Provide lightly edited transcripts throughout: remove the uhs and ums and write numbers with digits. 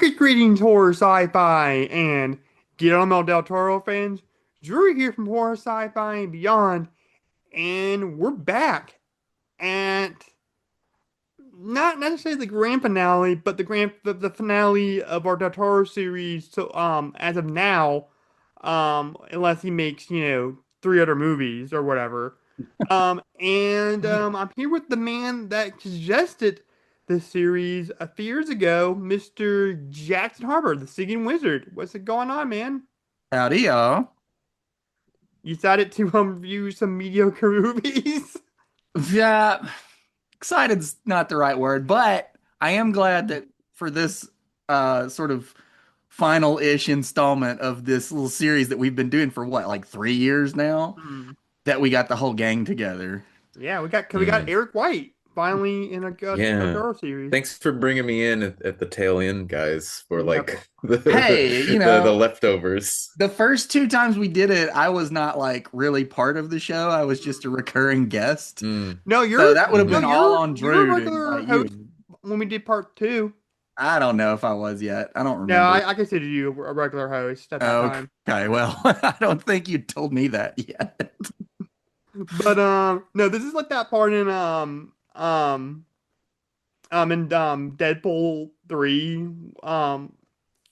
Good greetings, horror, sci-fi, and Guillermo del Toro fans. Drew here from Horror, Sci-Fi, and Beyond, and we're back at not necessarily the grand finale, but the finale of our del Toro series. So, as of now, unless he makes three other movies or whatever. I'm here with the man that suggested this series a few years ago, Mr. Jackson Harbour, the Singing Wizard. What's it going on, man? Howdy, y'all. You decided to review some mediocre movies? Yeah, excited's not the right word, but I am glad that for this sort of final-ish installment of this little series that we've been doing for what, like 3 years now, Hmm. that we got the whole gang together. Yeah, we got Mm, Eric White finally in a good yeah. Toro series. Thanks for bringing me in at the tail end, guys, for Yep. like the Hey, the leftovers. the first two times we did it, I was not like really part of the show. I was just a recurring guest. Mm, No, So you're that would have no, been hmm all you're on you're a Drew to regular invite host you. when we did part two. I don't know if I was yet. I don't No, remember. I consider you a regular host at that time. Okay, well, I don't think you told me that yet. But no, this is like that part in Deadpool 3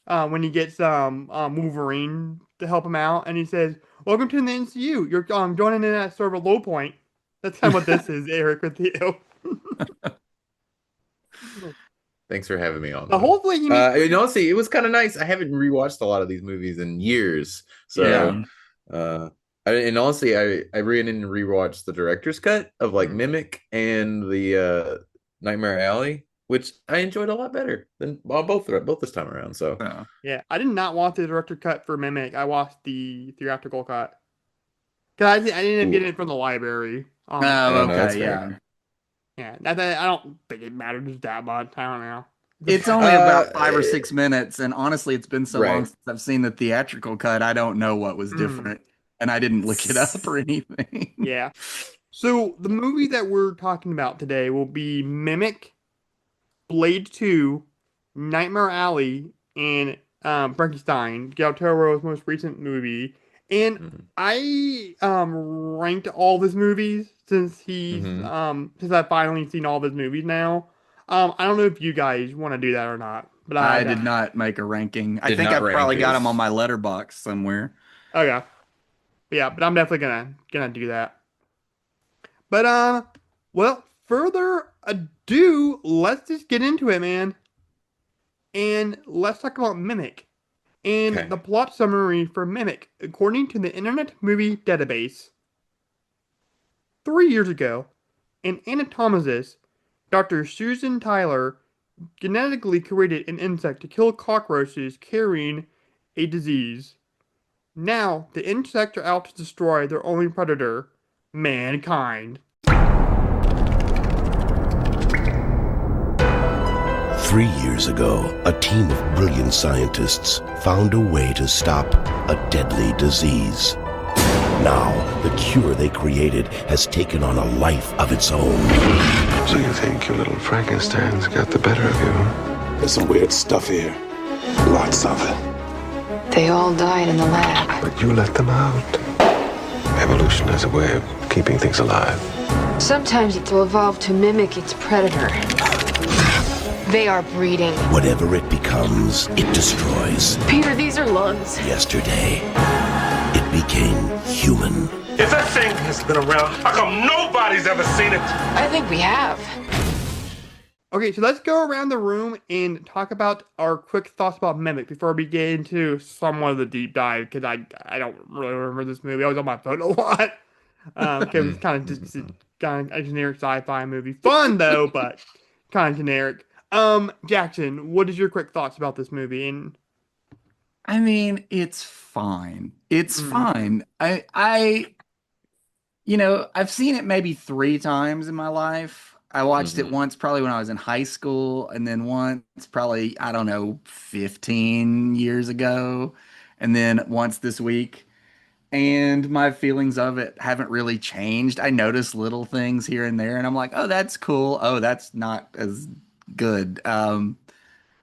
when he gets Wolverine to help him out and he says, "Welcome to the NCU. You're joining in at sort of a low point." That's kind of what this is, Eric, with you. Thanks for having me on, But though. hopefully he makes And honestly, it was kind of nice. I haven't rewatched a lot of these movies in years, so Yeah. uh, and honestly, I ran in and rewatched the director's cut of like Mm. Mimic and the Nightmare Alley, which I enjoyed a lot better than both this time around. So. So, Yeah, I did not watch the director cut for Mimic. I watched the theatrical cut. Cause I didn't get Ooh. it from the library. oh, No, that's okay, fair. yeah. Yeah, I don't think it matters that much. I don't know. It's The- only about 5 or 6 minutes, and honestly, it's been so long Right. since I've seen the theatrical cut. I don't know what was Mm, different, and I didn't look it up or anything. yeah. So the movie that we're talking about today will be Mimic, Blade 2, Nightmare Alley, and Frankenstein, Del Toro's most recent movie. And Mhm. I ranked all of his movies Mhm. since I've finally seen all of his movies now. I don't know if you guys want to do that or not, but I I did not make a ranking. I Did think not I've rank probably got them on his. my letterbox somewhere. okay. Yeah, but I'm definitely gonna do that. But well, further ado, let's just get into it, man. And let's talk about Mimic. And Okay. the plot summary for Mimic, according to the Internet Movie Database, 3 years ago, an anatomist, Dr. Susan Tyler, genetically created an insect to kill cockroaches carrying a disease. Now, the insects are out to destroy their only predator, mankind. 3 years ago, a team of brilliant scientists found a way to stop a deadly disease. Now, the cure they created has taken on a life of its own. So you think your little Frankenstein's got the better of you? There's some weird stuff here. Lots of it. They all died in the lab. But you let them out. Evolution has a way of keeping things alive. Sometimes it will evolve to mimic its predator. They are breeding. Whatever it becomes, it destroys. Peter, these are lungs. Yesterday, it became human. If that thing has been around, how come nobody's ever seen it? I think we have. Okay, so let's go around the room and talk about our quick thoughts about Mimic before we get into somewhat of the deep dive, because I don't really remember this movie. I was on my phone a lot. Because it's kind of just kind of a generic sci-fi movie. Fun though, but kind of generic. Jackson, what is your quick thoughts about this movie? And I mean, it's fine. It's mm, fine. I've seen it maybe 3 times in my life. I watched it Mhm. once probably when I was in high school, and then once probably, I don't know, 15 years ago, and then once this week. And my feelings of it haven't really changed. I notice little things here and there, and I'm like, oh, that's cool. Oh, that's not as good.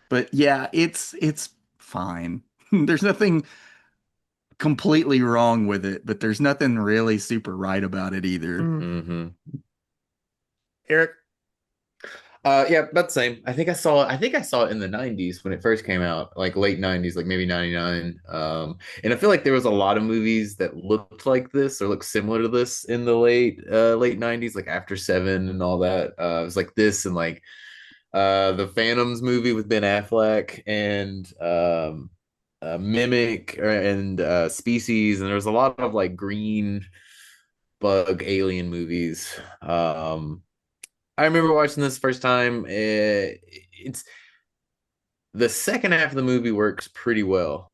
But yeah, it's fine. There's nothing completely wrong with it, but there's nothing really super right about it either. Mm. Hmm. Eric. Yeah, about the same. I think I saw it in the 90s when it first came out, like late 90s, like maybe 99. And I feel like there was a lot of movies that looked like this or looked similar to this in the late 90s, like After Seven and all that. It was like this and like the Phantoms movie with Ben Affleck and Mimic and Species, and there was a lot of like green bug alien movies. I remember watching this first time. It's the second half of the movie works pretty well.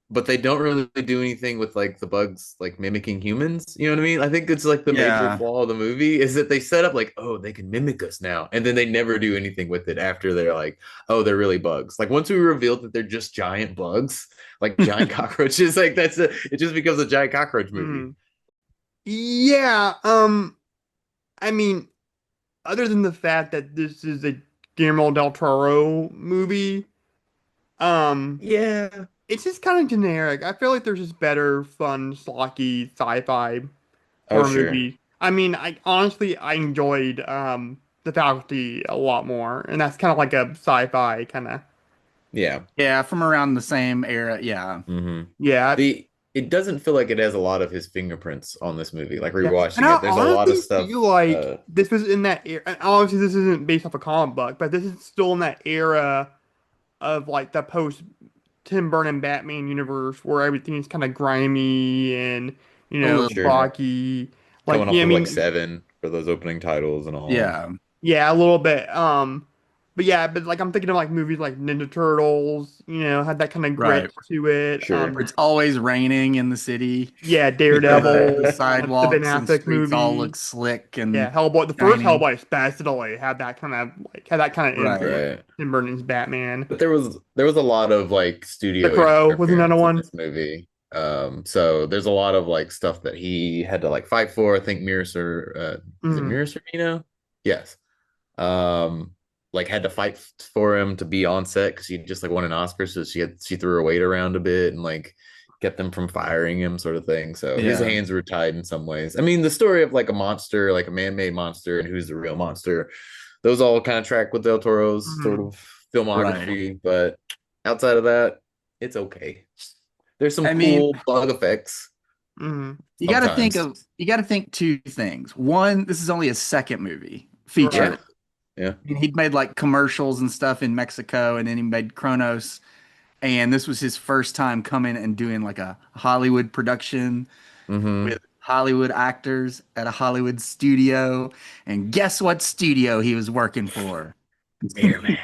But they don't really do anything with like the bugs like mimicking humans. You know what I mean? I think it's like the major Yeah. flaw of the movie is that they set up like, oh, they can mimic us now, and then they never do anything with it after they're like, oh, they're really bugs. Like once we revealed that they're just giant bugs, like giant cockroaches, like it just becomes a giant cockroach movie. Mm. Yeah. I mean, other than the fact that this is a Guillermo del Toro movie, um, Yeah. it's just kind of generic. I feel like there's just better, fun, schlocky sci-fi Oh, horror sure. movies. I mean, I enjoyed The Faculty a lot more, and that's kind of like a sci-fi kind of. Yeah. Yeah, from around the same era. Yeah. Hmm. Yeah, It doesn't feel like it has a lot of his fingerprints on this movie. Like yeah. And rewatching I it, there's a lot of honestly stuff. feel like this was in that era. And obviously, this isn't based off a comic book, but this is still in that era of like the post Tim Burton Batman universe where everything's kind of grimy and A little Sure, bit. blocky. Like, coming yeah, off I of like mean, Seven for those opening titles and all. Yeah. yeah, a little bit. But yeah, but like I'm thinking of like movies like Ninja Turtles, had that kind of grit Right. to it. Sure. It's always raining in the city. Yeah, The Daredevil, the Ben sidewalks and Affleck streets all movie. look slick Yeah, and Hellboy. The first shiny. Hellboy especially had that kind of Right. influence. Right. Tim Burton's Batman. But there was a lot of like The studio Crow was another interference in one. this movie. So there's a lot of like stuff that he had to like fight for. I think is it Mm, Mira Sorvino? Yes. Like had to fight for him to be on set because he just like won an Oscar, so she threw her weight around a bit and like kept them from firing him, sort of thing. So his Yeah. hands were tied in some ways. I mean, the story of like a monster, like a man-made monster, and who's the real monster, those all kind of track with Del Toro's sort mm, of Right. filmography, but outside of that, it's okay. There's some I mean, cool bug effects mm. sometimes. you got to think two things. One, this is only his second movie, Right. feature. Yeah. He'd made like commercials and stuff in Mexico, and then he made Kronos. And this was his first time coming and doing like a Hollywood production Mm-hmm. with Hollywood actors at a Hollywood studio. And guess what studio he was working for? Miramax.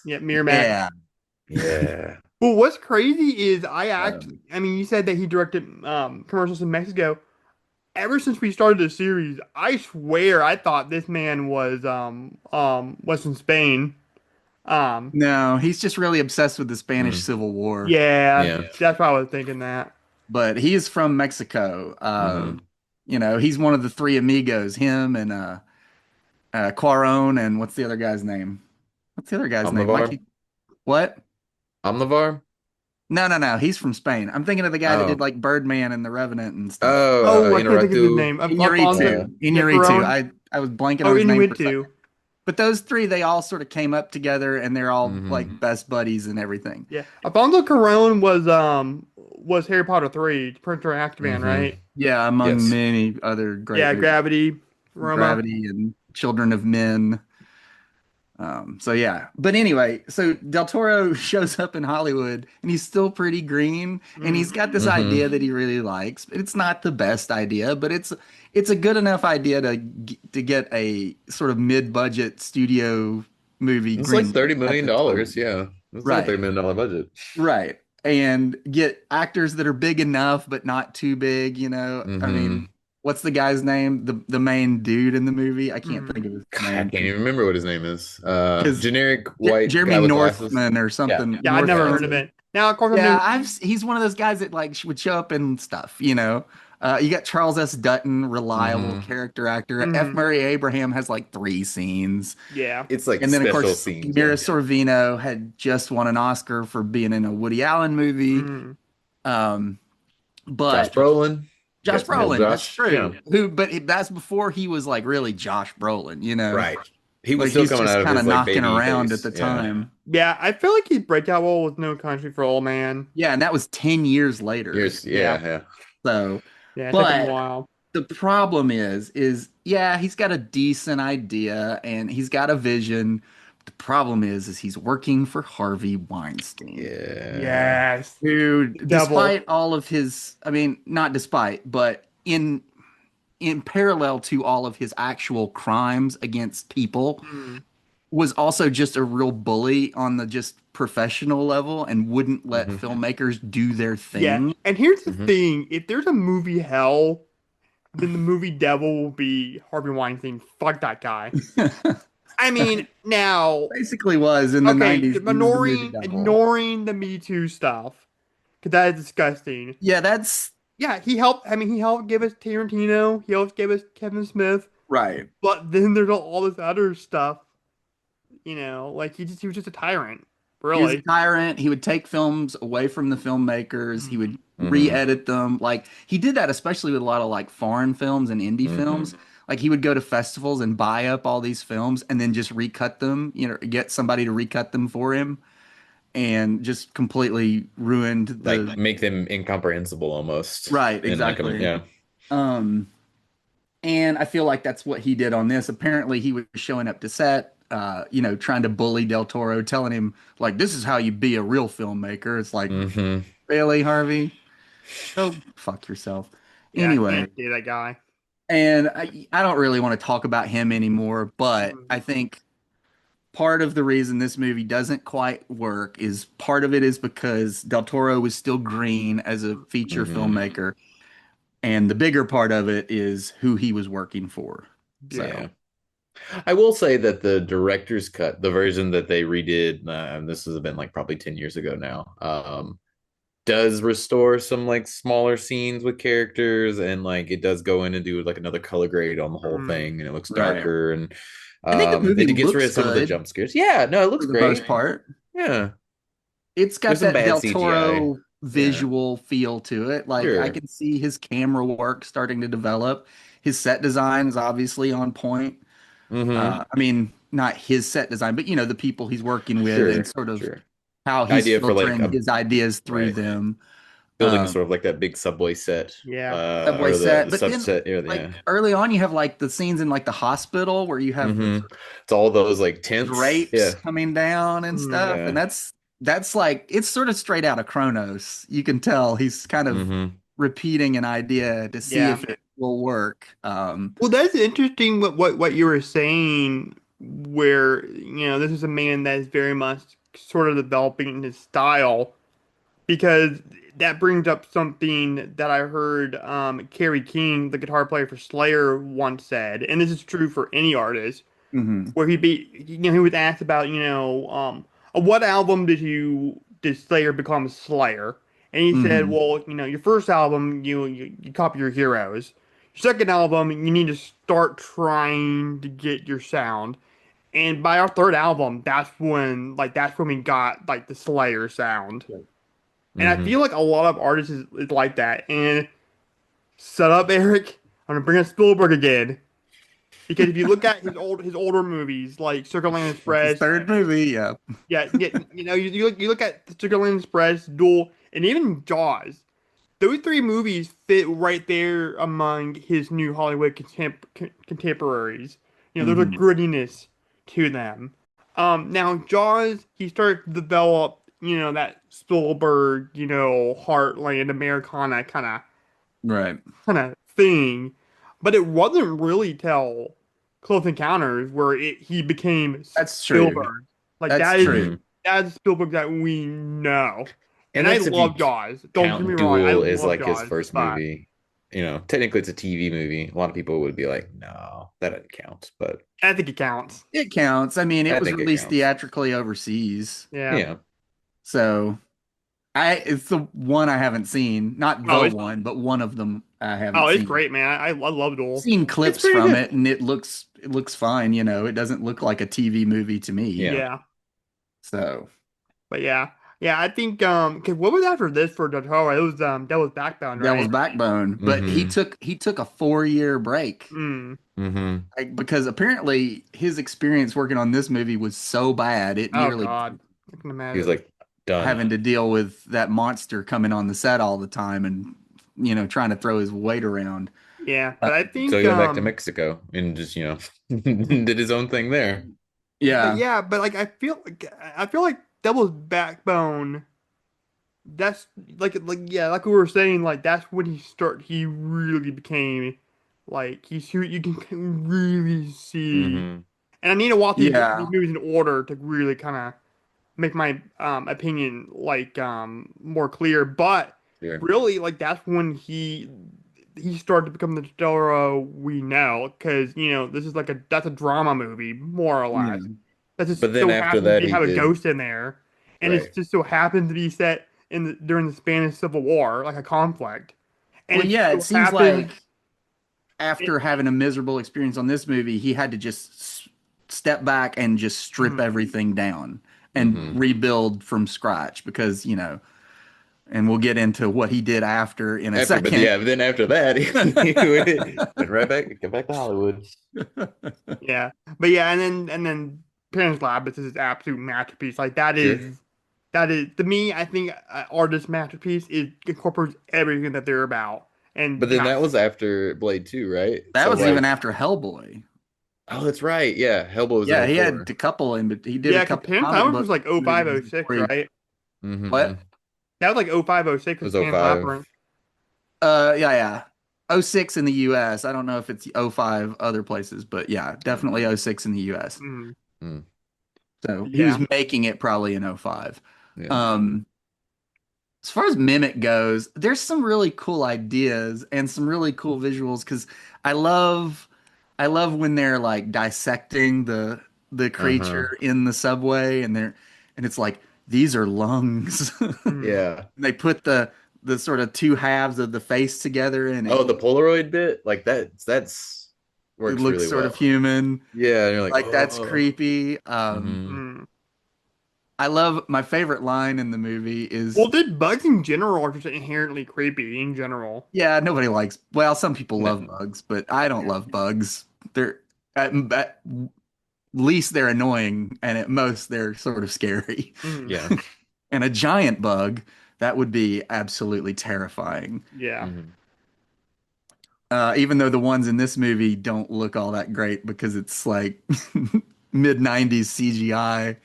Yeah, Miramax. Yeah. Yeah. Well, what's crazy is Um, I mean, you said that he directed commercials in Mexico. Ever since we started the series, I swear I thought this man was from Spain. Um, No, he's just really obsessed with the Spanish mm, Civil War. yeah, yeah. that's why I was thinking that. But he is from Mexico. Hmm. He's one of the three amigos, him and Cuarón and what's the other guy's name? What's the other guy's name? Almovar. What? Omnivar. No. He's from Spain. I'm thinking of the guy that did Oh. like Birdman and The Revenant and stuff. Oh, I can't think of his Inarritu. name. Iñárritu. Alfonso Iñárritu. Cuarón? I was blanking Oh, on his name for a second. Inuitu. But those three, they all sort of came up together and they're all Hmm. like best buddies and everything. Yeah, Alfonso Cuarón was Harry Potter 3, Prince of Azkaban, Hmm. right? Yeah, among Yes. many other great Yeah, movies. Gravity, Roma. Gravity and Children of Men. So yeah, but anyway, so Del Toro shows up in Hollywood and he's still pretty green and he's got this Mhm. idea that he really likes. It's not the best idea, but it's a good enough idea to get a sort of mid-budget studio movie. It's like greenlit $30 at million. the time. Yeah. It's like Right. a $30 million budget. Right. And get actors that are big enough but not too big, I Mhm. mean, what's the guy's name? The main dude in the movie? I can't think of his God, I name. can't even remember what his name is. 'Cause Generic white Jeremy guy with glasses. Northman or something. Yeah, I've never Northman. heard of it. Now, of course, Yeah, he's one of those guys that like would show up in stuff. You got Charles S. Dutton, reliable Hmm. character actor. F. Mhm. Murray Abraham has like 3 scenes. Yeah. It's like And then, of special course, scenes. Mira Yeah. Sorvino had just won an Oscar for being in a Woody Allen movie. Mhm. Um, Josh but Brolin. You Josh got some old Brolin, that's Josh. Yeah. true. That's before he was like really Josh Brolin, you know? Right. He was Like still he's coming just out of kind of his like knocking baby around at phase. the Yeah. time. Yeah, I feel like his breakout role was No Country for Old Man. Yeah, and that was 10 years later. Years. Yeah. Yeah. Yeah. So, Yeah, it took him a but while. the problem is yeah, he's got a decent idea and he's got a vision. The problem is he's working for Harvey Weinstein, Yeah. Yes. who, The devil. despite all of his, I mean, not despite, but in parallel to all of his actual crimes against people, Mm. was also just a real bully on the just professional level and wouldn't let Hmm. filmmakers do their Yeah. thing. And here's the Hmm. thing. If there's a movie hell, then the movie devil will be Harvey Weinstein. Fuck that guy. I mean, now, Basically was in the okay, 90s, he was the movie devil. ignoring the Me Too stuff, because that is disgusting. Yeah, that's Yeah, he helped. I mean, he helped give us Tarantino. He helped give us Kevin Smith. right. But then there's all this other stuff. Like he was just a tyrant, He was a really. tyrant. He would take films away from the filmmakers. He would Mhm. Hmm. re-edit them. Like he did that especially with a lot of like foreign films and indie Hmm. films. Like he would go to festivals and buy up all these films and then just recut them, get somebody to recut them for him and just completely ruined Like the make them incomprehensible almost. right, And like them. exactly. Yeah. Um And I feel like that's what he did on this. Apparently, he was showing up to set, trying to bully Del Toro, telling him, like, this is how you be a real filmmaker. It's like, Hmm. really, Harvey? Go fuck yourself. Yeah, I Anyway, can't do that guy. and I don't really want to talk about him anymore, but I Mhm. think part of the reason this movie doesn't quite work is part of it is because Del Toro was still green as a feature Hmm. filmmaker. And the bigger part of it is who he was working for. So. Yeah. I will say that the director's cut, the version that they redid, and this has been like probably 10 years ago now, does restore some like smaller scenes with characters, and like it does go in and do like another color grade on the whole Mhm. thing, and it looks Right. darker, and I think the movie it gets rid looks of some of the good jump scares. Yeah, no, it for looks the great. most part. Yeah, It's got there's some that bad Del CGI. Toro Yeah, visual feel to it. Like I sure. can see his camera work starting to develop. His set design is obviously on point. Mm-hmm. I mean, not his set design, but the people he's working with and Sure, sort of sure. how he's Idea for like filtering a his ideas through right them. building Um, sort of like that big subway set, Yeah. Subway or the set, but then subset. Yeah, like yeah. early on, you have like the scenes in like the hospital where you have the Mm-hmm. It's all those like tents. drapes Yeah, coming down and Mhm. stuff, and yeah. that's like it's sort of straight out of Chronos. You can tell he's kind of Mm-hmm. repeating an idea to see Yeah. if it will work. Well, that's interesting what you were saying, where, this is a man that is very much sort of developing his style, because that brings up something that I heard Kerry King, the guitar player for Slayer, once said, and this is true for any artist, mhm, where he was asked about, what album did Slayer become Slayer? And he said, mhm. well, your first album, you copy your heroes. Your second album, you need to start trying to get your sound. And by our third album, that's when we got like the Slayer sound. And I Mm-hmm. feel like a lot of artists is like that. And shut up, Eric. I'm gonna bring up Spielberg again. Because if you look at his older movies like Circle Land That's his Express, third movie. Yeah, yeah, you look at Circle Land Express, Duel, and even Jaws. Those three movies fit right there among his new Hollywood contemporaries. There's a hmm grittiness to them. Now Jaws, he started to develop, that Spielberg, Heartland Americana right. kind of thing, but it wasn't really till Close Encounters where he became That's true. Spielberg. Like That's that is Mm-hmm. true. that's Spielberg that we know. And And I that's if you love Jaws. Don't get me count wrong, I Duel as love like his Jaws, first but movie. Technically it's a TV movie. A lot of people would be like, no, that doesn't count. But I think it counts. It counts. I mean, it I was think it released counts. theatrically overseas, Yeah. Yeah. so It's the one I haven't seen. Not Oh, the it's one, but one of them I oh, haven't it's seen. great, man. I love Duel. Seen It's clips pretty from good. it and it looks fine, it doesn't look like a TV movie to me. Yeah. Yeah, So but yeah. I think 'cause what was after this for Del Toro? It was that was Backbound, that was right? Backbone, but he Mm-hmm. took a 4 year break. Mm. Mm-hmm. Like, because apparently his experience working on this movie was so bad, it Oh nearly God, I can He was imagine. like done. having to deal with that monster coming on the set all the time and trying to throw his weight around. Yeah, Uh, but I So think he went back to Mexico and just, did his own thing there. but yeah, yeah, but like I feel like Devil's Backbone. That's like yeah, like we were saying, like that's when he really became like you can really see. Mm-hmm. And I need to watch these yeah, movies in order to really kind of make my opinion like more clear. But Sure. really, like that's when he started to become the Toro we know, because this is like that's a drama movie more or less. yeah. That But just then so after happens that, to he have a did. ghost in there, and Right. it just so happens to be set during the Spanish Civil War, like a conflict, and Well, it just yeah, it so seems happens. like after having a miserable experience on this movie, he had to just step back and just strip Mhm. everything down and Mm-hmm. rebuild from scratch because, and we'll get into what he did after in a But second. yeah, but then after that, he went right back, get back to Hollywood. Yeah, but yeah, and then Parents Lab is his absolute masterpiece. Like Sure. that is to me. I think artist masterpiece is incorporates everything that they're about. And But then that was after Blade 2, right? That So was even like, after Hellboy. oh, that's right. Yeah, Hellboy was in Yeah, he had '04. a couple in, but he did a yeah, because couple Parents comic Lab was book like oh 05, movies oh 06, before he. right? Mm-hmm. What? That was like oh 05, oh 06 It was was Pan's '05. Labyrinth. Yeah, yeah. '06 in the US. I don't know if it's '05 other places, but yeah, definitely '06 in the US. Mm, Mm, So he was yeah. making it probably in '05. yeah. Um, as far as Mimic goes, there's some really cool ideas and some really cool visuals because I love I love when they're like dissecting the Uh-huh. creature in the subway and it's like these are lungs. Mm, Yeah. They put the sort of two halves of the face together and Oh, the Polaroid bit, like that's it works looks really sort of well. human. Yeah, and you're like, Like that's oh. creepy. Mm-hmm. mm. I love my favorite line in the movie Well, is did bugs in general are just inherently creepy in general? yeah, nobody likes well, some people love No. bugs, but I don't love bugs. They're at least they're annoying and at most they're sort of scary. Mm, Yeah. And a giant bug, that would be absolutely terrifying. yeah. Mm-hmm. Even though the ones in this movie don't look all that great because it's like mid 90s CGI.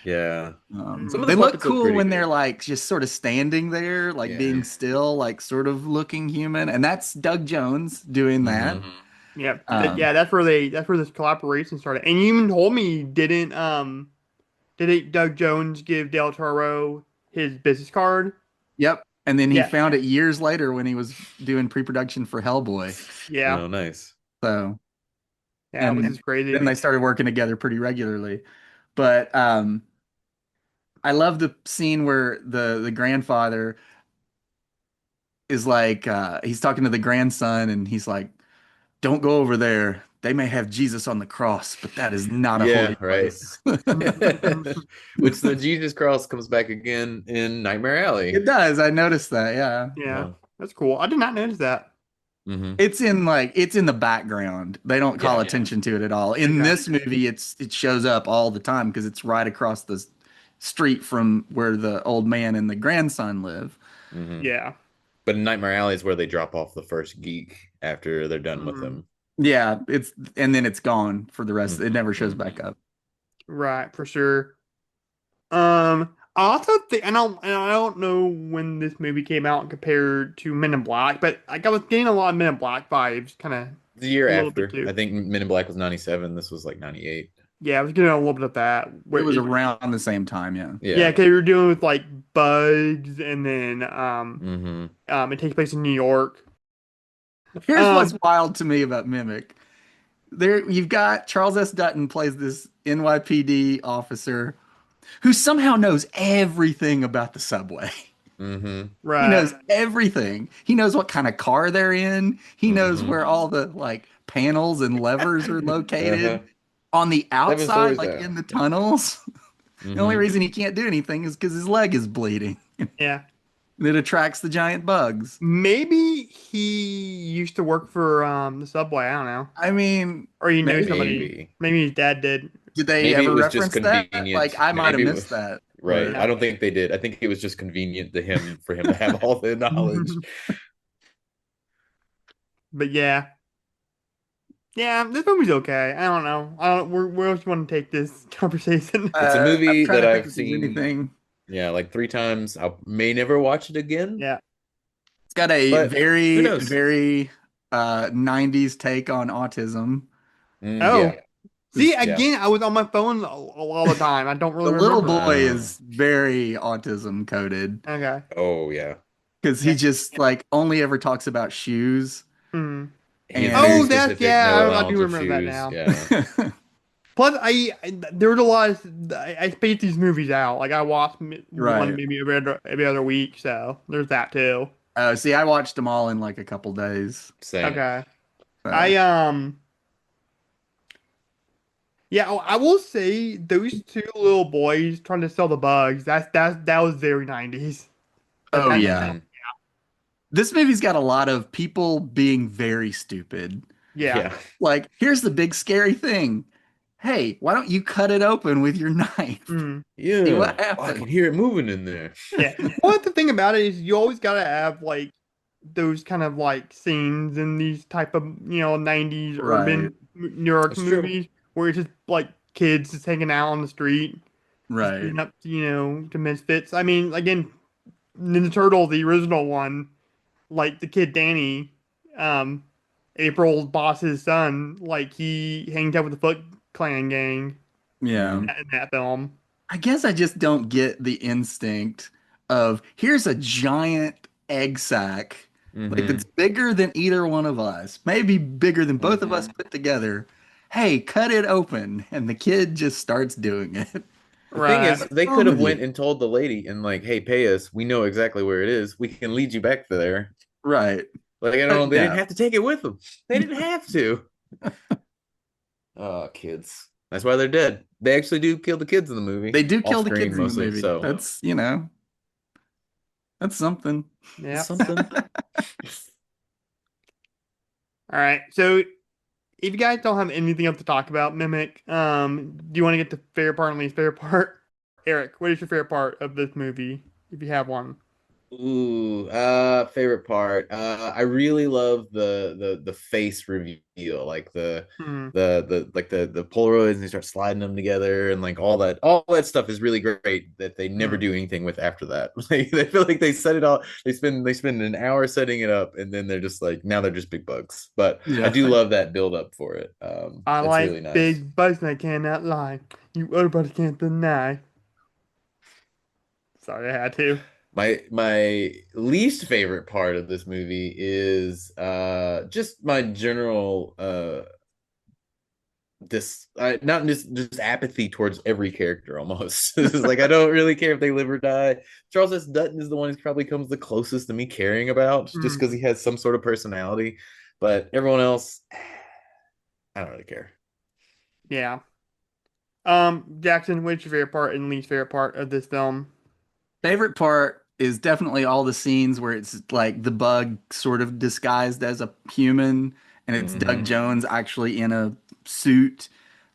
Yeah. Some of Mm, They the look puppets look cool pretty when good. they're like just sort of standing there, like Yeah. being still, like sort of looking human. And that's Doug Jones doing that. Mm-hmm. yeah. Um, Yeah. That's where this collaboration started. And you even told me didn't Doug Jones give Del Toro his business card? yep. And then he Yeah. found it years later when he was doing pre-production for Hellboy. Yeah. Oh, nice. So, Yeah. Which and is crazy. then they started working together pretty regularly. But I love the scene where the grandfather is like he's talking to the grandson and he's like, "Don't go over there. They may have Jesus on the cross, but that is not a holy Yeah, right. place." Which the Jesus cross comes back again in Nightmare It Alley. does. I noticed that. Yeah. Yeah. Yeah. That's cool. I did not notice that. Mm-hmm. It's in the background. They don't call Yeah. attention to it at all. In Okay. this movie, it shows up all the time because it's right across the street from where the old man and the grandson live. Mm-hmm. Yeah. But in Nightmare Alley is where they drop off the first geek after they're done with Mm, him. Yeah, it's and then it's gone for the rest. It Mm-hmm. never shows back up. right, for sure. I also think, and I don't know when this movie came out compared to Men in Black, but like I was getting a lot of Men in Black vibes, kind of The year a little bit after, too. I think Men in Black was '97. This was like '98. Yeah, I was getting a little bit of that. It Where was around the same time, yeah. yeah, Yeah. because you're dealing with like bugs, and then Mm-hmm. it takes place in New York. Here's what's Um, wild to me about Mimic. There you've got Charles S. Dutton plays this NYPD officer who somehow knows everything about the subway. Mm-hmm. He Right. knows everything. He knows what kind of car they're in. He knows Mm-hmm. where all the like panels and levers are Uh-huh. located on the 7 outside, stories like down. in the tunnels. The only Mm-hmm. reason he can't do anything is because his leg is bleeding. Yeah. It attracts the giant bugs. Maybe he used to work for the subway. I don't know. I mean, Or he knew maybe. somebody. Maybe. Maybe his dad did. Did they Maybe it ever was just reference that? Like, convenient. I might have Maybe it missed was that, right. but I Yeah. don't think they did. I think it was just convenient to him for him to have all the knowledge. But yeah. Yeah, this movie's okay. I don't know. I don't. Where else you want to take this conversation? It's a I'm movie trying that to think I've if there's seen, anything. yeah, like 3 times. I may never watch it again, Yeah. It's got a but who very, knows? very 90s take on autism. Oh, Yeah, see, yeah. again, I was on my phone all the time. I don't The really little remember. boy is very autism coded Okay. Oh yeah. because Yeah. he just like only ever talks about shoes. Hmm. He has very Oh, And that's specific yeah. no I do allowance of remember that shoes. now. Yeah. Plus, there was a lot of I spaced these movies out. Like I watched one right. maybe every other week. So there's that too. Oh, see, I watched them all in like a couple days. Same. Okay. So, I yeah. I will say those two little boys trying to sell the bugs. That was very 90s. oh That yeah. Hmm. This movie's got a lot of people being very stupid. yeah. Yeah. Like, here's the big scary thing. Hey, why don't you cut it open with your knife? Mm. See Yeah. what Oh, I happens. can hear it moving in there. Yeah. Well, the thing about it is you always gotta have like those kind of like scenes in these type of 90s Right, urban New York That's true. movies where it's just like kids just hanging out on the street, just right. being up to misfits. I mean, again, Ninja Turtle, the original one, like the kid Danny, um, April's boss's son, like he hangs out with the Foot Clan gang Yeah. Hmm. in that film. I guess I just don't get the instinct of here's a giant egg sack, like Hmm. that's bigger than either one of us, maybe bigger than both of us Hmm. put together. Hey, cut it open, and the kid just starts doing it. The thing Right. is, What's they wrong could have with went you? and told the lady and like, "Hey, pay us. We know exactly where it is. We can lead you back there." Right. Like, I don't But know. They didn't no. have to take it with them. They didn't have to. Oh, kids. That's why they're dead. They actually do kill the kids in the movie, They do off kill the screen kids in the mostly. movie. So That's something. it's Yeah. something. All right. So if you guys don't have anything else to talk about, Mimic, do you want to get to favorite part and least favorite part? Eric, what is your favorite part of this movie, if you have one? Ooh, favorite part. I really love the face reveal, like Hmm. the Polaroids, and they start sliding them together, and like all that stuff is really great that they never Hmm. do anything with after that. Like they feel like they set it all, they spend an hour setting it up, and then they're just like now they're just big bugs. But I Yeah. do love that build up for it. I It's really like nice. big bugs and I cannot lie. You everybody can't deny. Sorry, I had to. My least favorite part of this movie is just my general this not just apathy towards every character almost. It's like I don't really care if they live or die. Charles S. Dutton is the one who probably comes the closest to me caring about just Hmm. because he has some sort of personality, but everyone else I don't really care. Yeah. Jackson, what's your favorite part and least favorite part of this film? Favorite part is definitely all the scenes where it's like the bug sort of disguised as a human and it's Doug Hmm. Jones actually in a suit.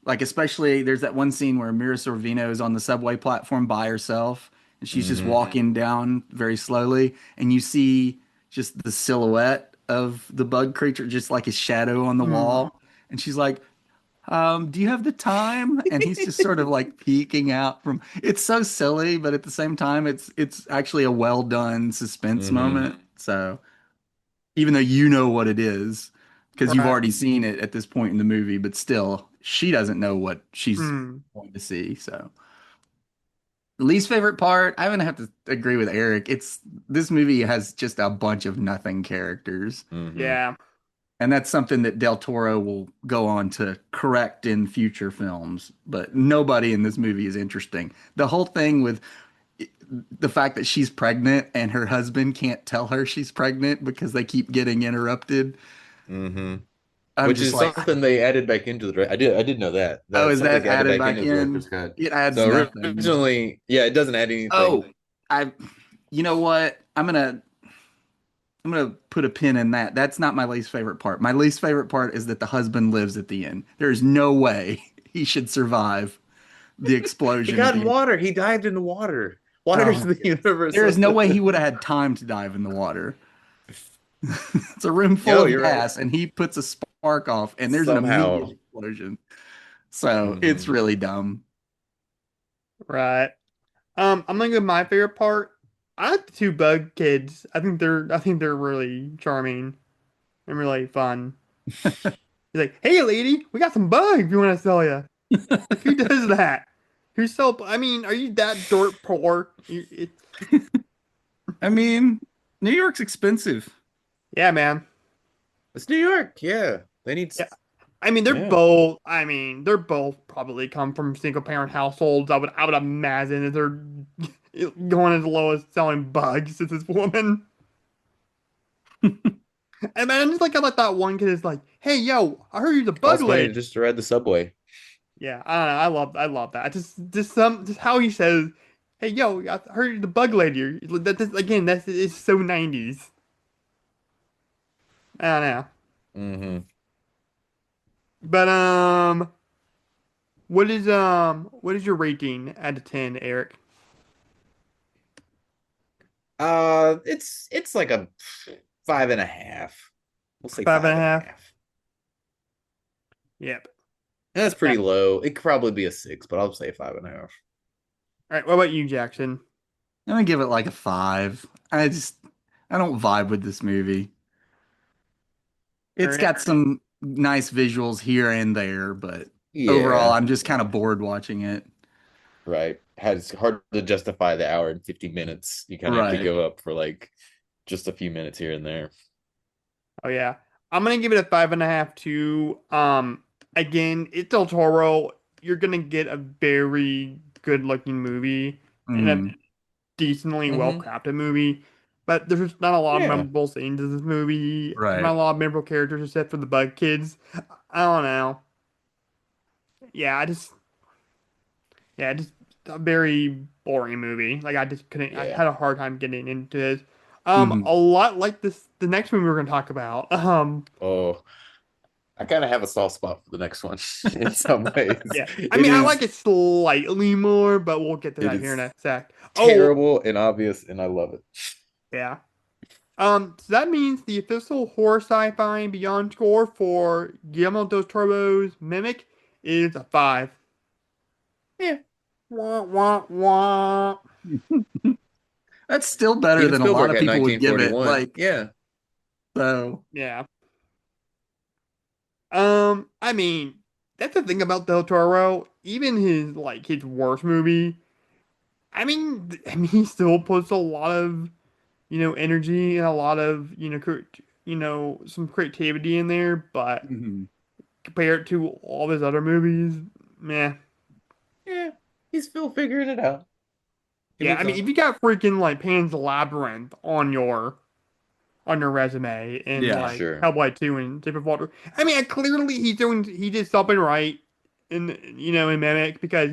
Like especially there's that one scene where Mira Sorvino is on the subway platform by herself and she's just Hmm. walking down very slowly and you see just the silhouette of the bug creature just like his shadow on the Hmm. wall and she's like do you have the time? And he's just sort of like peeking out from it's so silly, but at the same time it's actually a well done suspense Hmm. moment. So even though you know what it is, because you've Right. already seen it at this point in the movie, but still she doesn't know what she's Hmm. going to see. So least favorite part, I'm gonna have to agree with Eric. It's this movie has just a bunch of nothing characters. Hmm. Yeah. And that's something that Del Toro will go on to correct in future films. But nobody in this movie is interesting. The whole thing with the fact that she's pregnant and her husband can't tell her she's pregnant because they keep getting interrupted. Mm-hmm. I'm Which just is like, something they added back into the. I did know that. oh, That's is something that added added back back into the director's in? cut. It adds So nothing. originally, yeah, it doesn't add anything. Oh, I, you know what? I'm gonna put a pin in that. That's not my least favorite part. My least favorite part is that the husband lives at the end. There's no way he should survive the He explosion at got the in end. water. He dived in the water. Water is Oh, the universe. there is no way he would have had time to dive in the water. It's a room full Yo, of you're right. gas, and he puts a spark off, and there's an immediate Somehow. explosion. So it's Mhm. really dumb. Right. I'm gonna go with my favorite part. I like the two bug kids. I think they're really charming and really fun. He's like, "Hey, lady, we got some bugs we want to sell you." Like, who does that? I mean, are you that dirt poor? I mean, New York's expensive. Yeah, man. It's New York. Yeah, they need. Yeah. I mean, Yeah. they're both probably come from single parent households. I would imagine that they're going as low as selling bugs as this woman. And man, just like I like that one kid is like, "Hey, yo, I heard you're the bug Costs money lady." to just ride the subway. Yeah, I don't know. I love that. Just how he says, "Hey, yo, I heard you're the bug lady." Again, it's so 90s. I don't know. Mm-hmm. But what is your rating out of 10, Eric? It's like a 5.5. We'll say Five and five a and a half. half. Yep. That's Yeah. pretty low. It could probably be a 6, but I'll say 5.5. All right. What about you, Jackson? I'm gonna give it like a 5. I don't vibe with this movie. All It's right. got some nice visuals here and there, but overall, Yeah, I'm just kind of bored watching it. right. It's hard to justify the hour and 50 minutes. You kind of have to Right. go up for like just a few minutes here and there. Oh yeah. I'm gonna give it a 5.5 too. Again, it's Del Toro. You're gonna get a very good looking movie and a Mm, decently well Mm-hmm. crafted movie. But there's just not a lot of Yeah. memorable scenes in this movie. There's right. not a lot of memorable characters except for the bug kids. I don't know. Yeah, just a very boring movie. Like I just couldn't. I Yeah. had a hard time getting into this. Mhm. A lot like this. The next movie we're gonna talk about. Oh, I kind of have a soft spot for the next one in some ways. Yeah. I It mean, I is like it slightly more, but we'll get to it that here in is a sec. Oh, terrible and obvious, and I love it. yeah. So that means the official horror sci-fi and beyond score for Guillermo del Toro's Mimic is a 5. Yeah. Wah, wah, wah. That's still better Even than a lot Spielberg of had people would give it. 1941. Yeah. So, Yeah. I mean, that's the thing about Del Toro. Even his worst movie. He still puts a lot of energy and a lot of some creativity in there. But mhm. compared to all his other movies, meh. Yeah. He's still figuring it out. He Yeah, moves on. if you got freaking like Pan's Labyrinth on your resume and Yeah. like Sure. Hellboy 2 and Shape of Water, clearly he did something right in Mimic because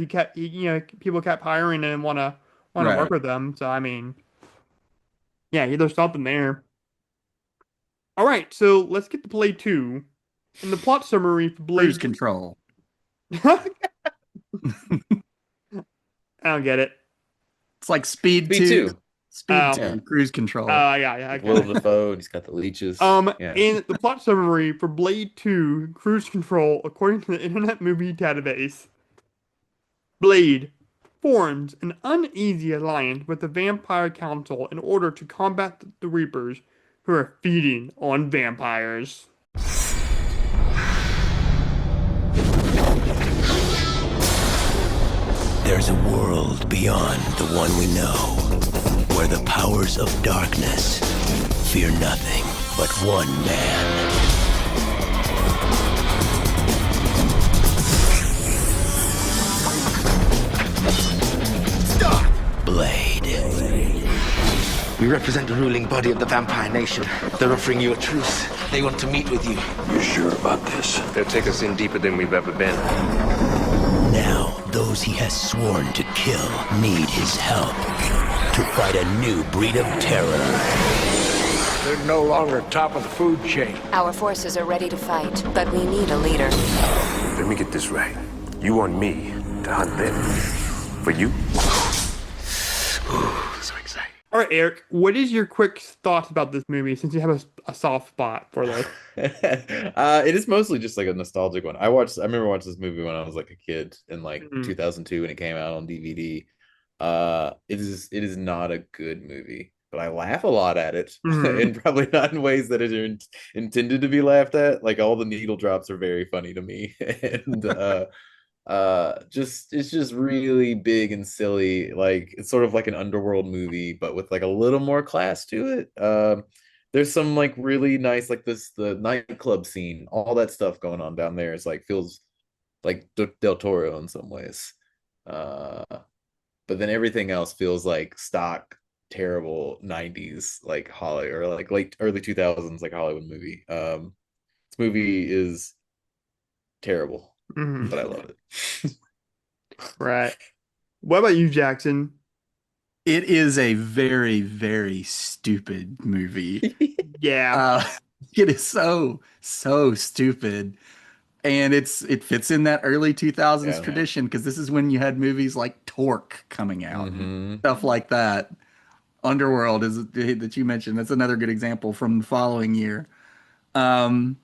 people kept hiring him and wanna work Right. with them. So yeah, there's something there. All right, so let's get to Blade 2. In the plot summary for Cruise Blade, control. I don't get it. It's like Speed Speed 2. 2. Speed Oh. 2. Yeah. Cruise control. Yeah, I Will got it. Dafoe, and he's got the leeches. Yeah. In the plot summary for Blade 2 Cruise Control, according to the Internet Movie Database, Blade forms an uneasy alliance with the Vampire Council in order to combat the Reapers who are feeding on vampires. There's a world beyond the one we know, where the powers of darkness fear nothing but one man. Stop! Blade. We represent the ruling body of the vampire nation. They're offering you a truce. They want to meet with you. You sure about this? They'll take us in deeper than we've ever been. Now, those he has sworn to kill need his help to fight a new breed of terror. They're no longer top of the food chain. Our forces are ready to fight, but we need a leader. Let me get this right. You want me to hunt them? For you? Ooh, so exciting. All right, Eric, what is your quick thoughts about this movie since you have a soft spot for this? It is mostly just like a nostalgic one. I remember watching this movie when I was like a kid in like 2002 when it came out on DVD. It is not a good movie, but I laugh a lot at it, and probably not in ways that are intended to be laughed at. Like all the needle drops are very funny to me, and it's just really big and silly. Like it's sort of like an underworld movie, but with like a little more class to it. There's some like really nice, like the nightclub scene, all that stuff going on down there is like feels like Del Toro in some ways. But then everything else feels like stock terrible 90s like Holly or like late early 2000s like Hollywood movie. This movie is terrible, but I love it. Right. What about you, Jackson? It is a very, very stupid movie. Yeah. It is so stupid. And it fits in that early 2000s tradition because this is when you had movies like Torque coming out and stuff like that. Underworld is that you mentioned. That's another good example from the following year. And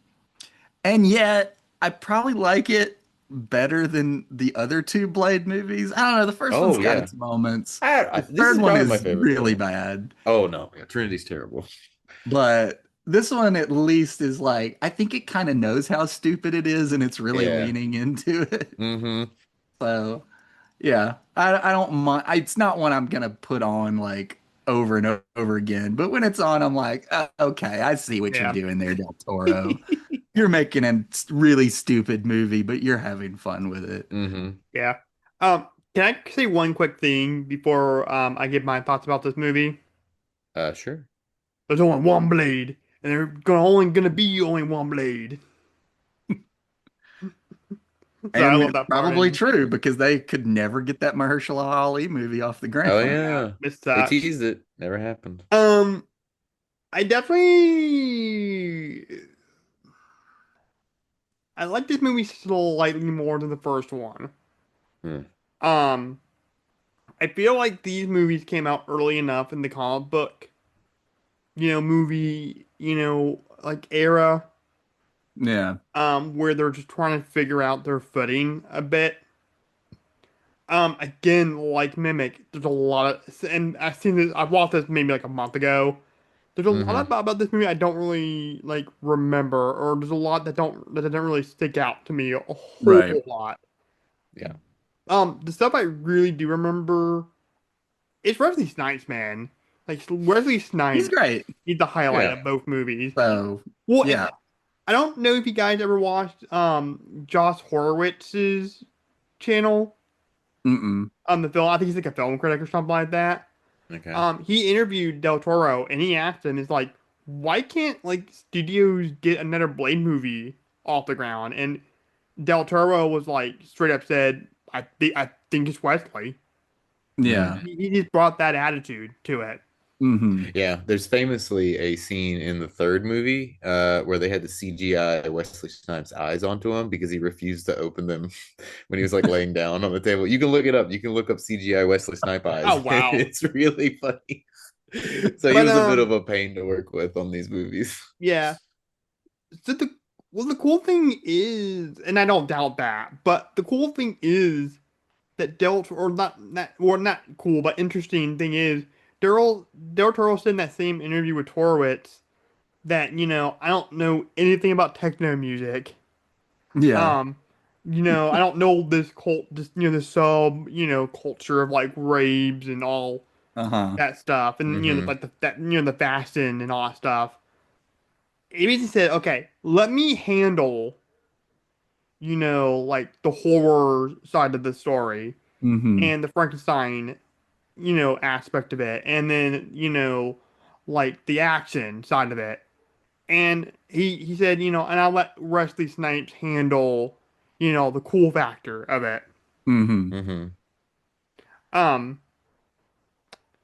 yet I probably like it better than the other two Blade movies. I don't know. The first one's got its moments. The third one is my favorite really bad. Oh no, Trinity's terrible. But this one at least is like, I think it kind of knows how stupid it is and it's really leaning into it. So yeah, I don't mind. It's not one I'm gonna put on like over and over again, but when it's on, I'm like, okay, I see what you're doing there, Del Toro. You're making a really stupid movie, but you're having fun with it. Yeah. Can I say one quick thing before I give my thoughts about this movie? Sure. There's only one blade, and only gonna be only one blade. And I love that probably true because they could never get that Mahershala Ali movie off the ground. Oh yeah, they teased it. Never happened. I definitely I like this movie slightly more than the first one. I feel like these movies came out early enough in the comic book, movie, like era. Yeah. Where they're just trying to figure out their footing a bit. Again, like Mimic, there's a lot of, and I watched this maybe like a month ago. There's a lot about this movie I don't really like remember, or there's a lot that didn't really stick out to me a whole lot. Yeah. The stuff I really do remember is Wesley Snipes, man. Like Wesley Snipes, he's great. He's the highlight of both movies. So well, yeah. I don't know if you guys ever watched Josh Horowitz's channel. The film, I think he's like a film critic or something like that. Okay. He interviewed Del Toro and he asked him, "Is like, why can't like studios get another Blade movie off the ground?" And Del Toro was like, straight up said, "I think it's Wesley." Yeah. He just brought that attitude to it. Yeah, there's famously a scene in the third movie where they had to CGI Wesley Snipes' eyes onto him because he refused to open them when he was like laying down on the table. You can look it up. You can look up CGI Wesley Snipes eyes. Oh wow, it's really funny. So he was a bit of a pain to work with on these movies. Yeah. So the cool thing is, and I don't doubt that, but the cool thing is that not cool, but interesting thing is, Del Toro said in that same interview with Horowitz that, I don't know anything about techno music. Yeah. I don't know this this sub, culture of like raves and all that stuff. And, like the fasting and all that stuff. He basically said, okay, let me handle, like the horror side of the story and the Frankenstein aspect of it, and then like the action side of it. And he said, and I'll let Wesley Snipes handle, the cool factor of it. Mm-hmm. Mm-hmm. Um,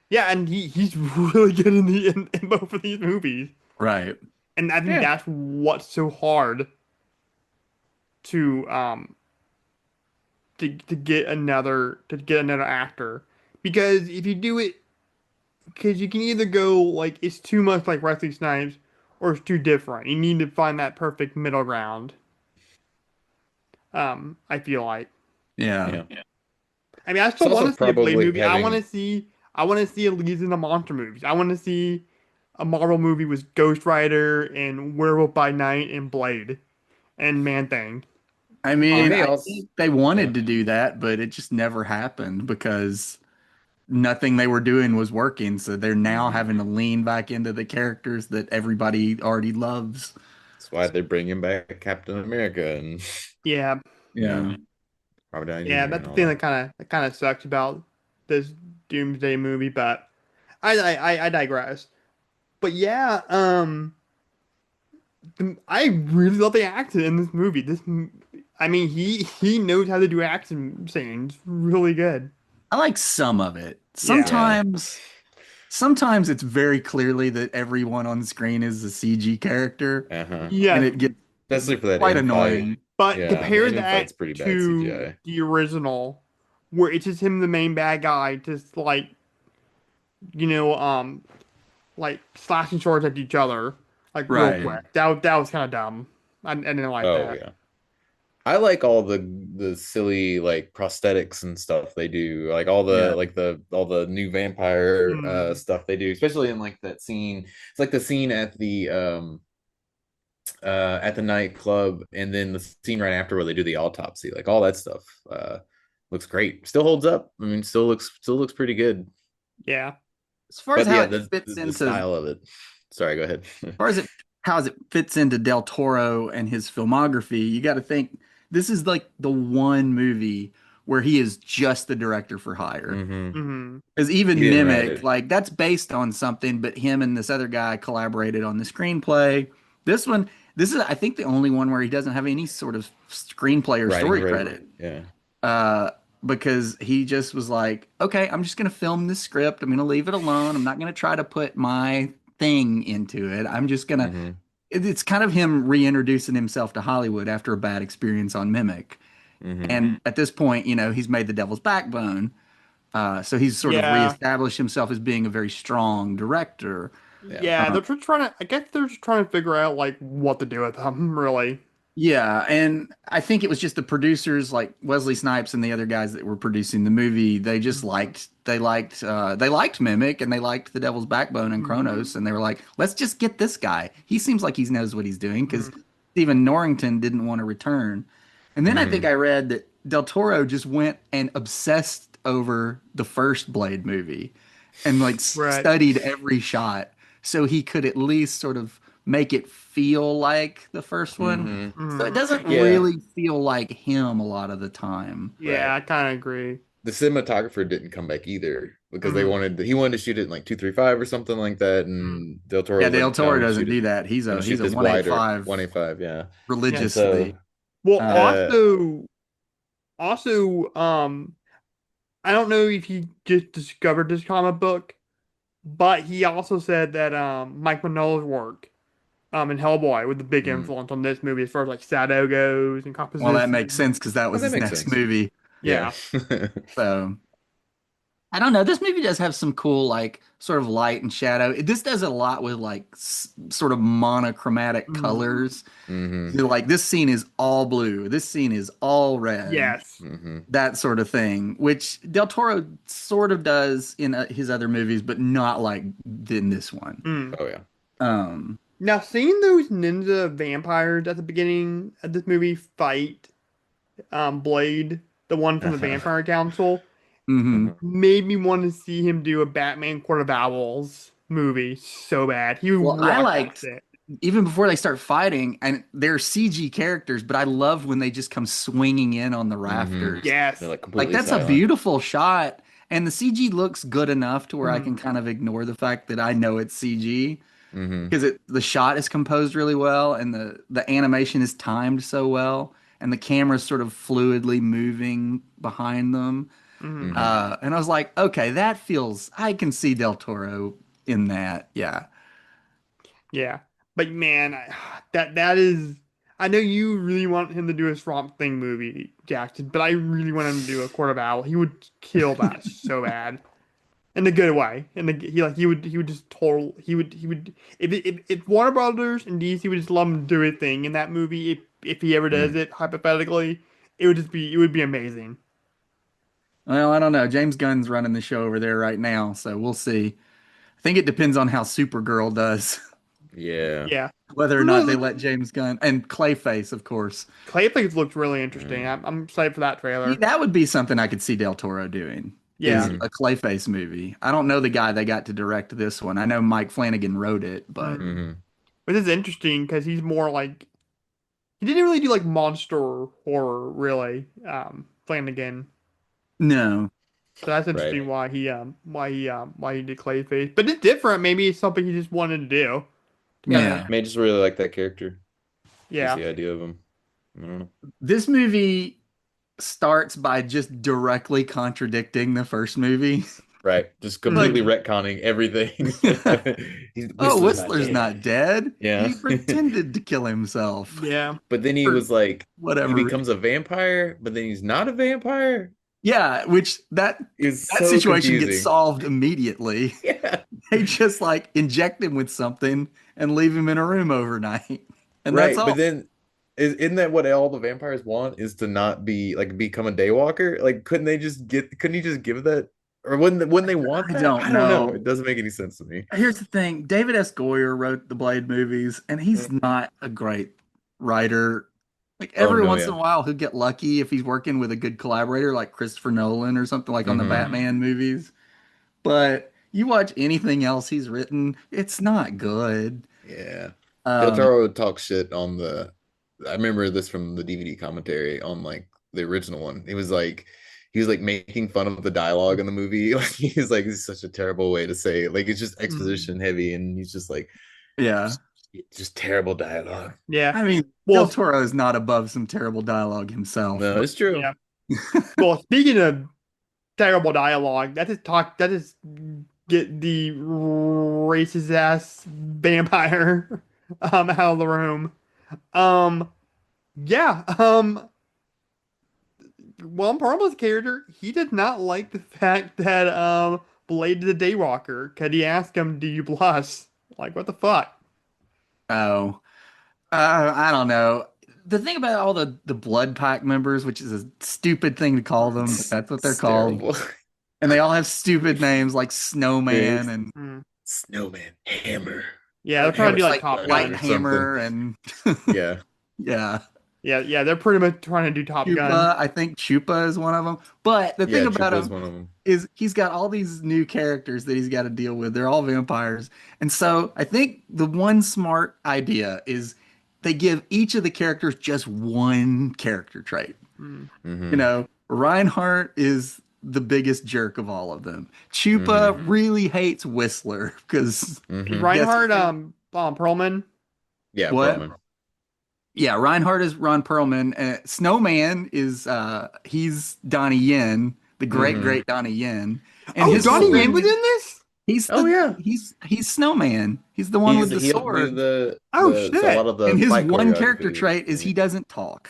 yeah, and he's really good in both of these movies. Right. And I think Yeah. that's what's so hard to to get another actor, because if you do it, because you can either go like it's too much like Wesley Snipes or it's too different. You need to find that perfect middle ground. I feel like. Yeah. Yeah. I mean, I It's still want also to see a Blade probably movie. having I want to see a leads in the monster movies. I want to see a Marvel movie with Ghost Rider and Werewolf by Night and Blade and Man Thing. I they mean, may I also think they yeah. wanted to do that, but it just never happened because nothing they were doing was working. So they're now Mhm. having to lean back into the characters that everybody already loves. That's why they're bringing back Captain America and Yeah, you know Yeah. Robert Downey yeah, Jr. that's and the all thing that. that kind of sucks about this Doomsday movie. But I digress. But yeah, I really love the action in this movie. I mean, he knows how to do action scenes really good. I like some of it. Yeah. Yeah. Sometimes it's very clearly that everyone on screen is a CG character, Uh-huh. and Yes, it gets Especially for that quite end fight. annoying. but Yeah, the compare ending that fight's pretty bad to CGI. the original, where it's just him, the main bad guy, just you know, um, like slashing swords at each other, like real Right. quick. That was kind of dumb. I didn't like Oh that. yeah. I like all the silly like prosthetics and stuff they do. Like Yeah. all the new vampire Mm, stuff they do, especially in like that scene. It's like the scene at the nightclub and then the scene right after where they do the autopsy. Like all that stuff looks great. Still holds up. I mean, still looks pretty good. yeah, As far as But how yeah, it fits the into style of it. Sorry, go ahead. far as it how it fits into Del Toro and his filmography, you got to think this is like the one movie where he is just the director for hire. Hmm. hmm Because He even didn't write Mimic, it. like that's based on something, but him and this other guy collaborated on the screenplay. This one, this is I think the only one where he doesn't have any sort of screenplay or Writing story credit. credit. Yeah. Uh, because he just was like, okay, I'm just gonna film this script. I'm gonna leave it alone. I'm not gonna try to put my thing into it. I'm just gonna Hmm. it's kind of him reintroducing himself to Hollywood after a bad experience on Mimic. Hmm. And at this point, he's made The Devil's Backbone. So he's sort of yeah, reestablished himself as being a very strong director. Yeah. yeah. They're just trying to. I guess they're just trying to figure out like what to do with them. Really. Yeah, and I think it was just the producers like Wesley Snipes and the other guys that were producing the movie. They just they liked Mimic and they liked The Devil's Backbone and Mhm. Kronos, and they were like, let's just get this guy. He seems like he knows what he's doing because Mhm. Stephen Norrington didn't want to return. And then I think Hmm. I read that Del Toro just went and obsessed over the first Blade movie and like Right. studied every shot so he could at least sort of make it feel like the first one. Hmm. So it Mhm. doesn't Yeah. really feel like him a lot of the time. Yeah, Right. I kind of agree. The cinematographer didn't come back either because Mhm. he wanted to shoot it in like 235 or something like that, Mhm. and Del Toro Yeah, was Del like, "No, Toro doesn't do that. I'm gonna He's shoot a this wider 185 185." Yeah, Yeah. and so religiously. Well, Uh, uh, also, I don't know if he just discovered this comic book, but he also said that Mike Mignola's work in Hellboy was a big mm, influence on this movie as far as like shadow goes and well, that makes composition. sense because that oh, was that his makes next sense. movie. Yeah, Yeah. So I don't know. This movie does have some cool, like, sort of light and shadow. This does it a lot with, like, sort of monochromatic Mhm. colors. hmm Like, this scene is all blue. This scene is all red. Yes. hmm That sort of thing, which Del Toro sort of does in his other movies, but not like in this one. Mm. Oh yeah, Um, Now, seeing those ninja vampires at the beginning of this movie fight Blade, the one from the uh-huh. Vampire Council, mhm. Uh-huh. made me want to see him do a Batman Court of Owls movie so bad. He Well, would I rock that liked shit. even before they start fighting, and they're CG characters, but I love when they just come swinging in on the Hmm. rafters. They're Yes. like Like completely that's a silent. beautiful shot. And the CG looks good enough to where I Mhm. can kind of ignore the fact that I know it's CG Hmm. because the shot is composed really well and the animation is timed so well and the camera's sort of fluidly moving behind them. Mhm. Hmm. And I was like, okay, that feels, I can see Del Toro in that. Yeah. Yeah, but man, that is. I know you really want him to do a Swamp Thing movie, Jackson, but I really want him to do a Court of Owl. He would kill that so bad, in the good way. He would just total. He would if Warner Brothers and DC would just let him do a thing in that movie. If he ever does Hmm. it, hypothetically, it would be amazing. Well, I don't know. James Gunn's running the show over there right now, so we'll see. I think it depends on how Supergirl does, Yeah. Yeah, whether or not they let James Gunn and Clayface, of course. Clayface looks really interesting. Mm. I'm excited for that See, trailer. that would be something I could see Del Toro doing. Is Yeah. Hmm. a Clayface movie. I don't know the guy they got to direct this one. I know Mike Flanagan wrote it, but Mm. Hmm. Which is interesting because he's more like he didn't really do like monster horror, really. Flanagan. no. So that's Right. interesting why he did Clayface. But it's different. Maybe it's something he just wanted to do. To kind of Yeah. May just really like that character. Just yeah. the idea of him. I don't know. This movie starts by just directly contradicting the first movie. Right. Just Mhm. completely retconning everything. Oh, Whistler's not Whistler's not dead. dead. Yeah. He pretended to kill himself. Yeah. But then he For was like, he whatever. becomes a vampire, but then he's not a vampire. Yeah, which It's that so situation gets confusing. solved immediately. Yeah. They just like inject him with something and leave him in a room overnight. And that's Right. But all. then isn't that what all the vampires want is to not be like become a daywalker? Like couldn't he just give that or wouldn't they want I that? don't I don't know. It know. doesn't make any sense to me. Here's the thing. David S. Goyer wrote the Blade movies, and he's not a great writer. Like Oh every no, once in yeah. a while, he'll get lucky if he's working with a good collaborator like Christopher Nolan or something like on the Hmm. Batman movies. But you watch anything else he's written, it's not good. Yeah. Del Um, Toro talks shit on the I remember this from the DVD commentary on like the original one. He was like making fun of the dialogue in the movie. Like he's like, it's such a terrible way to say it. Like it's just Mhm. exposition heavy, and he's just like yeah. just, just terrible dialogue. Yeah. I mean, Del Well, Toro is not above some terrible dialogue himself, No, but it's true. yeah. Well, speaking of terrible dialogue, that is get the racist ass vampire out of the room. Um yeah, Juan Pablo's character, he did not like the fact that Blade is a daywalker. Cause he asked him, "Do you blush?" Like, what the fuck? oh, I don't know. The thing about all the Blood Pack members, which is a stupid thing to call them, but that's what they're It's called, terrible. and they all have stupid names like Snowman Biggs, and Hmm. Snowman, Hammer, Yeah, they're or trying to Hammer do like like Top Slider Light or Gun. something. Hammer and Yeah. yeah. Yeah, they're pretty much trying to do Top Gun. Chupa, I think Chupa is one of them. But the thing Yeah, about Chupa's him one of them. is he's got all these new characters that he's got to deal with. They're all vampires. And so I think the one smart idea is they give each of the characters just one character trait. Hmm. You Hmm. know, Reinhardt is the biggest jerk of all of them. Chupa Hmm. really hates Whistler because Is Hmm. Reinhardt Perlman? Yeah, what? Perlman. Yeah, Reinhardt is Ron Perlman. Snowman is he's Donnie Yen, the great Hmm. great Donnie Yen, and Oh, his whole Donnie Yen thing was is in this? Oh yeah. he's Snowman. He's the one with the He helped do sword, Oh so a shit! lot of the and his fight one character choreography. trait is he doesn't talk.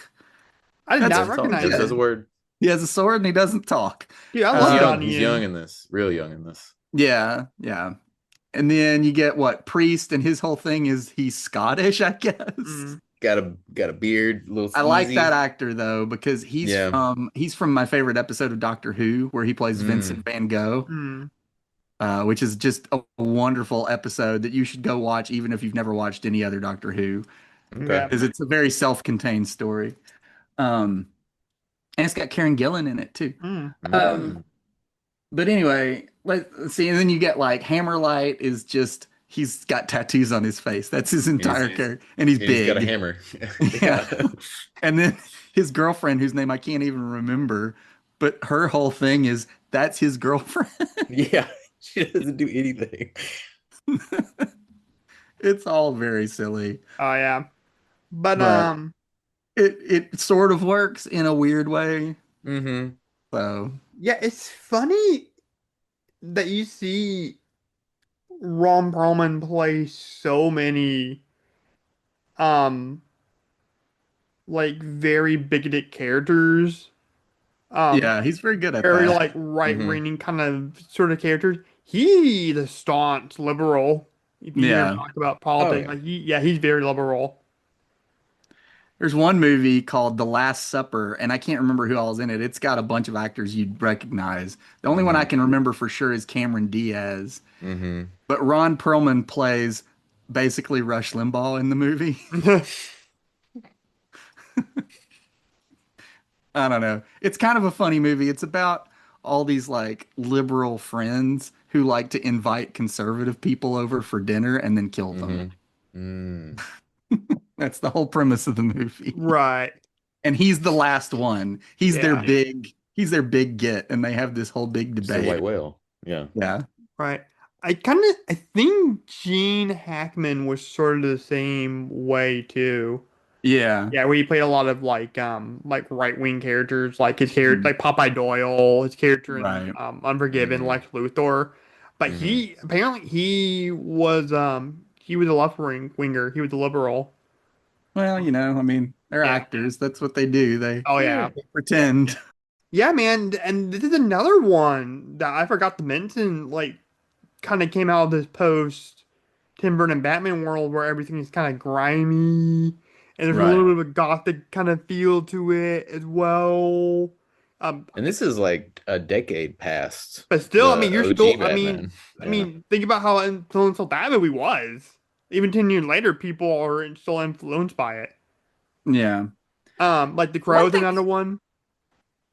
I did That's not Doesn't talk, recognize just yeah. says a him. word. He has a sword and he doesn't talk. Dude, I He's love young. Donnie He's young Yen. in this. Real young in this. Yeah, yeah. And then you get what Priest, and his whole thing is he's Scottish, I guess. Mm. Got a beard, a little I like that skeezy. actor though because Yeah. he's from my favorite episode of Doctor Who where he plays Mm. Vincent Van Gogh, Mm. which is just a wonderful episode that you should go watch even if you've never watched any other Doctor Who Okay. Yeah. because it's a very self-contained story. And it's got Karen Gillan in it too. Mm. Um, Mm. but anyway, let's see. And then you get like Hammerlight is just he's got tattoos on his face. That's his entire character, and he's And he's got a big. hammer. Yeah. And then his girlfriend, whose name I can't even remember, but her whole thing is that's his girlfriend. Yeah, she doesn't do anything. It's all very silly, Oh yeah. But but it sort of works in a weird way. Mm-hmm. So yeah, it's funny that you see Ron Perlman play so many um like very bigoted characters. Um yeah, he's very good at Very that. like Mm-hmm. right-leaning kind of sort of characters. He's a staunch liberal. If you hear him Yeah. talk about Oh politics, yeah. like he's very liberal. There's one movie called The Last Supper, and I can't remember who all's in it. It's got a bunch of actors you'd recognize. The only one I Mm-hmm. can remember for sure is Cameron Diaz. Mm-hmm. But Ron Perlman plays basically Rush Limbaugh in the movie. I don't know. It's kind of a funny movie. It's about all these like liberal friends who like to invite conservative people over for dinner and then kill them. Mm-hmm. Mm. That's the whole premise of the movie. Right. And he's the last one. Yeah. He's their big get, and they have this whole big It's a white debate. whale. Yeah. Yeah. Right. I think Gene Hackman was sort of the same way too. Yeah. Yeah, where he played a lot of like right-wing characters, like his character Mhm. like Popeye Doyle, his character in Right. Unforgiven, Mm-hmm. Lex Luthor. But Mm-hmm. he apparently he was a left winger. He was a liberal. Well, I mean, they're Yeah. actors. That's what they do. They Oh yeah. pretend. Yeah, man, and this is another one that I forgot to mention, like kind of came out of this post Tim Burton Batman world where everything is kind of grimy and there's a little Right. bit of a gothic kind of feel to it as well. Um, And this is like a decade past but still, I mean, the you're OG still, Batman. I Yeah. mean, think about how influential that movie was. Even 10 years later, people are still influenced by it. Yeah. Like The Well, I Crow's think another one.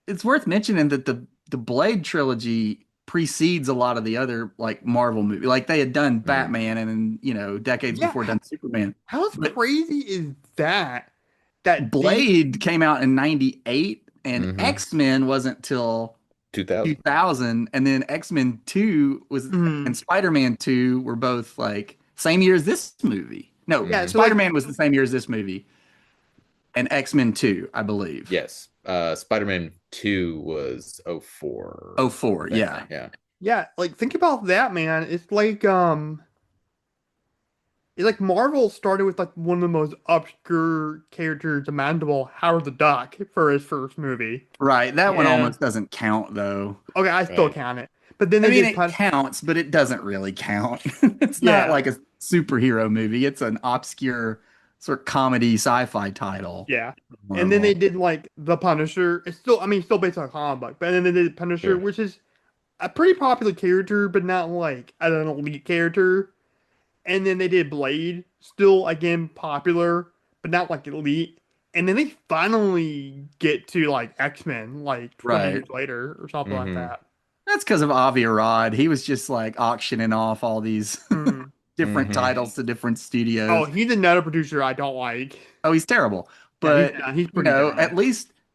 it's worth mentioning that the Blade trilogy precedes a lot of the other like Marvel movies. Like they had done Mm. Batman and then, decades Yeah, before done Superman. how's But crazy is that? That the Blade came out in 98 and Mm-hmm. X-Men wasn't till 2000. 2000 and then X-Men 2 was mm, and Spider-Man 2 were both like same year as this movie. No, yeah, Mm-hmm. so like Spider-Man was the same year as this movie and X-Men 2, I believe. Yes. Spider-Man 2 was '04. Oh, 04, I think. yeah. Yeah. yeah, like think about that, man. It's like Marvel started with like one of the most obscure characters imaginable, Howard the Duck, for his first movie. Right. That one Yeah. almost doesn't count though. Okay, I still Right. count it. But then I they mean, did it Pun counts, but it doesn't really count. It's not Yeah, like a superhero movie. It's an obscure sort of comedy sci-fi title. yeah. And then they Marvel. did like The Punisher. It's still I mean still based on a comic book, but then they did Punisher, Sure. which is a pretty popular character, but not like an elite character. And then they did Blade, still again popular, but not like elite. And then they finally get to like X-Men like 20 Right. years later or something like Mm-hmm. that. That's because of Avi Arad. He was just like auctioning off all these Hmm. different Mm-hmm. titles to different Oh, studios. he's another producer I don't like. Oh, he's terrible. Yeah, But, he's pretty bad.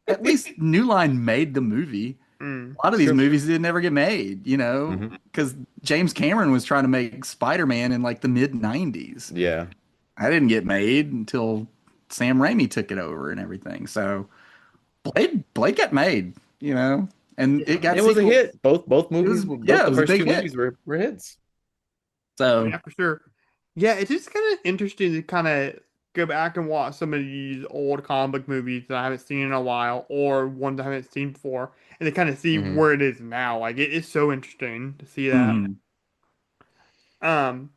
at least New Line made the movie. Mm. A lot of these Sure. movies did never get made, Mm-hmm. because James Cameron was trying to make Spider-Man in like the mid 90s. Yeah. I didn't get made until Sam Raimi took it over and everything. So Blade got made, and it got It was a sequels. hit. Both It was movies, both yeah, it the was a first big two hit. movies were hits. Oh, So yeah, for sure. Yeah, it's just kind of interesting to kind of go back and watch some of these old comic book movies that I haven't seen in a while or ones I haven't seen before and to kind of see Mm-hmm. where it is now. Like it's so interesting to see that. mhm. Um,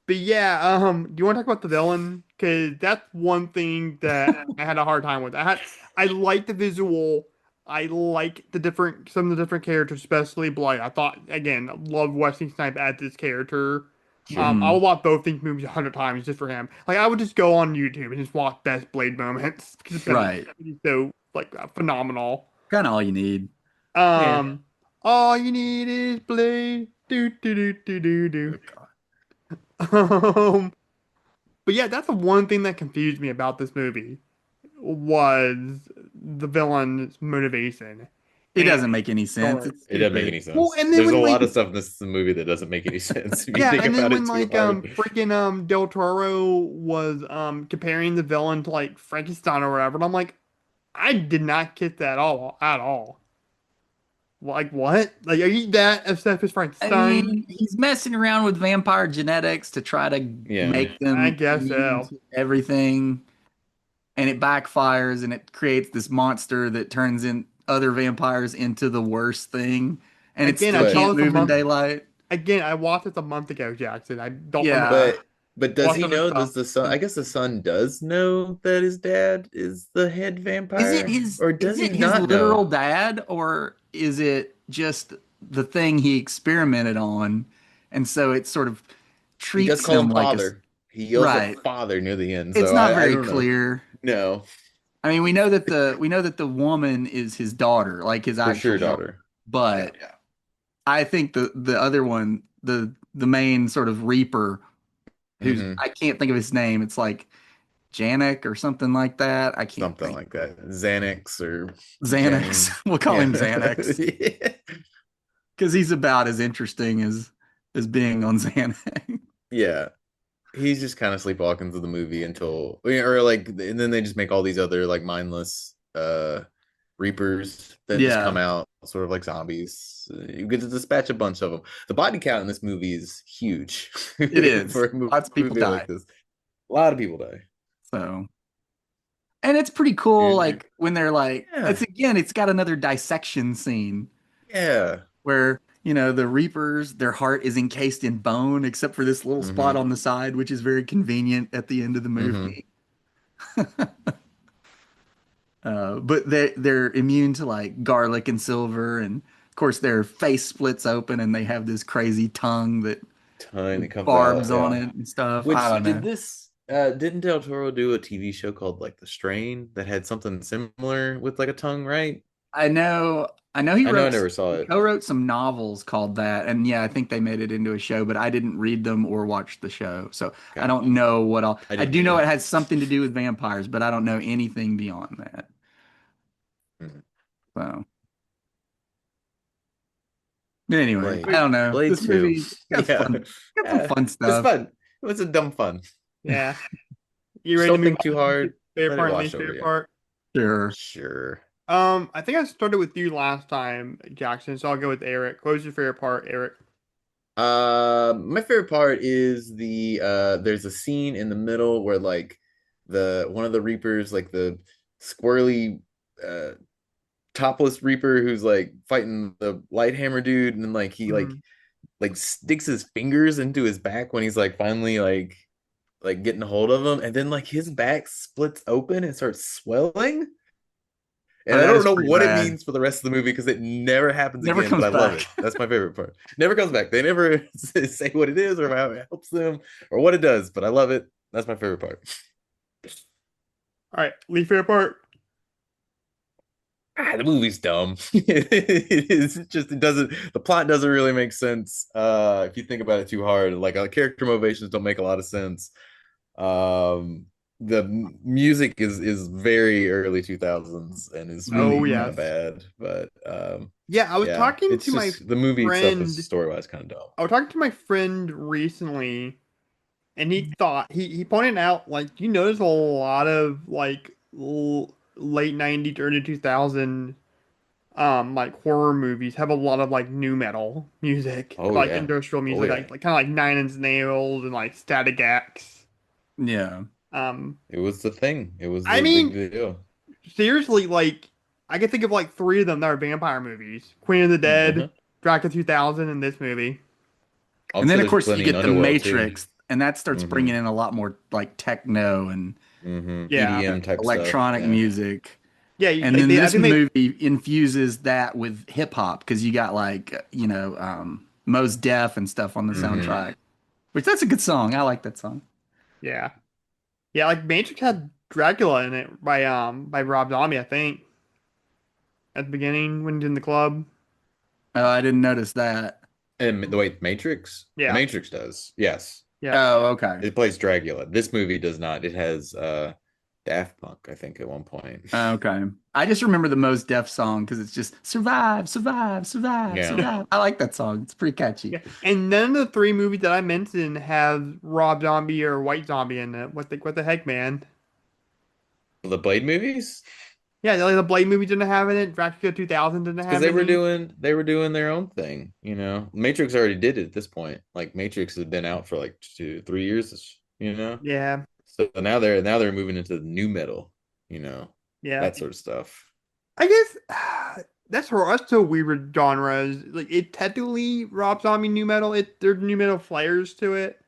but yeah, do you want to talk about the villain? Because that's one thing that I had a hard time with. I like the visual. I like some of the different characters, especially Blight. I thought again, love Wesley Snipes as this character. Sure. I Mhm. would watch both these movies 100 times just for him. Like I would just go on YouTube and just watch best Blade moments because Right. he's so like phenomenal. Kind of all you need. Yeah. All you need is Blade. Do do do do do do. But yeah, that's the one thing that confused me about this movie was the villain's motivation. It And doesn't make any sense. story. It's It doesn't make stupid. any sense. Well, and then There's a when lot like of stuff in this movie that doesn't make any sense if you yeah, think and then about when it too like hard. freaking Del Toro was comparing the villain to like Frankenstein or whatever, and I'm like, I did not get that all at all. Like what? Like are you that obsessed with I Frankenstein? mean, he's messing around with vampire genetics to try to Yeah. make I them guess immune so. to everything, and it backfires, and it creates this monster that turns in other vampires into the worst thing, and it Again, I still But saw can't this a move in month. daylight. Again, I watched this a month ago, Jackson. I don't remember. Yeah. but does Watched he other know? stuff. Does the son? I guess the son does know that his dad is the head vampire, or Is does he it his not know? literal dad, or is it just the thing he experimented on, and so it sort of He does treats call him him like father. He yells at right. father near the end. It's So not I very don't know. clear. No, I mean, we know that the woman is his daughter, like his for actual sure, daughter. daughter. But I think the other one, the main sort of Reaper, who's Hmm. I can't think of his name. It's like Janek or something like that. I can't Something think. like that. Xanax or Xanax. Jen. We'll call Yeah. him Xanax Yeah. because he's about as interesting as being on Xanax. Yeah. He's just kind of sleepwalking through the movie until, or like, and then they just make all these other like mindless reapers that just come Yeah, out sort of like zombies. You get to dispatch a bunch of them. The body count in this movie is huge it is. for a Lots of people movie like die. this. A lot of people die. So, and it's pretty cool. Dude, Like when they're like, yeah, it's got another dissection scene yeah. where the Reapers, their heart is encased in bone, except for this little spot Hmm. on the side, which is very convenient at the end of the Hmm. movie. But they're immune to like garlic and silver, and of course their face splits open, and they have this crazy tongue that Time that with comes barbs out, on yeah. it and stuff. I Which don't did know. this didn't Del Toro do a TV show called like The Strain that had something similar with like a tongue, right? I know I know I never saw he it. co-wrote some novels called that, and yeah, I think they made it into a show, but I didn't read them or watch the show, so I Okay. don't know what all. I I didn't do know either. it has something to do with vampires, but I don't know anything beyond that. Mhm. So anyway, I Blade. don't know. Blade This 2. movie Yeah. got some Yeah. fun It's stuff. fun. It was a dumb fun. Yeah. You Just ready to don't move think too on to hard. favorite Let it part and wash least over favorite you. part? Sure. Sure. I think I started with you last time, Jackson, so I'll go with Eric. What was your favorite part, Eric? My favorite part is there's a scene in the middle where like the one of the Reapers, like the squirrely uh topless Reaper who's like fighting the Lighthammer dude, and then like he Mhm. like sticks his fingers into his back when he's like finally like getting a hold of him, and then like his back splits open and starts swelling. Oh, And I that don't is know pretty what it rad. means for the rest of the movie because it never happens Never again, but comes I love back. it. That's my favorite part. Never comes back. They never say what it is or how it helps them or what it does, but I love it. That's my favorite part. All right, least favorite part. The movie's dumb. It is just the plot doesn't really make sense if you think about it too hard. Like character motivations don't make a lot of sense. Um the music is very early 2000s and is Oh really kind of yes. bad, but Yeah, I was yeah, talking it's to my just the movie itself is friend. story-wise kind of dumb. I was talking to my friend recently, and he thought he pointed out like you notice a lot of like late '90s, early 2000 like horror movies have a lot of like new metal music, Oh like yeah. industrial Oh music, yeah. like kind of like Nine Inch Nails and like Static X. Yeah. Um, It was the thing. It was I the big mean, deal. seriously, like I can think of like three of them that are vampire movies: Queen of the Dead, Uh-huh. Dracula 2000, and this movie. I'm And then sure of there's course you plenty in get the Underworld too. Matrix, and that starts Mm-hmm. bringing in a lot more like techno and Mm-hmm. Yeah, EDM type stuff. electronic Yeah. music. yeah. And Like then they, I this think they, movie infuses that with hip hop because you got like, Mos Def and stuff on the Mm-hmm. soundtrack, which that's a good song. I like that song. yeah, yeah. Like Matrix had Dracula in it by Rob Zombie, I think, at the beginning when he's in the club. Oh, I didn't notice that. And the way Matrix, the Yeah, Matrix does. Yes. yeah. Oh, okay. It plays Dracula. This movie does not. It has Daft Punk, I think, at one point. Okay. I just remember the Most Def song because it's just survive, survive, survive, Yeah. survive. I like that song. It's pretty catchy. Yeah, and none of the three movies that I mentioned have Rob Zombie or White Zombie in it. What the heck, man? The Blade movies? Yeah, like the Blade movie didn't have it. Dracula 2000 didn't Because have any. they were doing their own thing, you know. Matrix already did it at this point. Like Matrix has been out for like 2, 3 years, you know. Yeah, So now they're moving into the new metal, you know, yeah. that sort of stuff. I guess that's for us to weird genres. Like it technically Rob Zombie new metal. There's new metal flares to it.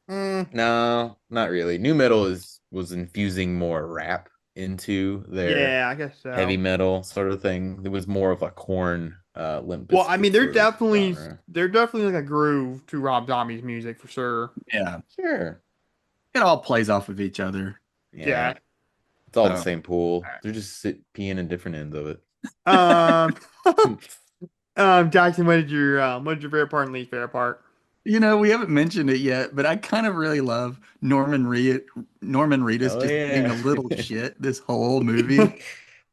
No, not really. New metal is was infusing more rap into their Yeah, I guess heavy so. metal sort of thing. It was more of a Corn, Limp Well, I mean, Bizkit sort of genre. there's definitely like a groove to Rob Zombie's music for sure. Yeah. Sure. It all plays off of each other. Yeah. Yeah. It's all the So, same pool. They're just peeing in different ends of it. Um, Jackson, what did your favorite part and least favorite part? we haven't mentioned it yet, but I kind of really love Norman Reedus Oh just being yeah. a little shit this whole movie.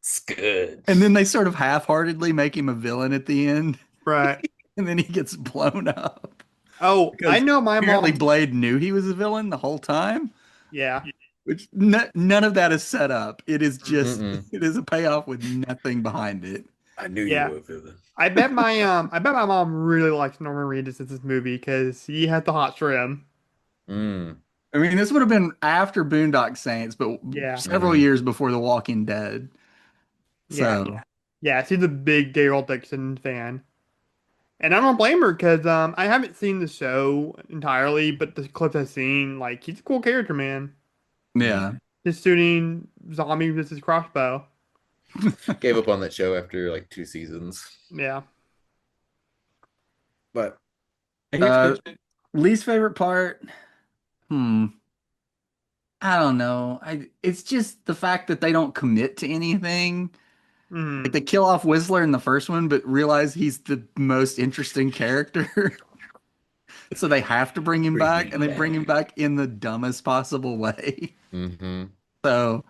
It's good. And then they sort of half-heartedly make him a villain at the end, Right. and then he gets blown up. Oh, I Because know my apparently mom. Blade knew he was a villain the whole time, Yeah. which none of that is set up. It is just Mm-mm. it is a payoff with nothing behind it. I knew you Yeah. were a villain. I bet my mom really likes Norman Reedus in this movie because he had the hot trim. Mm. I mean, this would have been after Boondock Saints, but Yeah. several Mhm. years before The Walking Dead. Yeah. So, Yeah. She's a big Daryl Dixon fan. And I don't blame her because I haven't seen the show entirely, but the clips I've seen, like he's a cool character, man. yeah. Just shooting zombies with his crossbow. Gave up on that show after like 2 seasons. Yeah. But I guess Uh, least favorite part? Hmm. I don't know. It's just the fact that they don't commit to anything. Like Hmm. they kill off Whistler in the first one, but realize he's the most interesting character. So they have to bring him back, and they bring him back in the dumbest possible way. hmm So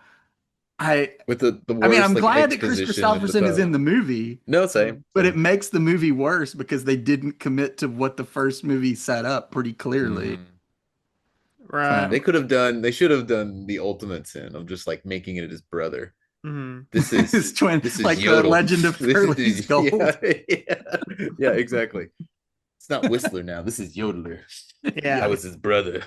I with the I mean, I'm worst like glad that Chris exposition at the Christopherson is in top. the movie, No, same, but it same. makes the movie worse because they didn't commit to what the first movie set up pretty clearly. Mhm. Right. So They should have done the ultimate sin of just like making it his brother. Hmm. his twin, This is like the Yodel. Legend of This Curly's is Gold. yeah, exactly. It's not Whistler now. This is Yodeler. I Yeah. was his brother.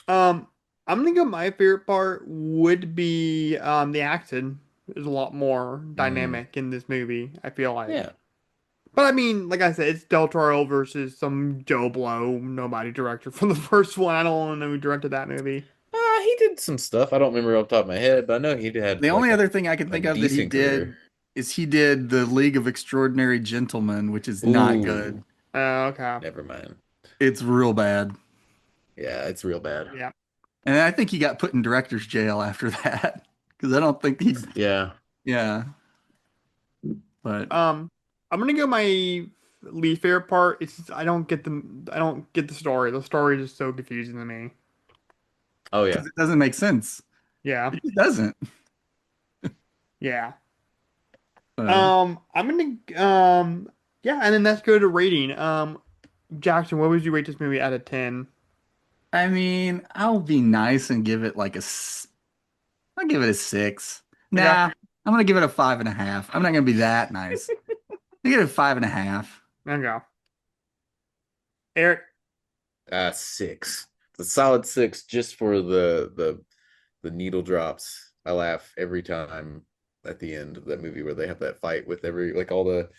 Um, I'm gonna go. My favorite part would be the action. There's a lot more dynamic in this movie. I feel like. Yeah. But I mean, like I said, it's Del Toro versus some Joe Blow, nobody director from the first one. I don't know who directed that movie. He did some stuff. I don't remember off the top of my head, but I know he had The like only other thing I can a think of that he decent did career. is he did the League of Extraordinary Gentlemen, which is not good. Ooh, Oh, okay. never mind. It's real bad. Yeah, it's real bad. Yeah. And I think he got put in director's jail after that because I don't think he's, Yeah. yeah. But I'm gonna go my least favorite part. It's just, I don't get the story. The story is just so confusing to me. Oh yeah. 'cause it doesn't make sense. Yeah. It doesn't. Yeah. But, I'm gonna yeah, and then let's go to rating. Jackson, what would you rate this movie out of 10? I mean, I'll be nice and give it like I'll give it a 6. Okay. Nah, I'm gonna give it a 5.5. I'm not gonna be that nice. I give it a 5.5. There you go. Eric. 6. It's a solid 6 just for the needle drops. I laugh every time at the end of that movie where they have that fight with every like all the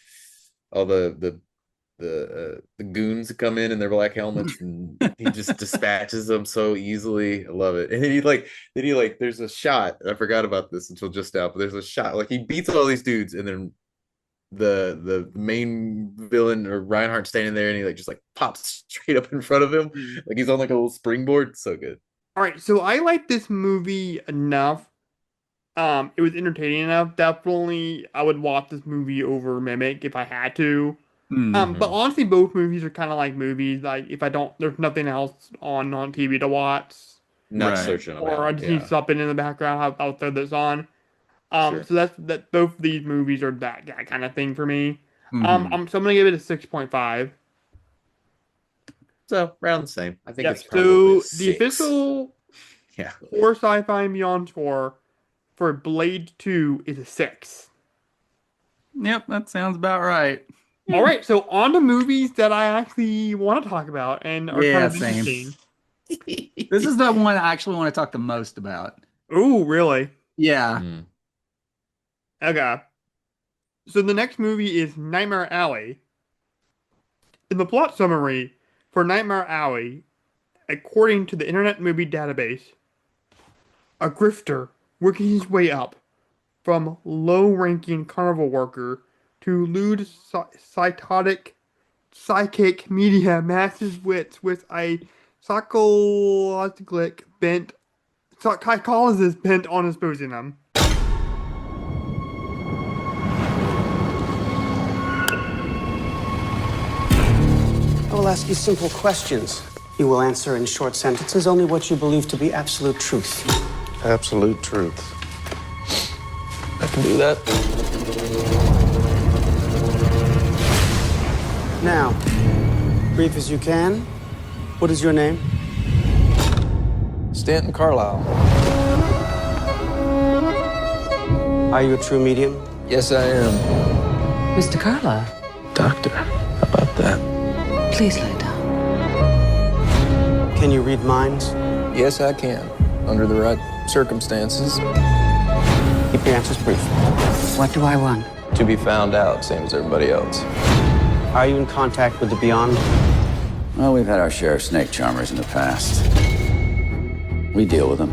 goons come in their black helmets and he just dispatches them so easily. I love it. And then he there's a shot. I forgot about this until just now, but there's a shot like he beats all these dudes and then the main villain or Reinhardt standing there and he like just like pops straight up in front of him like he's on like a little springboard. So good. All right, so I like this movie enough. It was entertaining enough. Definitely, I would watch this movie over Mimic if I had to. But Mhm. honestly, both movies are kind of like movies. Like if I don't, there's nothing else on TV to watch. not Right. searching them or I out. just need Yeah, something in the background out there that's on. sure. So that both of these movies are that kind of thing for me. Mhm. So I'm gonna give it a 6.5. So around the same. I think Yep. it's probably a So the 6. official Yeah. horror sci-fi and beyond score for Blade 2 is a 6. Yep, that sounds about right. All right, so on to movies that I actually want to talk about and are kind Yeah, of same. interesting. This is the one I actually want to talk the most about. Oh, really? Yeah. Mm. Okay. So the next movie is Nightmare Alley. In the plot summary for Nightmare Alley, according to the Internet Movie Database, a grifter working his way up from low-ranking carnival worker to lewd psychic media masses wits with a psychologist bent on exposing them. I will ask you simple questions. You will answer in short sentences only what you believe to be absolute truth. Absolute truth. I can do that. Now, brief as you can, what is your name? Stanton Carlisle. Are you a true medium? Yes, I am. Mr. Carla, Doctor, how about that? please lie down. Can you read minds? Yes, I can. Under the right circumstances. Keep your answers brief. What do I want? To be found out, same as everybody else. Are you in contact with the beyond? Well, we've had our share of snake charmers in the past. We deal with them.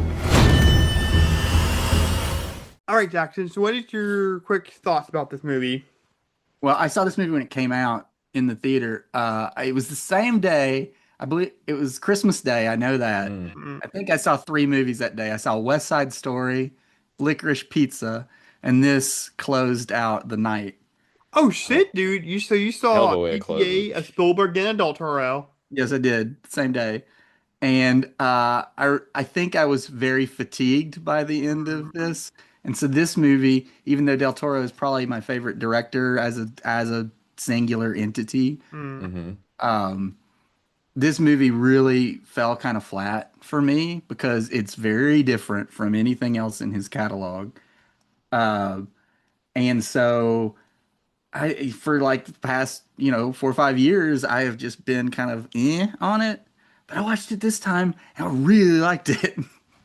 All right, Jackson. So, what is your quick thoughts about this movie? Well, I saw this movie when it came out in the theater. It was the same day. I believe it was Christmas Day. I know that. I think I saw 3 movies that day. I saw West Side Story, Licorice Pizza, and this closed out the night. Oh shit, dude! You Hell of saw a way it ETA, a Spielberg, and a Del Toro. Yes, I did. Same day. And I think I was very fatigued by the end of this. And so this movie, even though Del Toro is probably my favorite director as a singular entity, this movie really fell kind of flat for me because it's very different from anything else in his catalog. And so for like the past, 4 or 5 years, I have just been kind of on it. But I watched it this time and I really liked it.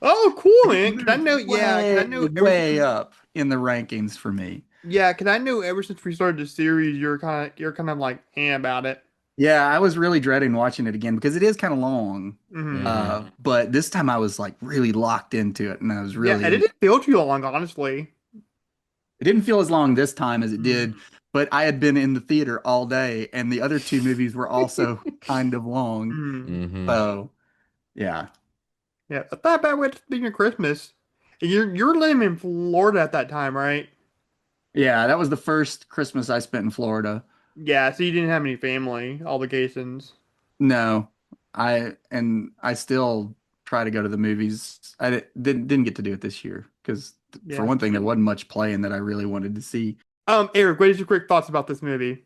Oh, cool, man! Can I know? Can I know? Way up in the rankings for me. Yeah, can I know? Ever since we started the series, you're kind of like about it. Yeah, I was really dreading watching it again because it is kind of long. But this time I was like really locked into it, and I was really. Yeah, it didn't feel too long, honestly. It didn't feel as long this time as it did, but I had been in the theater all day, and the other 2 movies were also kind of long. So, yeah. Yeah, that's not a bad way to spend your Christmas. You're living in Florida at that time, right? Yeah, that was the first Christmas I spent in Florida. Yeah, so you didn't have any family obligations. No, I still try to go to the movies. I didn't get to do it this year because for one thing, there wasn't much playing that I really wanted to see. Eric, what is your quick thoughts about this movie?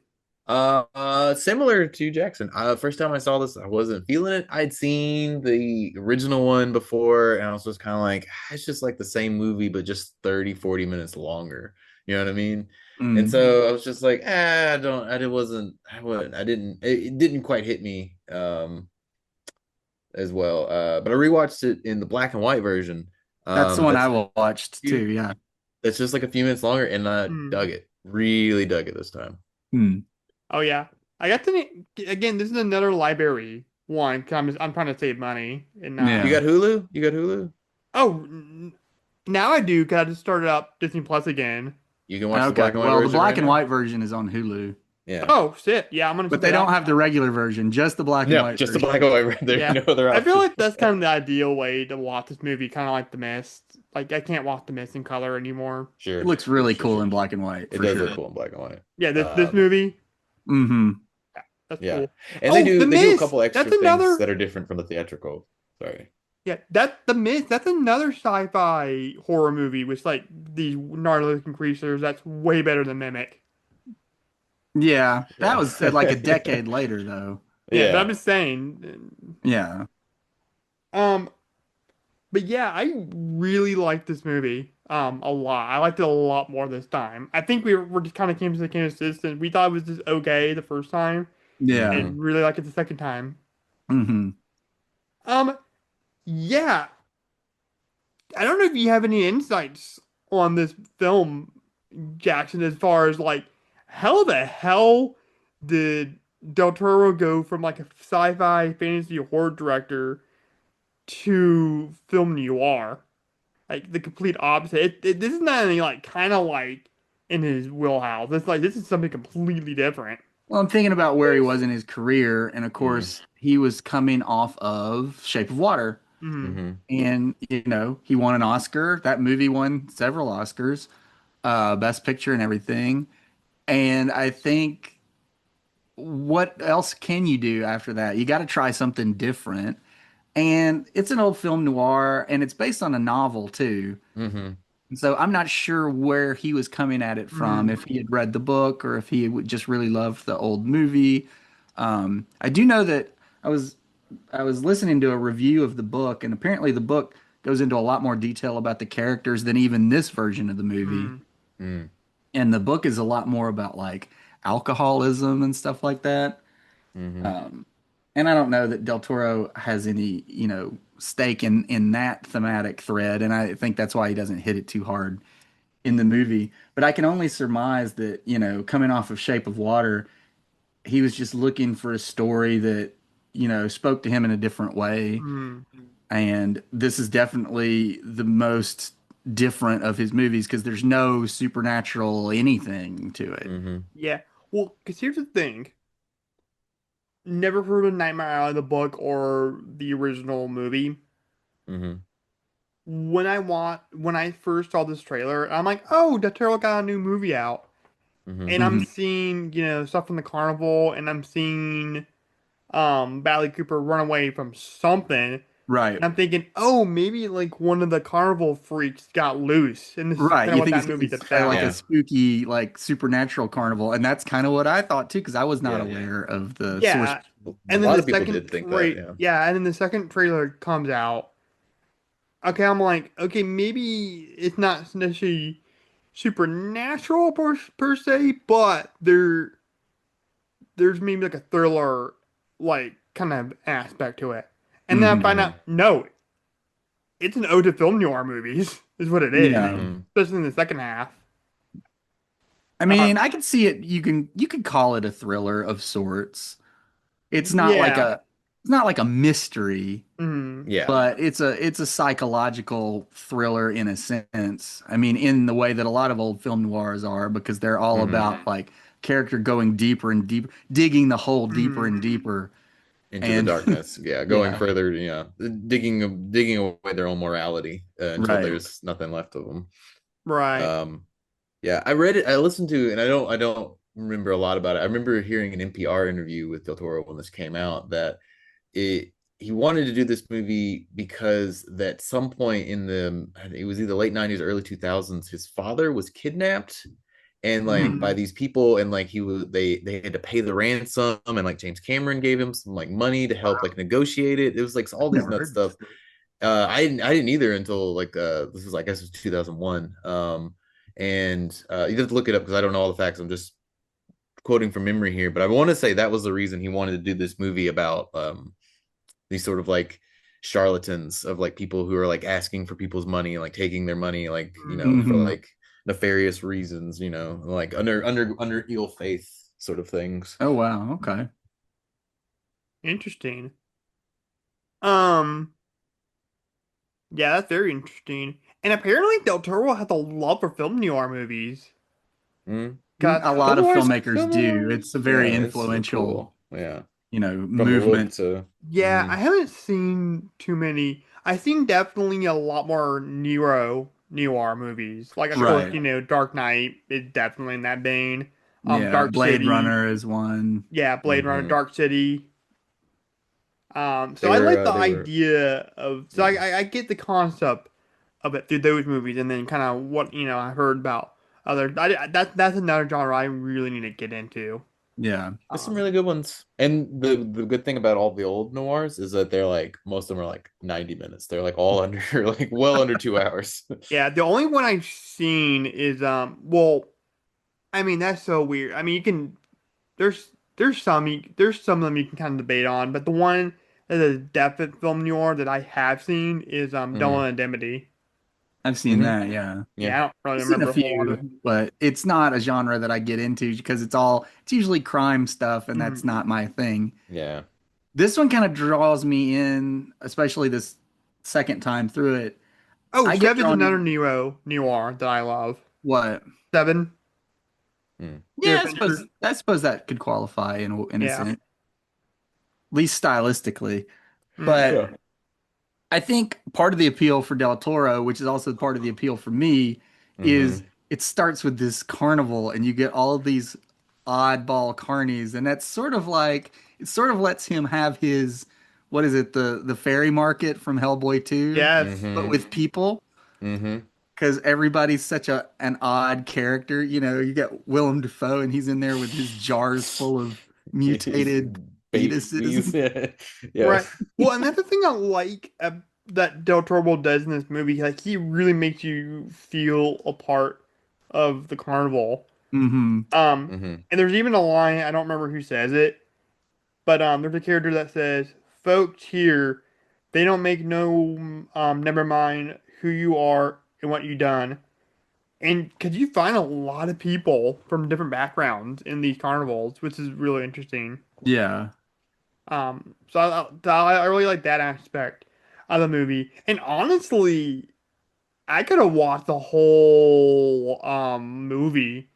Similar to Jackson. First time I saw this, I wasn't feeling it. I'd seen the original one before, and I was just kind of like, it's just like the same movie, but just 30, 40 minutes longer. You know what I mean? And so I was just like, it didn't quite hit me as well. But I rewatched it in the black and white version. That's the one I watched too, yeah. It's just like a few minutes longer, and I dug it. Really dug it this time. Oh yeah, I got to again. This is another library one. I'm trying to save money. And You got Hulu? You got Hulu? Oh, now I do. Cause I just started up Disney Plus again. You can watch the black and white version. Well, the black and white version is on Hulu. Yeah. Oh shit! Yeah, I'm gonna. But they don't have the regular version, just the black and white. Just version. the black and white version. There's no other option. I feel like that's kind of the ideal way to watch this movie, kind of like The Mist. Like I can't watch The Mist in color anymore. Sure. It looks really cool in black and white. It does look cool in black and white. Yeah, this movie. Mm-hmm. That's cool. And they do a couple extra things that are different from the theatrical. Sorry. Yeah, that's the Mist. That's another sci-fi horror movie with like these gnarly-looking creatures. That's way better than Mimic. Yeah, that Yeah. was like a decade later, though. Yeah, but I'm Yeah. just saying. Yeah. Um, but yeah, I really liked this movie. A lot. I liked it a lot more this time. I think we just kind of came to the consensus. We thought it was just okay the first time, Yeah. Hmm. and really like it the second time. Hmm. Um, yeah. I don't know if you have any insights on this film, Jackson, as far as like how the hell did Del Toro go from like a sci-fi fantasy horror director to film noir? Like the complete opposite. This is not any like kind of like in his wheelhouse. It's like this is something completely different. Well, I'm thinking about where he was in his career, and of Hmm. course, he was coming off of Shape of Water, Hmm. Hmm. and he won an Oscar. That movie won several Oscars, Best Picture and everything. And I think, what else can you do after that? You got to try something different. And it's an old film noir, and it's based on a novel too. Hmm. And so I'm not sure where he was coming at it from, Hmm. if he had read the book or if he just really loved the old movie. I do know that I was I was listening to a review of the book, and apparently the book goes into a lot more detail about the characters than even this version of the movie. Hmm. Hmm. And the book is a lot more about like alcoholism and stuff like that. Hmm. Um, and I don't know that Del Toro has any, stake in that thematic thread, and I think that's why he doesn't hit it too hard in the movie. But I can only surmise that, coming off of Shape of Water, he was just looking for a story that, spoke to him in a different way. Hmm. And this is definitely the most different of his movies because there's no supernatural anything to it. Hmm. Yeah. Well, because here's the thing. Never heard of Nightmare Alley, the book or the original movie. Hmm. When I first saw this trailer, I'm like, oh, Del Toro got a new movie out. Hmm. And I'm seeing, stuff from the carnival, and I'm seeing Bradley Cooper run away from something. Right. And I'm thinking, oh, maybe like one of the carnival freaks got loose. And this is Right. kind of You what think that it's movie's like a about. Yeah. spooky, like supernatural carnival. And that's kind of what I thought too, because I was not Yeah. aware of the source. Yeah. A And then lot the of people second did think that. tra Yeah. yeah, and then the second trailer comes out. Okay, I'm like, okay, maybe it's not necessarily supernatural per se, but there's maybe like a thriller like kind of aspect to it. And then I Hmm. find Hmm. out no, it's an ode to film noir movies, is what it is, Yeah. Hmm. especially in the second half. I Uh, mean, I can see it. You could call it a thriller of sorts. It's not like yeah. a mystery, Mm, Yeah. but it's a psychological thriller in a sense. I mean, in the way that a lot of old film noirs are, because they're all Hmm. about like character going deeper and deeper, digging the hole deeper mm, and deeper. Into the And darkness. Yeah. Going yeah, further. Yeah. Digging away their own morality until right. there's nothing left of them. right. Um. Yeah. I read it. I listened to, and I don't remember a lot about it. I remember hearing an NPR interview with Del Toro when this came out that it he wanted to do this movie because at some point in it was either late 90s or early 2000s, his father was kidnapped and like by Mm, these people, and like they had to pay the ransom, and like James Cameron gave him some like money to help like negotiate it. It was like all I've these never nut heard this. stuff. I didn't either until like this was, I guess it was 2001. And you have to look it up because I don't know all the facts. I'm just quoting from memory here, but I want to say that was the reason he wanted to do this movie about these sort of like charlatans, of like people who are like asking for people's money and like taking their money, like, for Hmm. like nefarious reasons, like under ill faith sort of things. Oh wow, okay. interesting. Um, yeah, that's very interesting. And apparently Del Toro has a love for film noir movies. Mm. A Got lot of Otherwise, filmmakers do. It's a very yeah, it's so influential, cool. Yeah, from the look movement. to. Yeah, I Mhm. haven't seen too many. I've seen definitely a lot more noir movies. Like, of course, Right. Dark Knight is definitely in that vein. Yeah, Dark Blade City. Runner is one. Yeah, Blade Runner, Mhm. Dark City. So I like the They were. idea of, so Yeah. I get the concept of it through those movies, and then kind of what I heard about other. That's another genre I really need to get into. Yeah. There's some Um, really good ones. And the good thing about all the old noirs is that they're like most of them are like 90 minutes. They're like all under like well under 2 hours. yeah, the only one I've seen is well, I mean that's so weird. I mean you can there's some of them you can kind of debate on, but the one that is a definite film noir that I have seen is Double Hmm. Indemnity. I've seen Hmm. that, yeah. Yeah. Yeah, I don't really I've seen a remember a whole lot of few, it. but it's not a genre that I get into because it's usually crime stuff, and that's Mhm. not my thing. Yeah. This one kind of draws me in, especially this second time through it. Oh, I get Seven's drawn another in. noir that I love. What? Seven, Mm. Yeah, David Fincher. I suppose that could qualify in a Yeah. sense, at least stylistically. Mm. But Yeah. I think part of the appeal for Del Toro, which is also part of the appeal for me, is Hmm. it starts with this carnival and you get all of these oddball carnies, and that's sort of like it sort of lets him have his what is it, the fairy market from Hellboy 2, Yes. but Hmm. with people. Hmm. Because everybody's such an odd character. You get Willem Dafoe, and he's in there with his jars full of mutated Babies. fetuses. Yeah. Right. Well, and that's the thing I like that Del Toro does in this movie. Like, he really makes you feel a part of the carnival. Hmm. Hmm. And there's even a line, I don't remember who says it, but there's a character that says, "Folks here, they don't make no never mind who you are and what you done." And because you find a lot of people from different backgrounds in these carnivals, which is really interesting. Yeah. So I really like that aspect of the movie. And honestly, I could have watched the whole movie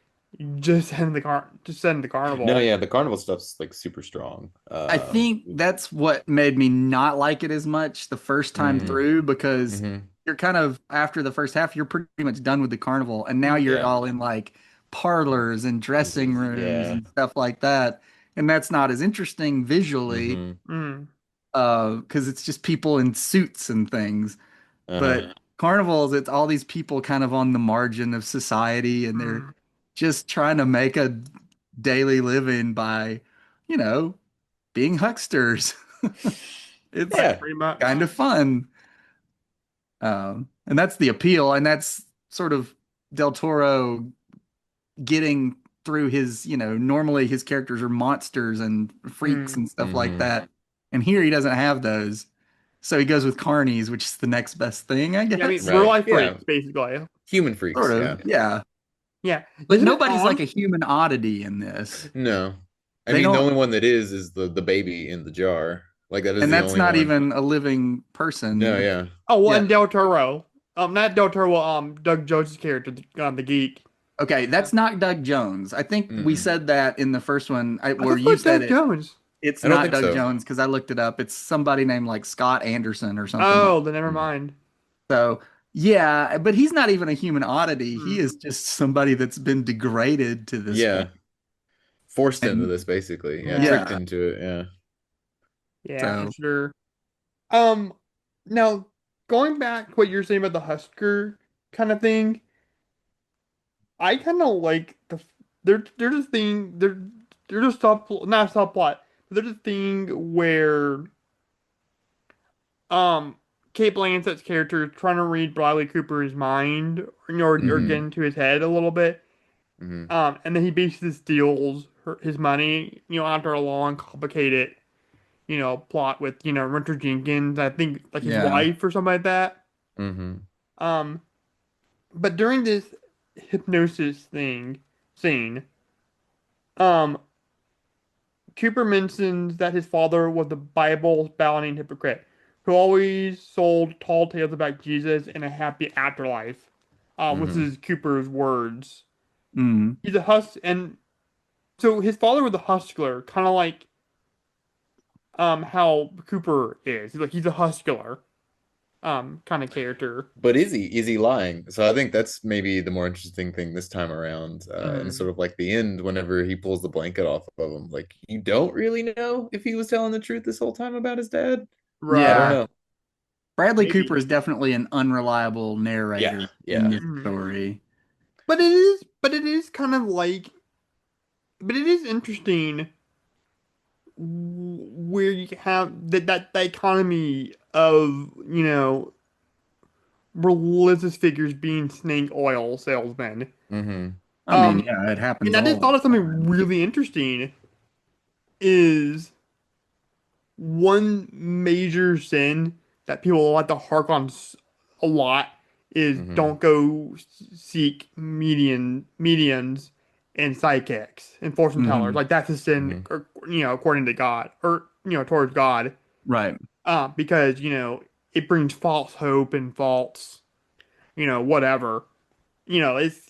just in the No, carnival. yeah, the carnival stuff's like super strong. I think that's what made me not like it as much the first time Mm, through because hmm. you're kind of after the first half, you're pretty much done with the carnival, and now you're Yeah. all in like parlors and dressing rooms Yeah. and stuff like that. And that's not as interesting visually, Hmm. Mm, because it's just people in suits and things. Uh-huh. But carnivals, it's all these people kind of on the margin of society, and they're mm. just trying to make a daily living by, you know, being hucksters. It's Right, Yeah. pretty much. kind of fun. And that's the appeal. And that's sort of Del Toro getting through his, normally his characters are monsters and freaks Mm. and stuff like Hmm. that. And here he doesn't have those. So he goes with carnies, which is the next best thing, I Yeah, I mean, guess. real Right. life Yeah. freaks, basically. Human Sort freaks. Yeah. of. Yeah. Yeah. But Isn't it nobody's like on? a human oddity in this. No. I They mean, the don't, only one that is the baby in the jar. Like that is and the that's only not one. even a living No, person. yeah. Oh, well, Yeah. and Del Toro. Not Del Toro. Doug Jones' character, the geek. Okay, that's not Doug Jones. I think we Mm-mm. said that in the first one, I where thought it you was said Doug it. Jones. It's I don't not think Doug so. Jones because I looked it up. It's somebody named like Scott Anderson or something like Oh, then never Mm. mind. so. Yeah, but he's not even a human oddity. He Mm. is just somebody that's been degraded to this point. Yeah. Forced into And this basically. Yeah, Yeah. tricked yeah, into it. Yeah. Yeah, for so sure. Um, Now going back to what you're saying about the Husker kind of thing, I kind of like there's a thing there's a not a subplot, but there's a thing where um Kate Blanchett's character is trying to read Bradley Cooper's mind or get Hmm. into his head a little bit. Hmm. And then he basically steals his money, after a long, complicated, plot with, Winter Jenkins, I think like his yeah, wife or something like that. Hmm. Um, but during this hypnosis scene, um, Cooper mentions that his father was the Bible's bounding hypocrite who always sold tall tales about Jesus and a happy afterlife. Which Hmm. is Cooper's words. mm, He's a and so his father was a hustler, kind of like how Cooper is. He's a hustler. kind of character. But is he lying? So I think that's maybe the more interesting thing this time around. And Mm. sort of like the end, whenever he pulls the blanket off of him, like you don't really know if he was telling the truth this whole time about his dad. I don't Right. Yeah. know. Bradley Maybe. Cooper is definitely an unreliable Yeah, narrator in yeah. this Mhm. story. But it is kind of like, but it is interesting where you have that dichotomy of, religious figures being snake oil salesmen. Mm-hmm. I mean, Um, yeah, it happens and I just all thought of the something time. really interesting is one major sin that people like to hark on a lot is Mm-hmm. don't go seek medians and psychics and fortune tellers. Hmm. Like that's a sin, Mm-hmm. according to God or towards God. Right. Because it brings false hope and false, whatever. It's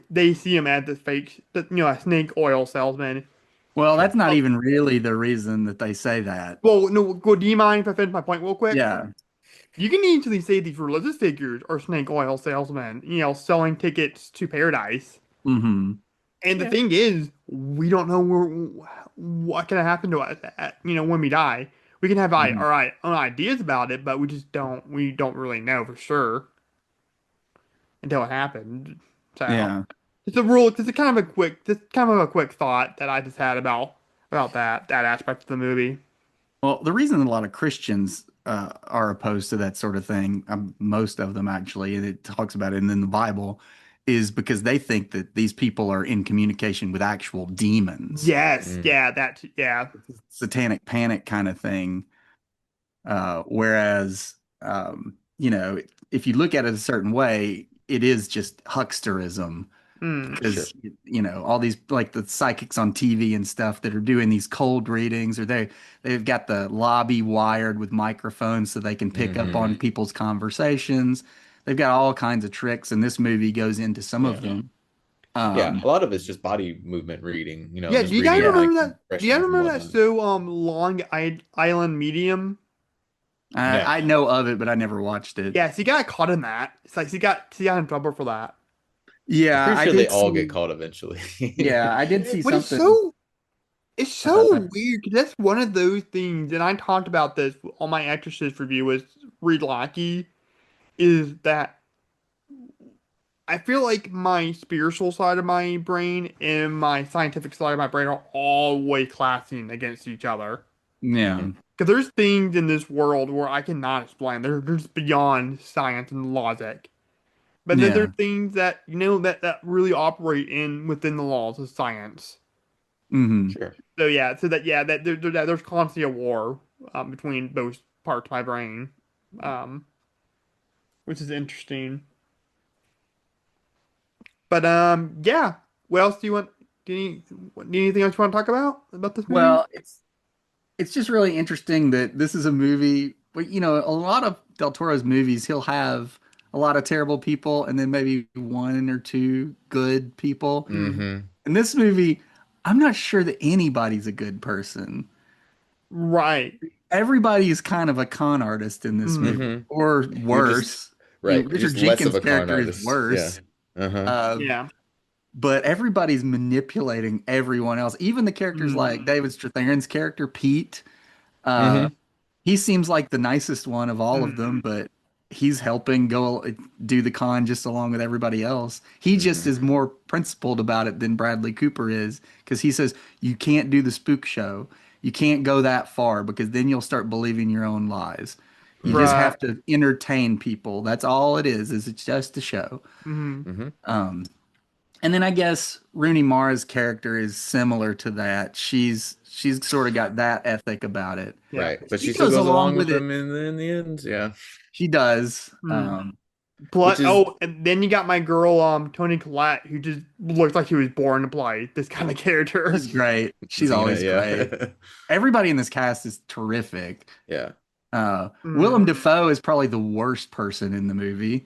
they see him as the fake, a snake oil salesman. Well, Sure. that's not Oh, even really the reason that they say that. well, no, well, do you mind if I finish my point real quick? Yeah. You can easily say these religious figures are snake oil salesmen, selling tickets to paradise. Hmm. And the Yeah. thing is, we don't know what can happen to us, when we die. We can have Hmm. our own ideas about it, but we don't really know for sure until it happened. So Yeah. it's kind of a quick thought that I just had about that aspect of the movie. Well, the reason a lot of Christians are opposed to that sort of thing, most of them actually, and it talks about it in the Bible, is because they think that these people are in communication with actual demons, Yes, Mm. yeah, yeah. satanic panic kind of thing. Whereas, if you look at it a certain way, it is just hucksterism Hmm. Sure. because all these like the psychics on TV and stuff that are doing these cold readings, or they've got the lobby wired with microphones so they can pick up Mm-hmm. on people's conversations. They've got all kinds of tricks, and this movie goes into some of Yeah. them. Yeah. Um, A lot of it's just body movement reading, Yeah, just reading yeah, like do you guys expressions and remember that whatnot. show Island Medium? No. I know of it, but I never watched it. Yeah, so he got caught in that. It's like he got in trouble for that. I'm Yeah, pretty I sure they did all get see. caught eventually. Yeah, I did see But something it's so about that. weird because that's one of those things, and I talked about this on my Exorcist review with Reed Lackey, is that I feel like my spiritual side of my brain and my scientific side of my brain are always clashing against each other. Yeah. Mhm. Because there's things in this world where I cannot explain. They're just beyond science and logic. But then Yeah. there's things that that really operate in within the laws of science. Hmm. Sure. So yeah, there's constantly a war between both parts of my brain, um, which is interesting. But yeah. What else do you want? Anything else you want to talk about this movie? Well, it's just really interesting that this is a movie. But a lot of Del Toro's movies, he'll have a lot of terrible people and then maybe one or two good people. Hmm. Mm-hmm. In this movie, I'm not sure that anybody's a good person. Right. Everybody is kind of a con artist in this movie, Hmm. Mm-hmm. or You're just worse. right. You're Richard just less of Jenkins' a con character is artist. Yeah. worse. Uh-huh. Uh, Yeah. but everybody's manipulating everyone else. Even the characters like Mm. David Strathairn's character, Pete. Uh, Mm-hmm. he seems like the nicest one of all of them, Mm. but he's helping go do the con just along with everybody else. He just Mm-hmm. is more principled about it than Bradley Cooper is because he says you can't do the spook show. You can't go that far because then you'll start believing your own lies. You just Right. have to entertain people. That's all it is it's just a show. Hmm. Mm-hmm. Um, and then I guess Rooney Mara's character is similar to that. She's sort of got that ethic about it. Yeah. Right. But She she still goes goes along along with with it. him in the end. Yeah. She does. Mm. Which Plus, is oh, and then you got my girl, Toni Collette, who just looks like she was born to play this kind of character. She's great. She's Xena, always great. yeah. Everybody in this cast is terrific. Yeah. Willem Mm. Dafoe is probably the worst person in the movie.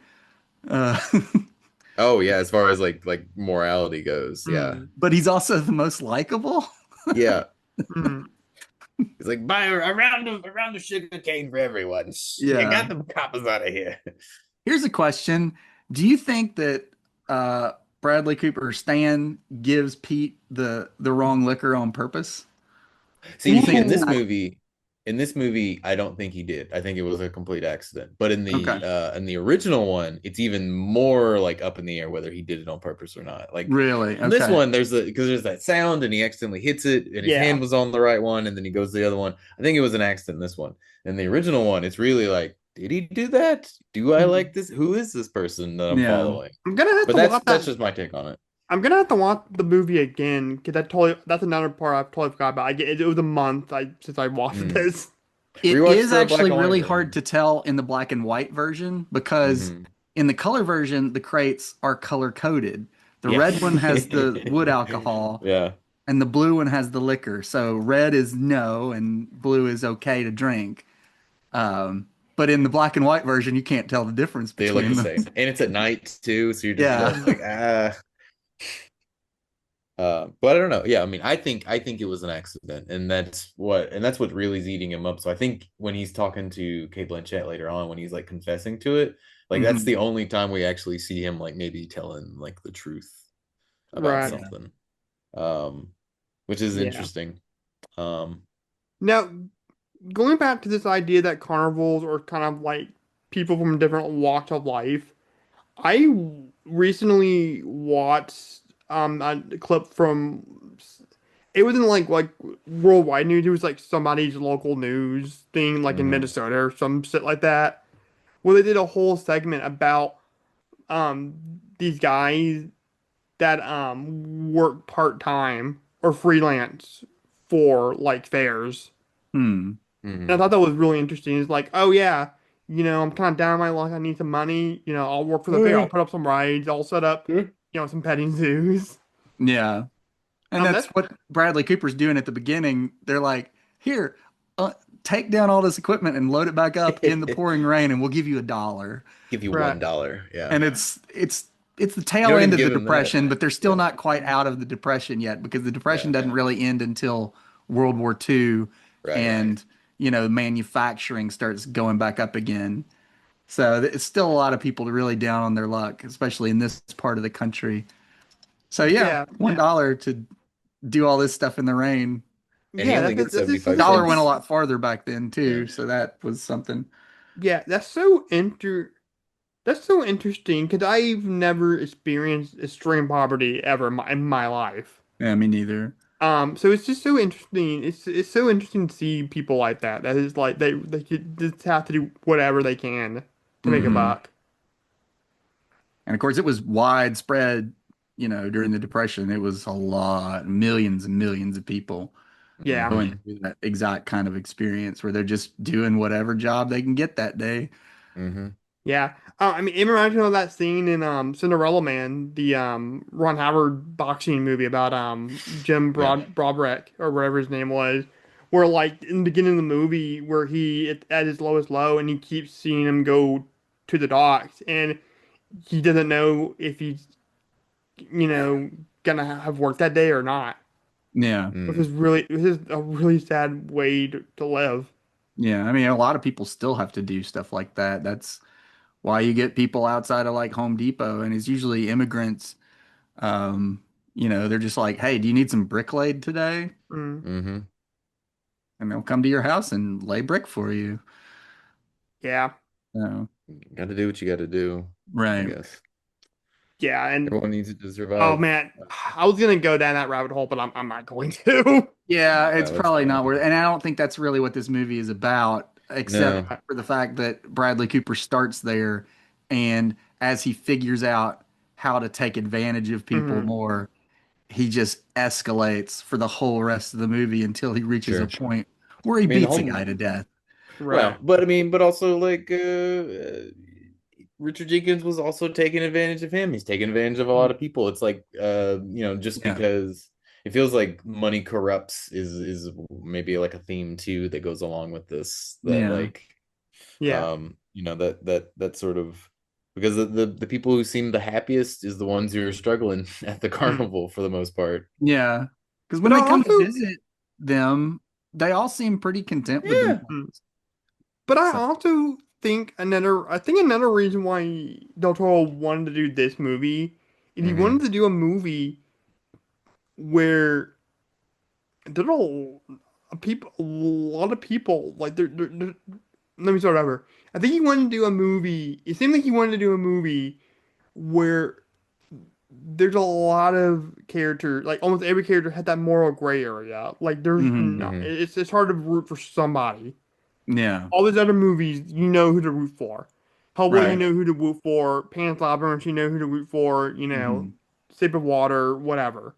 Uh, Oh yeah, as far as like morality goes. Yeah. Mm. but he's also the most likable. Yeah. Mm. He's like, buy a round of sugar cane for everyone. You Yeah. got the coppers out of here. Here's a question. Do you think that uh, Bradley Cooper Stan gives Pete the wrong liquor on purpose? Do you See, think it's in this movie, I don't think he did. I think it was a complete accident. But okay? in the original one, it's even more like up in the air whether he did it on purpose or not. Like Really? in this Okay. one, there's that sound and he accidentally hits it and his Yeah. hand was on the right one and then he goes to the other one. I think it was an accident in this one. In the original one, it's really like, did he do that? Do I like this? Who is this person that I'm Yeah. following? I'm gonna have But to watch that's that. just my take on it. I'm gonna have to watch the movie again because that's another part I totally forgot about. It was a month since I watched Mm. this. It Rewatch is the black actually and white really version. hard to tell in the black and white version because Mhm. in the color version, the crates are color coded. The Yeah. red one has the wood alcohol Yeah. and the blue one has the liquor. So red is no and blue is okay to drink. But in the black and white version, you can't tell the difference They look between the them. same. And it's at night too, so you're just Yeah. like, ah. But I don't know. Yeah, I mean, I think it was an accident, and that's what really is eating him up. So I think when he's talking to Kate Blanchett later on, when he's like confessing to it, like that's Mhm. the only time we actually see him like maybe telling like the truth about Right. Yeah. something. Um, which is Yeah. interesting. Um, Now, going back to this idea that carnivals are kind of like people from different walks of life, I recently watched a clip from it wasn't like worldwide news. It was like somebody's local news thing, like in mhm. Minnesota or some shit like that, where they did a whole segment about these guys that work part time or freelance for like fairs. Hmm. And I Mhm. thought that was really interesting. It's like, oh yeah, I'm kind of down on my luck. I need some money. I'll work for the Oh fair. I'll yeah. put up some rides. I'll set up, Yeah. some petting zoos. Yeah. And that's That's what Bradley Cooper's doing at the beginning. They're like, here, uh, take down all this equipment and load it back up in the pouring rain, and we'll give you $1. Give you right. $1. Yeah. And it's the You tail don't end even of the give him that. depression, but they're still Yeah. not quite out of the depression yet because the depression Yeah. doesn't really end until World War II Right. and manufacturing starts going back up again. So it's still a lot of people really down on their luck, especially in this part of the country. So yeah, Yeah, $1 to do all this stuff in the rain. And he yeah. only That's gets that's just 75 so Dollar went a cents. lot farther back then Yeah. too, so that was something. yeah. That's so interesting because I've never experienced extreme poverty ever in my life. Yeah, me neither. So it's just so interesting. It's so interesting to see people like that. That is like they could just have to do whatever they can to make a Hmm. buck. And of course, it was widespread, during the Depression. It was a lot, millions and millions of people Yeah. going Hmm. through that exact kind of experience where they're just doing whatever job they can get that day. Hmm. Yeah. I mean, it reminds me of that scene in Cinderella Man, the Ron Howard boxing movie about Jim Yeah. Broderick or whatever his name was, where like in the beginning of the movie where he at his lowest low and he keeps seeing him go to the docks and he doesn't know if he's gonna have work that day or not. Yeah. Which is a really sad way to live. Yeah. I mean, a lot of people still have to do stuff like that. That's why you get people outside of like Home Depot, and it's usually immigrants. Um, they're just like, hey, do you need some brick laid today? Mm. Hmm. And they'll come to your house and lay brick for you. Yeah. So, Got to do what you got to do, I right. guess. Yeah, and Everyone needs it to oh survive. man, I was gonna go down that rabbit hole, but I'm not going to. Yeah, Yeah, it's that's probably not fine. worth, and I don't think that's really what this movie is about, except No. for the fact that Bradley Cooper starts there, and as he figures out how to take advantage of people Mhm. more, he just escalates for the whole rest of the movie until he reaches a Sure. point where he I mean, the beats a whole guy to death. Right. well, but I mean, but also like Richard Jenkins was also taking advantage of him. He's taking advantage of a lot of people. It's like just Yeah, because it feels like money corrupts is maybe like a theme too that goes along with this that yeah, like Yeah. that sort of because the people who seem the happiest is the ones who are struggling at the Mm. carnival for the most part. yeah. Because when But I they come to also visit them, they all seem pretty content with Yeah. themselves. But I So, also think another reason why Del Toro wanted to do this movie is he wanted to do a movie where there are a lot of people like let me start over. I think he wanted to do a movie. It seemed like he wanted to do a movie where there's a lot of characters, like almost every character had that moral gray area. Like there's not, it's hard to root for somebody. yeah. All these other movies, you know who to root for. Hellboy, you Right. know who to root for. Pan's Labyrinth, you know who to root for. Shape of Water, whatever.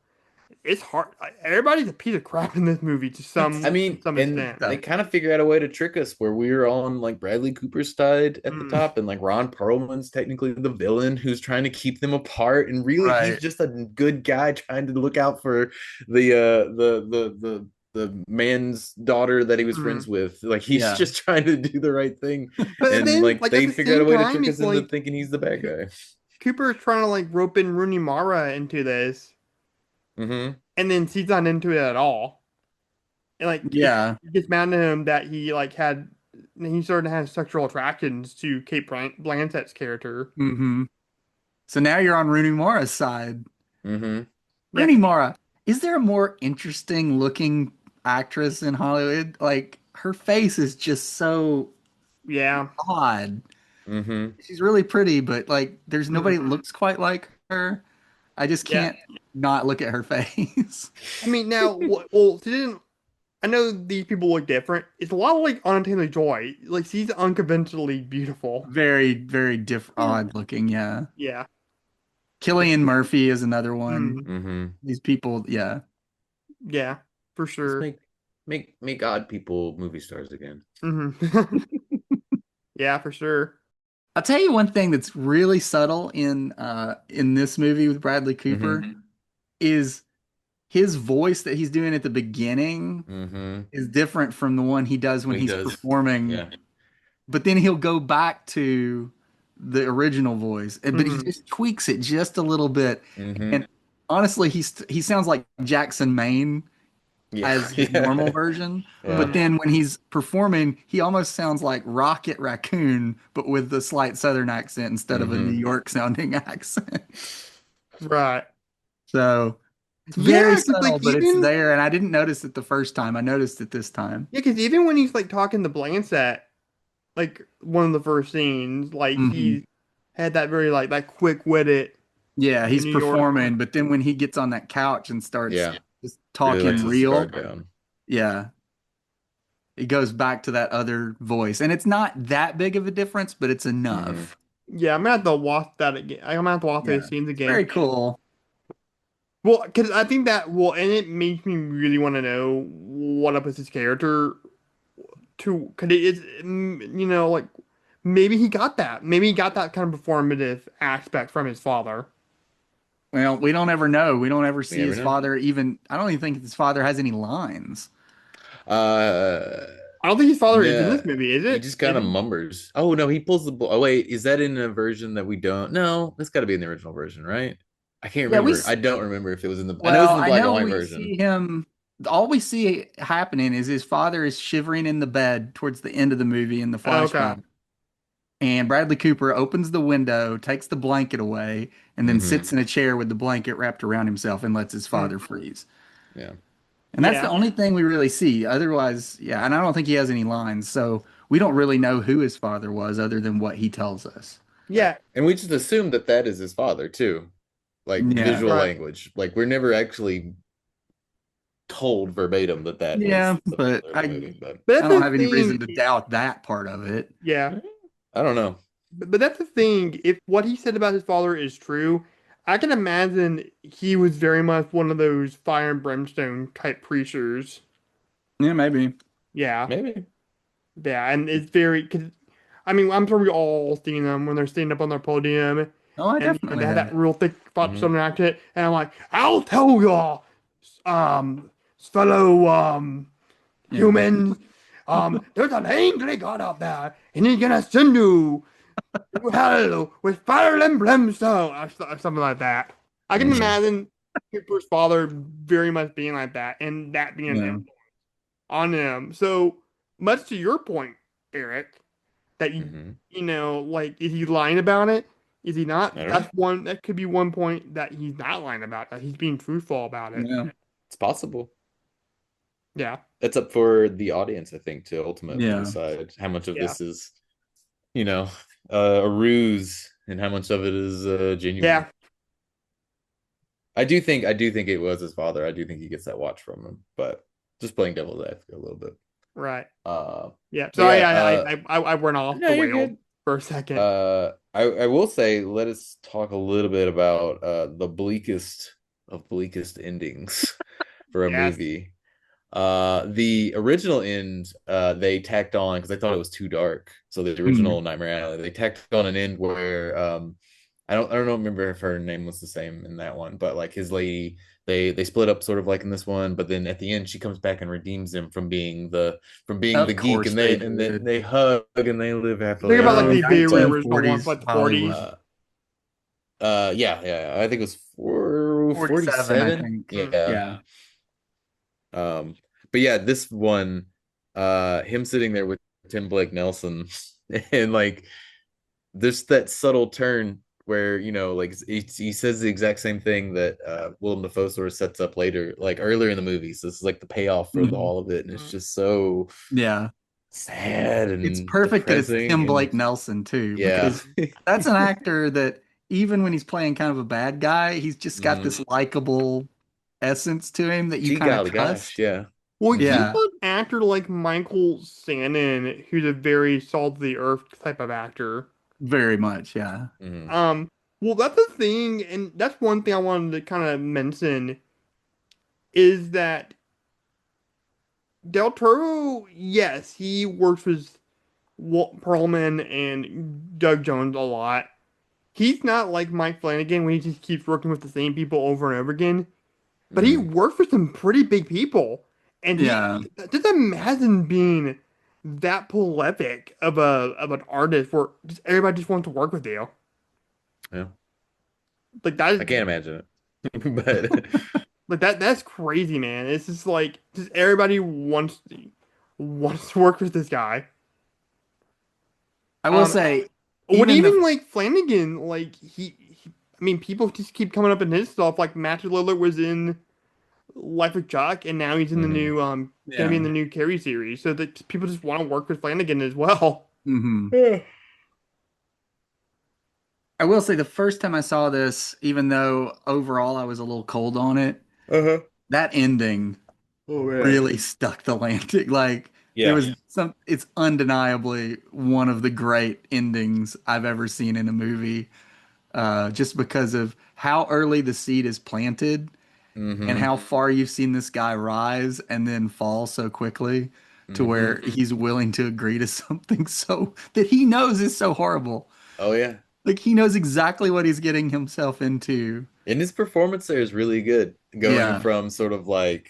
It's hard. Everybody's a piece of crap in this movie to I mean, some and extent. they kind of figure out a way to trick us where we're on like Bradley Cooper's side at the top, and like Ron Perlman's technically the villain who's trying to keep them apart, and really he's Right. just a good guy trying to look out for the man's daughter that he was friends with. Like he's Yeah. just trying to do the right thing, But and then, like like at they the figure out a same way to time, trick us it's into like thinking he's the bad guy. Cooper is trying to like rope in Rooney Mara into this, Mm-hmm. and then she's not into it at all. And like Yeah. it gets mad at him that he started to have sexual attractions to Blanchett's character. Mm-hmm. So now you're on Rooney Mara's side. Mm-hmm. Yeah. Rooney Mara, is there a more interesting looking actress in Hollywood? Like her face is just so Yeah. odd. Mm-hmm. She's really pretty, but like there's nobody that Mhm. looks quite like her. I just Yeah. can't not look at her face. I mean, now, well, she didn't. I know these people look different. It's a lot of like Anya Joy. Like she's unconventionally beautiful. Very, very odd looking, yeah. Yeah. Killian Murphy is another one. Mm, Mm-hmm. These people, yeah. yeah, for Let's sure. make odd people movie stars again. Hmm Yeah, for sure. I'll tell you one thing that's really subtle in this movie with Bradley Cooper is his voice that he's doing at the beginning Mm-hmm. is different from the one he does when He he's does. performing. Yeah. But then he'll go back to the original voice, but he Mhm. just tweaks it just a little bit. Mm-hmm. And honestly, he sounds like Jackson Maine Yeah. as his Yeah. normal version. Yeah. But then when he's performing, he almost sounds like Rocket Raccoon, but with the slight Southern accent instead of a New York sounding accent. Right. So it's Yeah, very 'cause, subtle, like, but it's even there. And I didn't notice it the first time. I noticed it this time. yeah, because even when he's like talking to Blanchett, like one of the first scenes, like Mhm. he had that very like that quick witted Yeah, he's New York. performing, but then when he gets on that couch and starts Yeah. just Really talking lets his real, guard down. yeah, it goes back to that other voice. And it's not that big of a difference, but it's enough. Yeah, I'm gonna have to watch that again. I'm gonna have to watch those scenes It's again. very cool. Well, because I think that and it makes me really want to know what up with his character. Because it is, like maybe he got that. Maybe he got that kind of performative aspect from his father. Well, we don't ever know. We don't ever see never his know. father even. I don't even think his father has any lines. I don't think his father is in yeah, this movie, is it? He just kind of mumbers. Oh no, he pulls the. Oh wait, is that in a version that we don't? No, that's got to be in the original version, right? I can't Yeah, remember. I don't remember if it was in the. I know well, it's in the I black and know white we version. see him. All we see happening is his father is shivering in the bed towards the end of the movie in the flashback. Okay. And Bradley Cooper opens the window, takes the blanket away, and then sits in a chair with the blanket wrapped around himself and lets his father freeze. Yeah. And that's Yeah. the only thing we really see. Otherwise, yeah, and I don't think he has any lines. So we don't really know who his father was other than what he tells us. Yeah. And we just assume that that is his father too, like Yeah. visual Right. language. Like we're never actually told verbatim that that Yeah, was the but father of the movie, but I That's don't the have any reason to thing. doubt that part of it. Yeah. I don't know. But that's the thing. If what he said about his father is true, I can imagine he was very much one of those fire and brimstone type preachers. Yeah, maybe. Yeah. Maybe. Yeah, and it's very. Cause, I mean, I'm sure we all seen them when they're standing up on their podium. Oh, I And definitely they have that have. real thick Southern accent, and I'm like, I'll tell y'all, fellow humans, there's an angry God out there, and he's gonna send you to hell with fire and brimstone, or something like that. I can imagine Cooper's father very much being like that, and that being an Yeah. influence. on him. So much to your point, Eric, that Hmm. like, is he lying about it? Is he not? I don't know. That could be one point that he's not lying about, that he's being truthful about it. Yeah. It's possible. Yeah. It's up for the audience, I think, to ultimately Yeah. decide how much of Yeah. this is, you know, a ruse and how much of it is genuine. Yeah. I do think it was his father. I do think he gets that watch from him, but just playing devil's advocate a little bit. Right. Uh, Yeah. but Sorry, yeah, I went off no, the you're rails good. for a second. I will say, let us talk a little bit about the bleakest of bleakest endings for a Yes. movie. The original end, they tacked on because they thought it was too dark. So the Mm. original Nightmare Alley, they tacked on an end where I don't remember if her name was the same in that one, but like his lady, they split up sort of like in this one, but then at the end she comes back and redeems him from being the Of geek, course and they then did. they hug and they live happily Think about ever like Oh, the after. very But original ones, 1940s like the 40s. Hollywood. yeah, I think it was 4 47, I 47. think. Yeah. Yeah. Um, but yeah, this one, him sitting there with Tim Blake Nelson, and like there's that subtle turn where like he says the exact same thing that Willem Dafoe sort of sets up later, like earlier in the movie. So this is like the payoff for Mhm. all of it, and it's just so Yeah. sad It's and perfect that it's depressing, Tim and Blake Nelson too, yeah. because that's an actor that even when he's playing kind of a bad guy, he's just got Hmm. this likable essence to him that you Gee kind of golly gosh, trust. yeah. Well, Hmm. he's Yeah, an actor like Michael Shannon, who's a very salt of the earth type of actor. very much. Yeah. Hmm. Um, well, that's the thing, and that's one thing I wanted to kind of mention is that Del Toro, yes, he works with Walt Perlman and Doug Jones a lot. He's not like Mike Flanagan when he just keeps working with the same people over and over again. But he Hmm. worked with some pretty big people, and Yeah. just imagine being that prolific of an artist where just everybody just wants to work with you. Yeah, Like that is I can't imagine it. But that's crazy, man. It's just like just everybody wants to work with this guy. I will Um, say, what even the even like Flanagan, like I mean, people just keep coming up in his stuff. Like Matthew Lillard was in Life of Chuck, and now he's in the mhm. new gonna be in yeah. the new Carrie series. So that people just want to work with Flanagan as well. Hmm. Yeah. I will say the first time I saw this, even though overall I was a little cold on it, Uh-huh. that ending Oh man. really stuck the landing. Like there Yeah. was some, it's undeniably one of the great endings I've ever seen in a movie. Just because of how early the seed is planted and Hmm. how far you've seen this guy rise and then fall so quickly to Hmm. where he's willing to agree to something so that he knows is so horrible. Oh yeah. Like he knows exactly what he's getting himself into. And his performance there is really good, going Yeah. from sort of like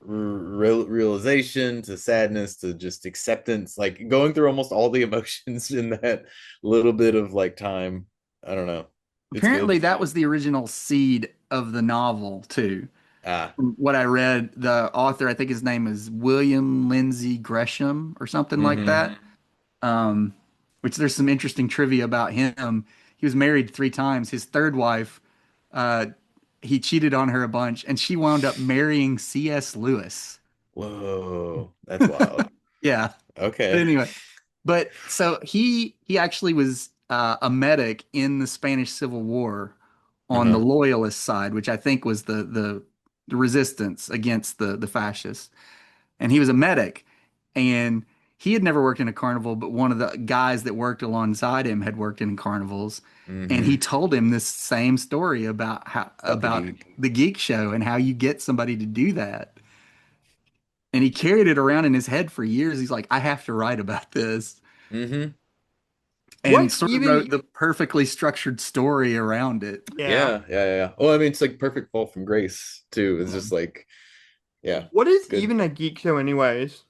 realization to sadness to just acceptance, like going through almost all the emotions in that little bit of like time. I don't know. It's good. Apparently that was the original seed of the novel too. Ah. From what I read, the author, I think his name is William Lindsay Gresham or something like Hmm. that. Um, which there's some interesting trivia about him. He was married 3 times. His third wife, uh, he cheated on her a bunch, and she wound up marrying C.S. Lewis. Whoa, that's wild. Yeah. But Okay. anyway, but so he actually was a medic in the Spanish Civil War on the Uh-huh. loyalist side, which I think was the resistance against the fascists. And he was a medic, and he had never worked in a carnival, but one of the guys that worked alongside him had worked in carnivals, and he Hmm. told him this same story about About the about geek. the geek show and how you get somebody to do that. And he carried it around in his head for years. He's like, I have to write about this, Hmm. and What sort of wrote even? the perfectly structured story around it. Yeah. Yeah. Well, I mean, it's like perfect fall from grace too. It's just like, yeah, What is it's good. even a geek show, anyways?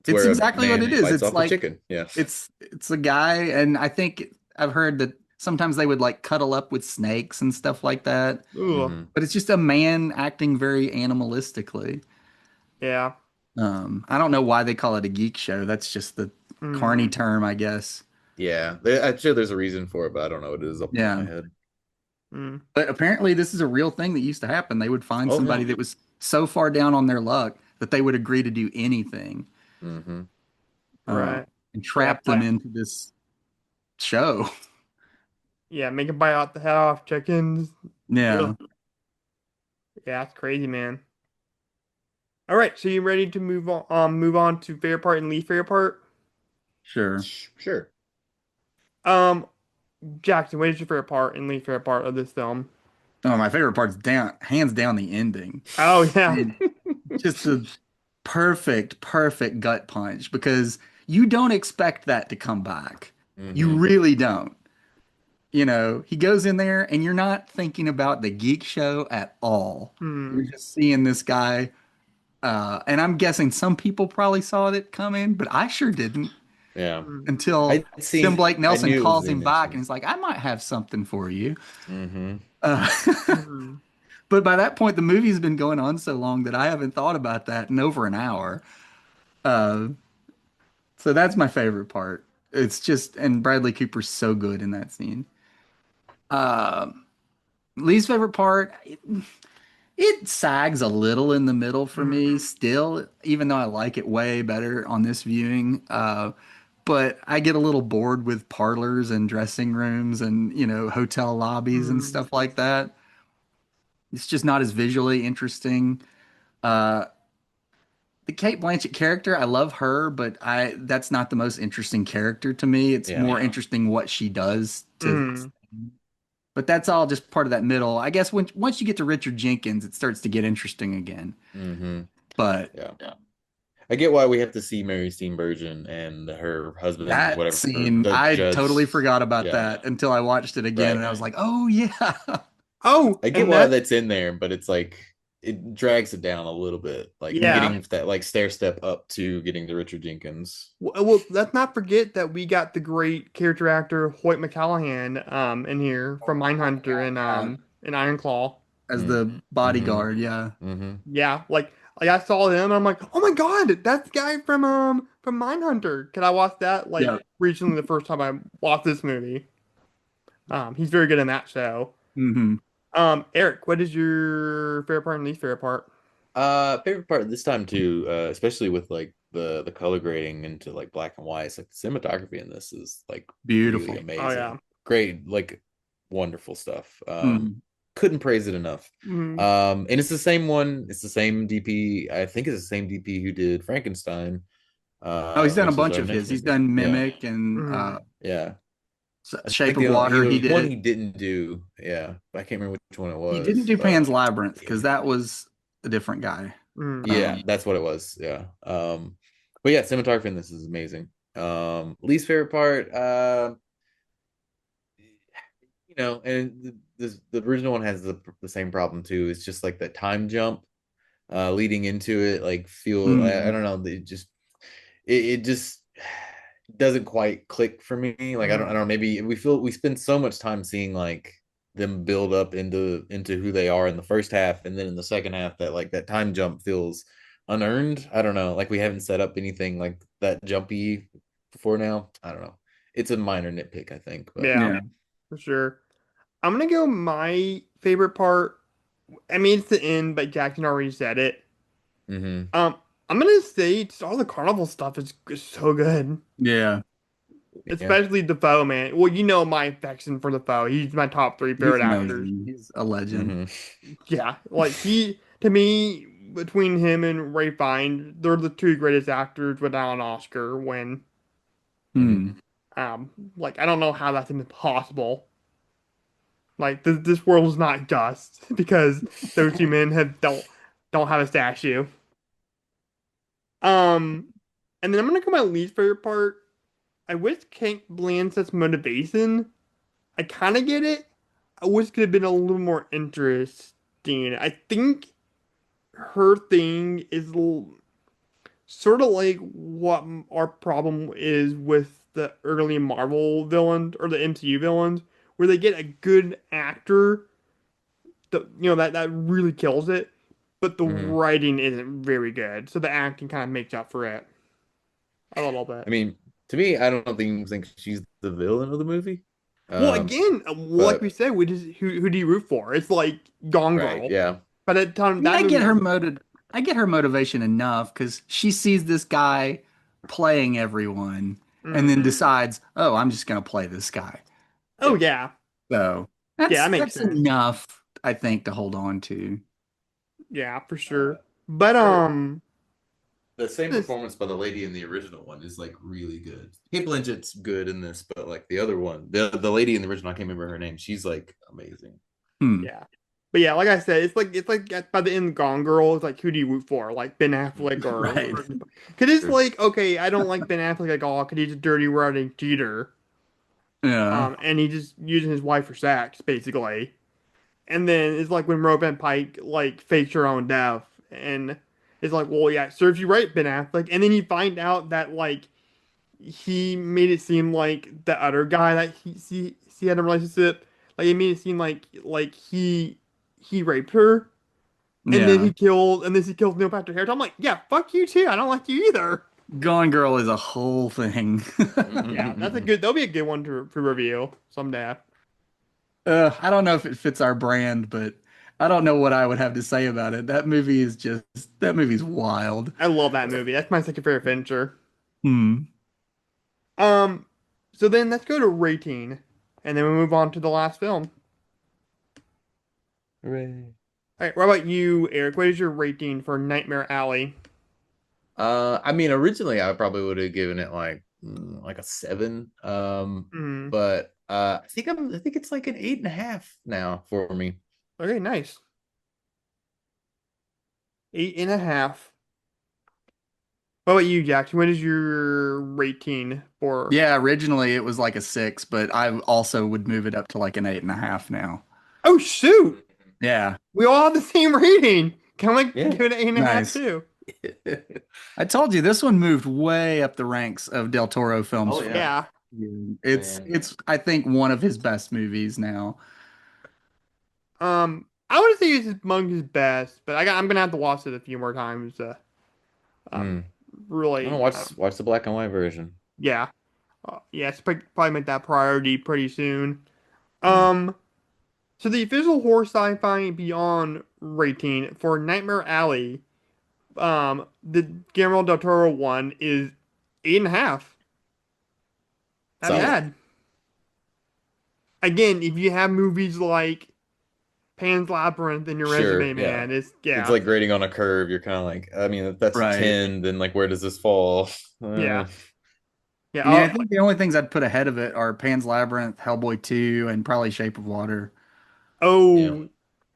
It's It's where a exactly what it man is. bites It's off a like chicken. Yeah. it's a guy, and I think I've heard that sometimes they would like cuddle up with snakes and stuff like that. Ugh. Hmm. But it's just a man acting very animalistically. Yeah. I don't know why they call it a geek show. That's just the carny Mm, term, I guess. Yeah, I'm sure there's a reason for it, but I don't know what it is off the top of Yeah. my head. mm. But apparently this is a real thing that used to happen. They would find Oh somebody yeah. that was so far down on their luck that they would agree to do anything, Hmm. uh, Right. and Yeah, trap them into this show. yeah, make him bite out the head off chickens. Ugh. Yeah, Yeah, that's crazy, man. All right, so you ready to move on to favorite part and least favorite part? sure. Sure. Um, Jackson, what is your favorite part and least favorite part of this film? Oh, my favorite part's hands down the ending. Oh yeah. And just the perfect gut punch because you don't expect that to come back. You Hmm. really don't. He goes in there and you're not thinking about the geek show at all. Hmm. You're just seeing this guy. And I'm guessing some people probably saw it coming, but I sure didn't Yeah. Hmm. until Tim Blake I Nelson knew it was calls the him back and initially. he's like, I might have something for you. Hmm. Uh, Hmm. but by that point, the movie's been going on so long that I haven't thought about that in over an hour. Uh, so that's my favorite part. It's just, and Bradley Cooper's so good in that scene. Uh, Lee's favorite part, it sags a little in the middle for me Hmm. still, even though I like it way better on this viewing. But I get a little bored with parlors and dressing rooms and, hotel lobbies and Hmm. stuff like that. It's just not as visually interesting. Uh, the Kate Blanchett character, I love her, but that's not the most interesting character to me. It's Yeah. more interesting what she does to. Hmm. But that's all just part of that middle. I guess once you get to Richard Jenkins, it starts to get interesting again. Hmm. But Yeah. I get why we have to see Mary Steenburgen and her husband, that whatever, scene, the I totally judge. forgot about Yeah. that until I watched it again, Right. and I was like, "Oh yeah, Oh, I get and why that that's in there, but it's like it drags it down a little bit, like yeah. getting that like stair step up to getting to Richard Jenkins. Well, let's not forget that we got the great character actor Hoyt McCallaghan in here from Mindhunter and yeah." and Iron Claw. As Mm. the Hmm. bodyguard, yeah. Hmm. Yeah, like I saw him and I'm like, oh my God, that's the guy from Mindhunter. Can I watch that like Yeah. recently the first time I watched this movie? He's very good in that show. Hmm. Eric, what is your favorite part and least favorite part? Favorite part this time too, especially with like the color grading into like black and white. It's like the cinematography in this is like really Beautiful. Oh yeah. amazing. Great, like wonderful stuff. Mhm. Couldn't praise it enough. Mhm. And it's the same one, it's the same DP. I think it's the same DP who did Frankenstein, Oh, he's done a which is bunch our of his. next He's movie. done Yeah. Mimic and Mhm. Yeah. I Shape think of Water. there He was one did. he didn't do. Yeah. I can't remember which one it He didn't was, do but Pan's Labyrinth because yeah. that was a different guy. Mhm. Yeah, that's what it was. Yeah. But yeah, cinematography in this is amazing. Least favorite part, and the original one has the same problem too. It's just like the time jump, leading into it, like I Mm. don't know, it just doesn't quite click for me. Like I don't know, maybe we spend so much time seeing like them build up into who they are in the first half, and then in the second half that like that time jump feels unearned. I don't know, like we haven't set up anything like that jumpy before now. I don't know. It's a minor nitpick, I think, but Yeah, Yeah. for sure. I'm gonna go my favorite part. I mean, it's the end, but Jackson already said it. hmm. Um, I'm gonna say just all the carnival stuff is so good, Yeah. Yeah. especially Defoe, man. Well, you know my affection for Defoe. He's my top three He's favorite actors. amazing. He's a legend. Hmm. Yeah, like he to me between him and Ray Fiennes, they're the two greatest actors without an Oscar win. Hmm. Hmm. Like I don't know how that's even possible. Like this world is not just because those two men don't have a statue. Um, and then I'm gonna go my least favorite part. I wish Kate Blanchett's motivation. I kind of get it. I wish it could have been a little more interesting. I think her thing is sort of like what our problem is with the early Marvel villains or the MCU villains, where they get a good actor that that really kills it, but the Mhm. writing isn't very good. So the acting kind of makes up for it a little bit. I mean, to me, I don't think she's the villain of the movie. Well, Um, again, like but we said, who do you root for? It's like Gone right, Girl. yeah. But at the time I mean, that movie, I get her motivation enough because she sees this guy playing everyone and then decides, oh, I'm just gonna play this guy. oh yeah, So yeah, that makes that's sense. enough, I think, to hold on to. Yeah, for sure. But The same this, performance by the lady in the original one is like really good. Kate Blanchett's good in this, but like the other one, the lady in the original, I can't remember her name. She's like amazing. yeah, but yeah, like I said, it's like by the end, Gone Girl is like who do you root for? Like Ben Affleck or Right. because it's like okay, I don't like Ben Affleck at all because he's a dirty, writing cheater. Yeah. And he just using his wife for sex basically. And then it's like when Robin Pike like fakes her own death, and it's like, well, yeah, it serves you right, Ben Affleck. And then you find out that like he made it seem like the other guy that he had a relationship, like it made it seem like he raped her, and then Yeah. he kills Neil Patrick Harris. I'm like, yeah, fuck you too. I don't like you either. Gone Girl is a whole thing. Yeah, that'll be a good one to review someday. I don't know if it fits our brand, but I don't know what I would have to say about it. That movie's wild. I love that movie. That's my second favorite Fincher. Hmm. So then let's go to rating, and then we move on to the last film. Hooray. All right, what about you, Eric? What is your rating for Nightmare Alley? I mean, originally I probably would have given it like a 7. But I think it's like an 8.5 now for me. Okay, nice. 8.5. What about you, Jackson? What is your rating for? Yeah, originally it was like a 6, but I also would move it up to like an 8.5 now. Oh shoot! Yeah. We all have the same rating. Can I Yeah. give it an 8.5 Nice. too? I told you this one moved way up the ranks of Del Toro films. Oh, for Yeah. me. Man. It's I think one of his best movies now. I would say it's among his best, but I'm gonna have to watch it a few more times. Really, I'm gonna watch the black and white version. yeah, yeah, it's probably make that priority pretty soon. So the official horror sci-fi beyond rating for Nightmare Alley, the Guillermo del Toro one is 8.5. Not Solid. bad. Again, if you have movies like Pan's Labyrinth in your Sure, resume, yeah. man, it's It's like grading on a curve. You're kind of like, I mean, if that's Right. a 10, then like where does this fall? Yeah. Yeah, I mean, I think the only things I'd put ahead of it are Pan's Labyrinth, Hellboy 2, and probably Shape of Water. oh,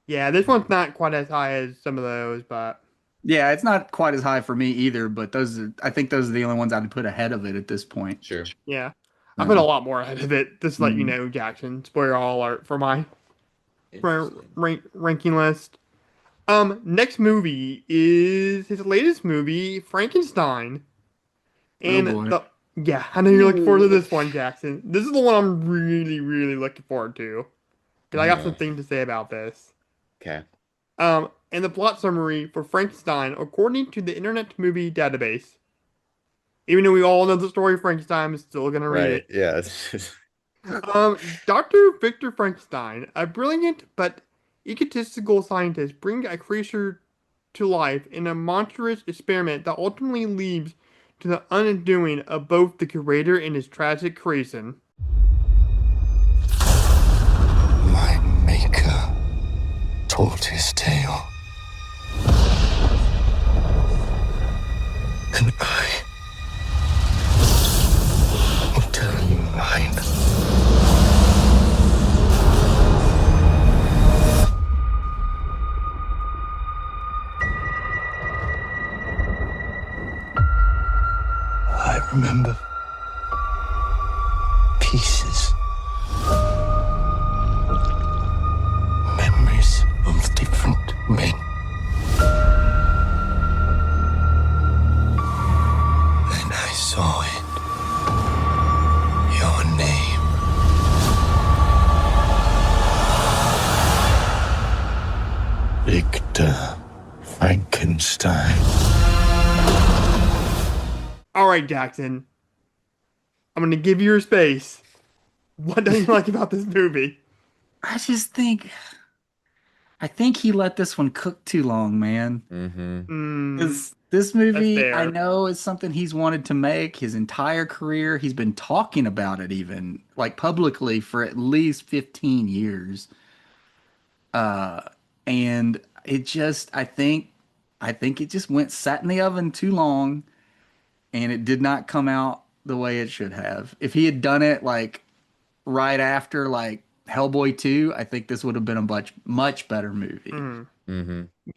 yeah, this one's not quite as high as some of those, but Yeah, it's not quite as high for me either, but I think those are the only ones I'd put ahead of it at this point. Sure. yeah, I put a lot more ahead of it. Just to let you know, Jackson. Spoiler alert for my ranking list. Next movie is his latest movie, Frankenstein. And boy. yeah, I know you're looking forward to this one, Jackson. This is the one I'm really, really looking forward to. Because I got some things to say about this. Okay. And the plot summary for Frankenstein, according to the Internet Movie Database. Even though we all know the story of Frankenstein, I'm still gonna read it. Yeah. Dr. Victor Frankenstein, a brilliant but egotistical scientist, brings a creature to life in a monstrous experiment that ultimately leads to the undoing of both the curator and his tragic creation. My maker told his tale. And I will tell you mine. I remember pieces. Memories of different men. And I saw it. Your name. Victor time. All right, Jackson. I'm going to give you your space. What don't you like about this movie? I just think I think he let this one cook too long, man. Because this That's movie, I fair. know is something he's wanted to make his entire career. He's been talking about it even like publicly for at least 15 years. Uh, and it just, I think it just went sat in the oven too long, and it did not come out the way it should have. If he had done it like right after like Hellboy 2, I think this would have been a much better movie.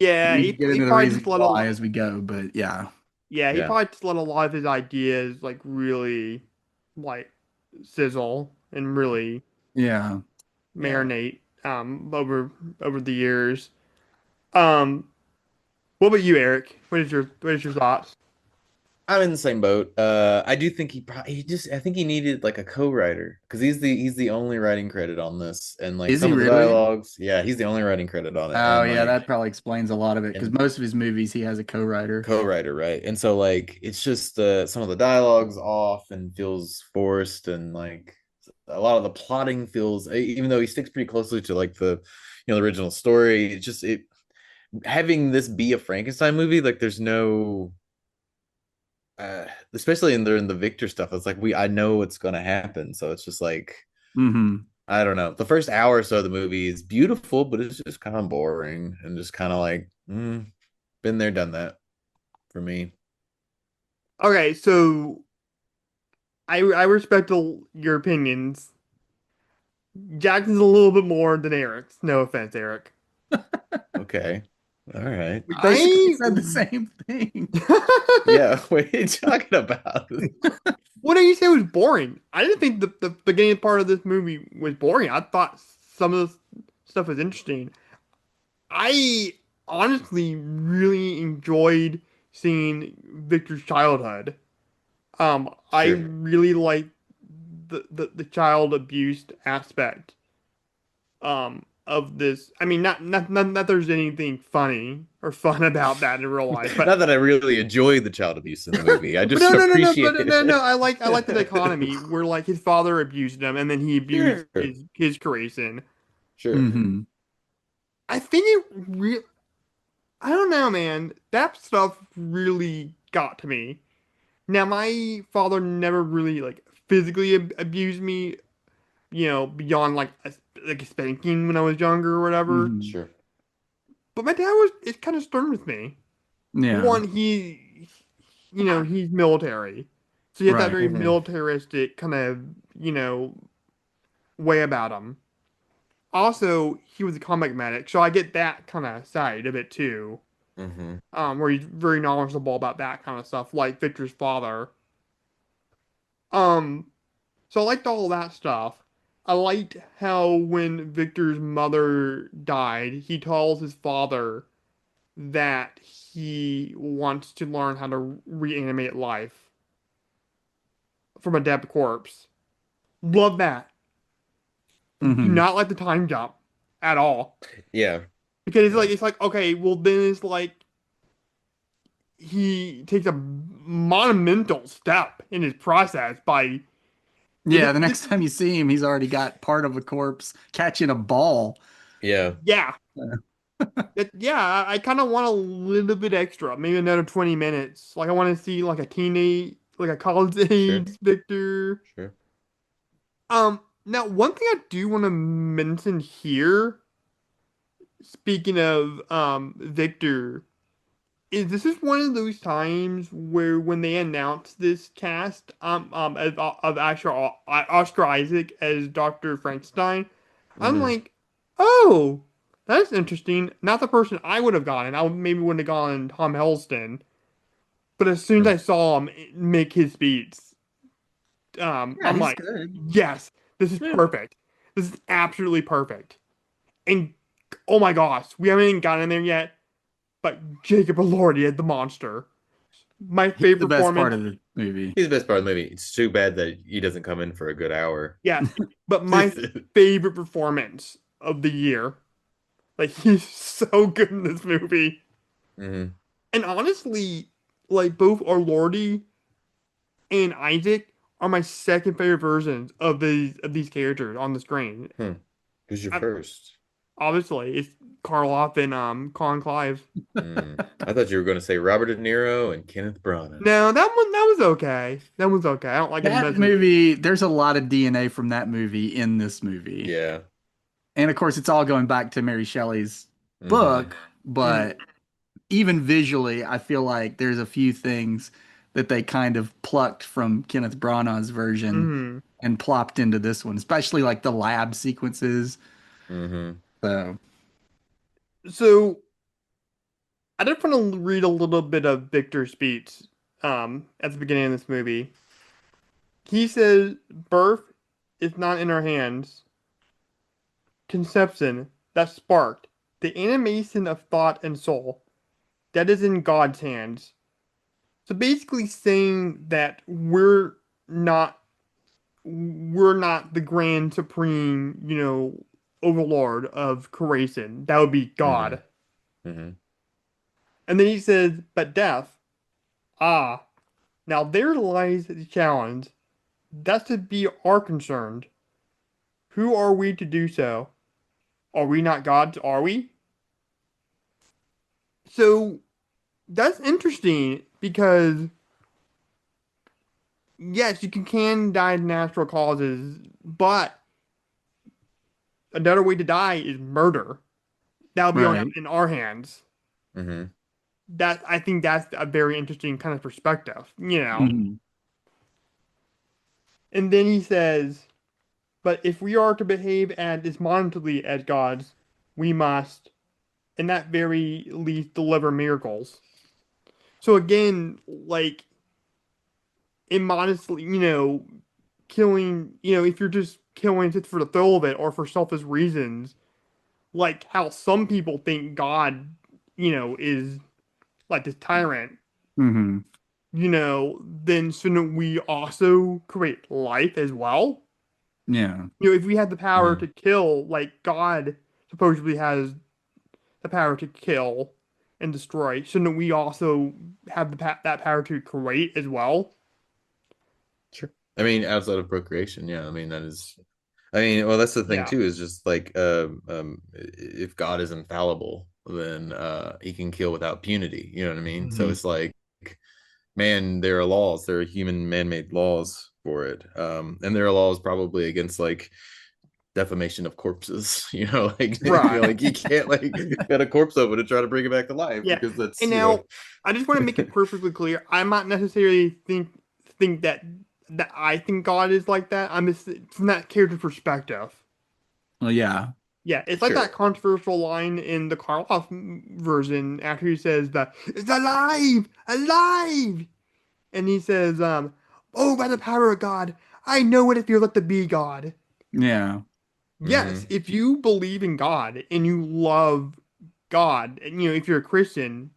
Yeah, We he, can get he into the probably just reasons let why a as we go, but yeah. yeah he Yeah. probably just let a lot of his ideas like really like sizzle and really Yeah. marinate over the years. Um, what about you, Eric? What is your thoughts? I'm in the same boat. I do think he just I think he needed like a co-writer because he's the only writing credit on this, and like Is he some of the really? dialogues, yeah, he's the only writing credit on it, Oh and yeah, like that probably explains a lot of it because and most of his movies he has a co-writer. co-writer, right? And so like it's just some of the dialogue's off and feels forced, and like a lot of the plotting feels, even though he sticks pretty closely to like the original story, it just it having this be a Frankenstein movie, like there's no especially in the Victor stuff, it's like I know what's gonna happen. So it's just like Mm-hmm. I don't know. The first hour or so of the movie is beautiful, but it's just kind of boring and just kind of like, been there, done that for me. Okay, so I respect your opinions. Jackson's a little bit more than Eric's. No offense, Eric. Okay. All right. We basically I said the same thing. Yeah, what are you talking about? What did you say was boring? I didn't think the beginning part of this movie was boring. I thought some of the stuff was interesting. I honestly really enjoyed seeing Victor's childhood. I Sure. really like the child abuse aspect of this. I mean, not that there's anything funny or fun about that in real life, but Not that I really enjoyed the child abuse in the movie. I but just appreciate no. it. I like the dichotomy where like his father abused him and then he abused Sure. his creation. Sure. Mm-hmm. I think I don't know, man. That stuff really got to me. Now, my father never really like physically abused me, beyond like a spanking when I was younger or whatever. Mm-hmm. Sure. But my dad was it's kind of stern with me. For Yeah. one, he's military, so you have that Right. very militaristic kind of way about him. Also, he was a comic medic, so I get that kind of side of it too. Mm-hmm. Where he's very knowledgeable about that kind of stuff, like Victor's father. Um, so I liked all that stuff. I liked how when Victor's mother died, he tells his father that he wants to learn how to reanimate life from a dead corpse. Love that. Do Mm-hmm. not like the time jump at all. Yeah. Because it's like okay, well then it's like he takes a monumental step in his process by Yeah, the next time you see him, he's already got part of a corpse catching a ball. Yeah. yeah. Yeah, I kind of want a little bit extra, maybe another 20 minutes. Like I want to see like a college Sure. age Victor. Sure. Now one thing I do want to mention here, speaking of Victor, is this is one of those times where when they announced this cast of Oscar Isaac as Dr. Frankenstein, I'm like, oh, that's interesting. Not the person I would have gotten. I maybe wouldn't have gotten Tom Hiddleston. But as soon as I saw him make his beats, Yeah, I'm he's like, good. yes, this is perfect. This is absolutely perfect. And oh my gosh, we haven't even gotten there yet. But Jacob Elordi as the monster, my He's the favorite best part performance. of the movie. He's the best part of the movie. It's too bad that he doesn't come in for a good hour. Yes, but my favorite performance of the year. Like he's so good in this movie. Mm-hmm. And honestly, like both our Lordy and Isaac are my second favorite versions of these characters on the screen. Who's your I, first? obviously, it's Karloff and Con Clive. I thought you were going to say Robert De Niro and Kenneth Branagh. No, that was okay. That was okay. I don't like it as That much as movie, there's a lot of DNA from that movie in this movie. Yeah. And of course, it's all going back to Mary Shelley's book, Mhm. but even visually, I feel like there's a few things that they kind of plucked from Kenneth Branagh's version Mhm. and plopped into this one, especially like the lab sequences. So, So I just want to read a little bit of Victor's speech at the beginning of this movie. He says, "Birth is not in our hands. Conception, that sparked, the animation of thought and soul, that is in God's hands." So basically saying that not we're not the grand supreme, overlord of creation. That would be God. Mm-hmm. And then he says, "But death, ah, now there lies the challenge. That's to be our concern. Who are we to do so? Are we not gods, are we?" So that's interesting because yes, you can die of natural causes, but another way to die is murder. That'll be right. in our hands. That I think that's a very interesting kind of perspective, Mhm. And then he says, "But if we are to behave as dishonestly as gods, we must, in that very least, deliver miracles." So again, like immodestly, killing, if you're just killing just for the thrill of it or for selfish reasons, like how some people think God, is like this tyrant, Mhm. then shouldn't we also create life as well? Yeah. If we had the power to kill, like God supposedly has the power to kill and destroy, shouldn't we also have that power to create as well? Sure. I mean, outside of procreation, yeah. I mean, that is. I mean, well, that's the thing Yeah. too. Is just like, if God is infallible, then he can kill without punity. You know what I mean? So Mhm. it's like, man, there are laws. There are human man-made laws for it, and there are laws probably against like defamation of corpses. Like Right. like you can't like cut a corpse open to try to bring it back to life Yeah. because that's And now I just want to make it perfectly clear. I'm not necessarily think that I think God is like that. I'm just from that character perspective. Well, yeah. Yeah, it's like that Sure. controversial line in the Karloff version after he says that it's alive, alive, and he says, "Oh, by the power of God, I know what it feels like to be God." Yeah. Yes, if you believe in God and you love God, and if you're a Christian,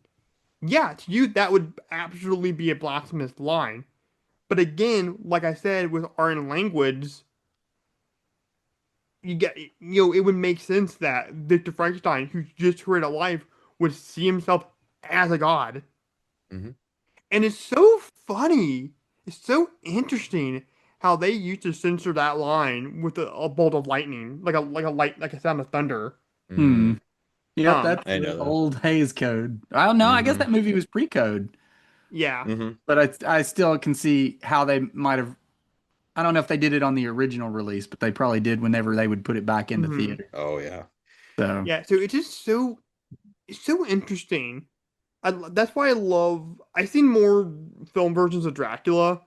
yeah, to you that would absolutely be a blasphemous line. But again, like I said, with art and language, it would make sense that Victor Frankenstein, who's just created a life, would see himself as a god. And it's so funny, it's so interesting how they used to censor that line with a bolt of lightning, like a sound of thunder. Hmm. Yep, that's I the know that. old Hays Code. I don't know. I guess that movie was pre-code, Yeah. but I still can see how they might have. I don't know if they did it on the original release, but they probably did whenever they would put it back into Hmm. theater. Oh yeah. So Yeah. So it's so interesting. That's why I've seen more film versions of Dracula,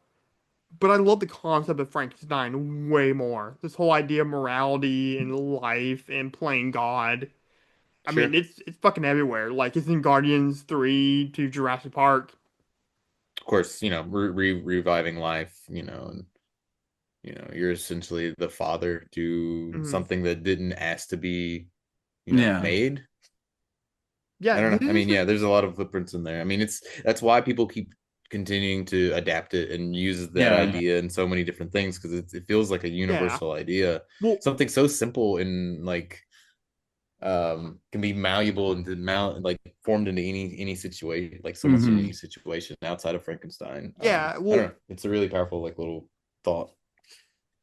but I love the concept of Frankenstein way more. This whole idea of morality and life and playing God. I mean, Sure. it's fucking everywhere. Like it's in Guardians 3 to Jurassic Park. Of course, reviving life, and you're essentially the father to Mhm. something that didn't ask to be, yeah, made. I Yeah, don't this know. I mean, is yeah, there's a lot of footprints in there. I mean, that's why people keep continuing to adapt it and use that yeah, idea in so many different things because it feels like a yeah. universal idea. Well, Something so simple in like can be malleable into like formed into any situation, like so much in Mhm. any situation outside of Frankenstein. Yeah, I well, don't know. It's a really powerful like little thought.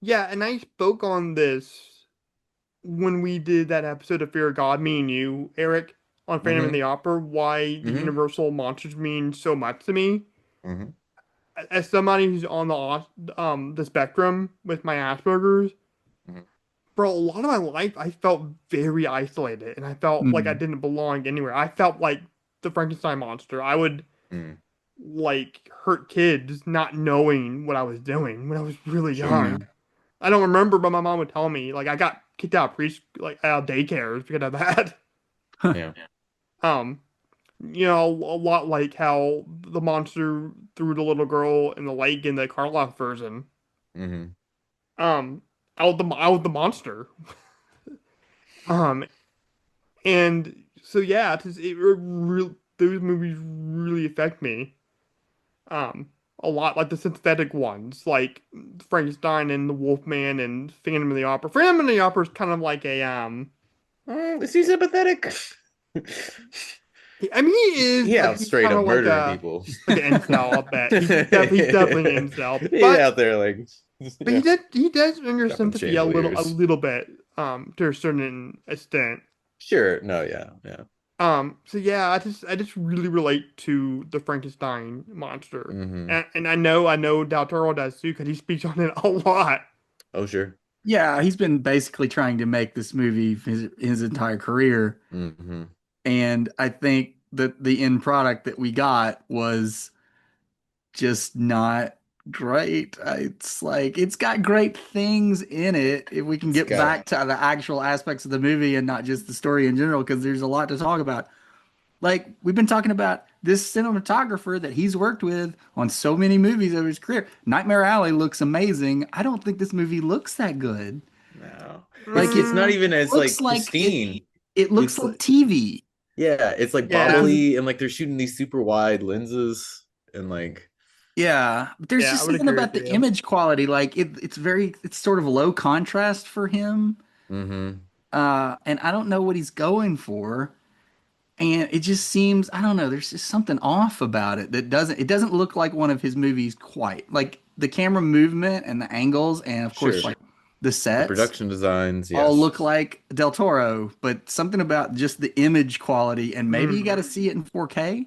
yeah, and I spoke on this when we did that episode of Fear of God, me and you, Eric, on Phantom and Mm-hmm. the Opera, why the Mm-hmm. Universal monsters mean so much to me. Mm-hmm. As somebody who's on the spectrum with my Asperger's, Mm-hmm. for a lot of my life, I felt very isolated, and I felt like I Mhm. didn't belong anywhere. I felt like the Frankenstein monster. I would Mm-hmm. like hurt kids, not knowing what I was doing when I was really Sure. young. I don't remember, but my mom would tell me like I got kicked out of like out of daycares because of that. Yeah. Um, a lot like how the monster threw the little girl in the lake in the Karloff version. Mm-hmm. Um, I was the monster. Um, and so yeah, those movies really affect me. Um, a lot like the synthetic ones, like Frankenstein and the Wolfman and Phantom of the Opera. Phantom of the Opera is kind of like a Is he sympathetic? I mean, he is, He but out he's straight kind up of murdering people. like an incel. I bet he's definitely an incel, He's but out there like yeah, he does earn your dropping sympathy a chandeliers. little bit, to a certain extent. Sure. No. Yeah. Yeah. So yeah, I just really relate to the Frankenstein monster, Mm-hmm. and I know Del Toro does too because he speaks on it a lot. Oh, sure. Yeah, he's been basically trying to make this movie his entire career. Mm-hmm. And I think that the end product that we got was just not great. It's like it's got great things in it if we can It's get got back to the actual aspects of the movie and not just the story in general, because there's a lot to talk about. Like we've been talking about this cinematographer that he's worked with on so many movies over his career. Nightmare Alley looks amazing. I don't think this movie looks that good. no. Like It's it not even as looks like like pristine. it looks It's like like TV. yeah, it's like Yeah, bobbly and like they're shooting these super wide lenses and like Yeah, but there's yeah, I just would something agree about with the you. image quality. Like it's sort of low contrast for him. mm-hmm. And I don't know what he's going for. And it just seems, I don't know, there's just something off about it it doesn't look like one of his movies quite. Like the camera movement and the angles and of course Sure. like the The sets production designs, all yes. look like Del Toro, but something about just the image quality and maybe you got to Mm. see it in 4K.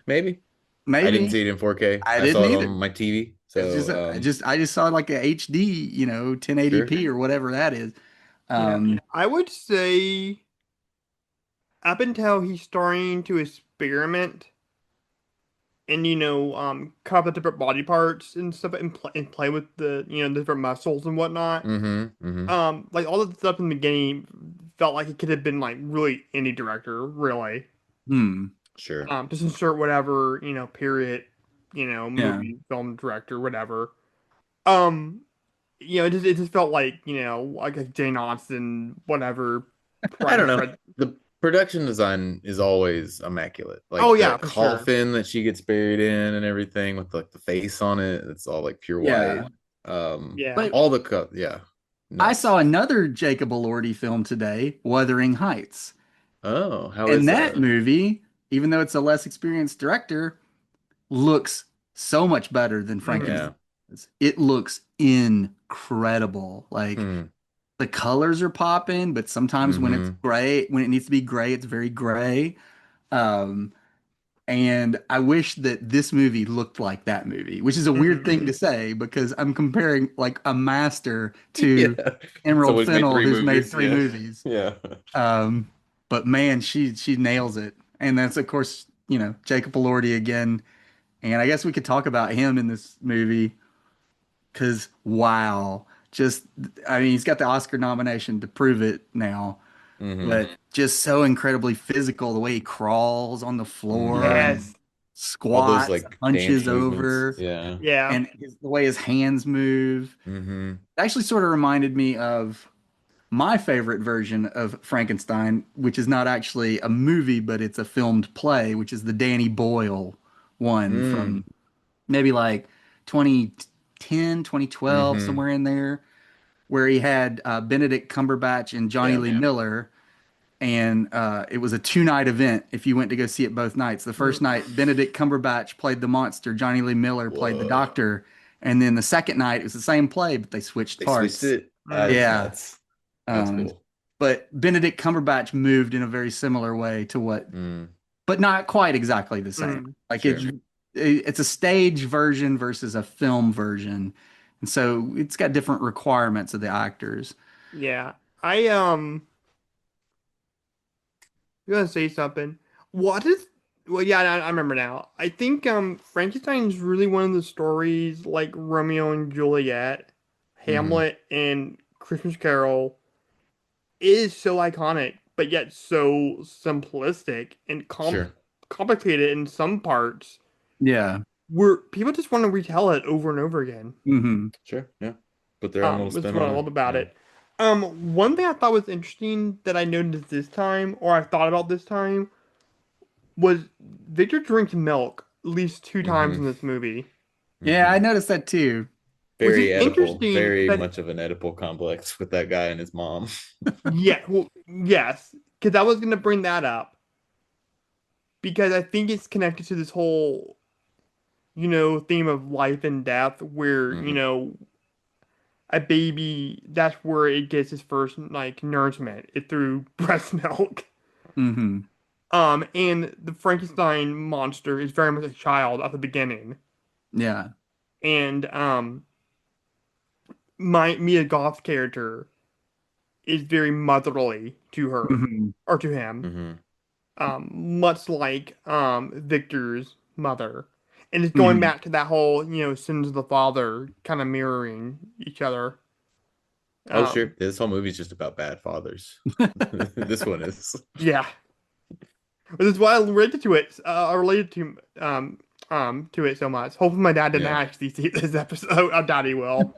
Maybe. I didn't Maybe. see it in 4K. I I didn't saw it either. on my TV. It's just So I just saw like a HD, sure. 1080p or whatever that is. Yeah, Um, I would say up until he's starting to experiment and cut up the different body parts and stuff and play with the different muscles and whatnot. Mm-hmm. Mm-hmm. Like all the stuff in the beginning felt like it could have been like really any director, really. hmm. Sure. Just insert whatever, period, Yeah. movie, film director, whatever. Um, it just felt like, like a Jane Austen, whatever I don't private know. credit. The production design is always immaculate. Oh Like yeah, the for sure. coffin that she gets buried in and everything with like the face on it. It's all like pure white. Yeah. Yeah. But All the yeah. I Nuts. saw another Jacob Elordi film today, Wuthering Heights. Oh, how And is that that? movie, even though it's a less experienced director, looks so much better than Mhm. Frankenstein. Yeah. It looks incredible. Like Hmm. the colors are popping, but sometimes Mm-hmm. when it needs to be gray, it's very gray. Um, and I wish that this movie looked like that movie, which is a weird Mhm. thing to say because I'm comparing like a master to Yeah. Emerald Someone's made Fennell, three who's made movies. three Yeah. movies. Yeah. Um, but man, she nails it, and that's of course Jacob Elordi again. And I guess we could talk about him in this movie because wow, just I mean he's got the Oscar nomination to prove it now, Mm-hmm. but just so incredibly physical the way he crawls on the floor Mm-hmm. and Yes. All those squats, like dance hunches movements. over, Yeah. Yeah. and the way his hands move. Mm-hmm. It actually sort of reminded me of my favorite version of Frankenstein, which is not actually a movie, but it's a filmed play, which is the Danny Boyle one Mm. from maybe like 2010, 2012, Mm-hmm. somewhere in there, where he had Benedict Cumberbatch and Johnny Yeah. Lee Miller. and it was a 2-night event if you went to go see it both nights. The first night, Benedict Cumberbatch played the monster, Johnny Lee Miller played the Whoa. doctor, and then the second night it was the same play, but they switched They switched parts. it. That's Yeah. nuts. That's cool. But Benedict Cumberbatch moved in a very similar way to what, but not quite exactly the same. Like it's a stage version versus a film version, and so it's got different requirements of the actors. Yeah. You gonna say something? What is? Well, yeah, I remember now. I think Frankenstein is really one of the stories like Romeo and Juliet, Hamlet, and Christmas Carol is so iconic, but yet so simplistic and complicated in some parts. Yeah. Where people just want to retell it over and over again. Sure, yeah. Put their own little That's spin what I on love it. about it. One thing I thought was interesting that I noticed this time, or I thought about this time, was Victor drinks milk at least 2 times in this movie. Yeah, I noticed that too. Very Which is Oedipal, interesting very that- much of an Oedipal complex with that guy and his mom. Yeah, well, yes, because I was going to bring that up. Because I think it's connected to this whole, theme of life and death, where, a baby, that's where it gets its first, like, nourishment. It's through breast milk. And the Frankenstein monster is very much a child at the beginning. Yeah. And, Mia Goth's character is very motherly to her, or to him. Much like, Victor's mother. And it's going back to that whole, sins of the father kind of mirroring each other. Oh, sure. This whole movie's just about bad fathers. This one is. Yeah. This is why I related to it. I related to it so much. Hopefully, my dad didn't actually see this episode. I doubt he will.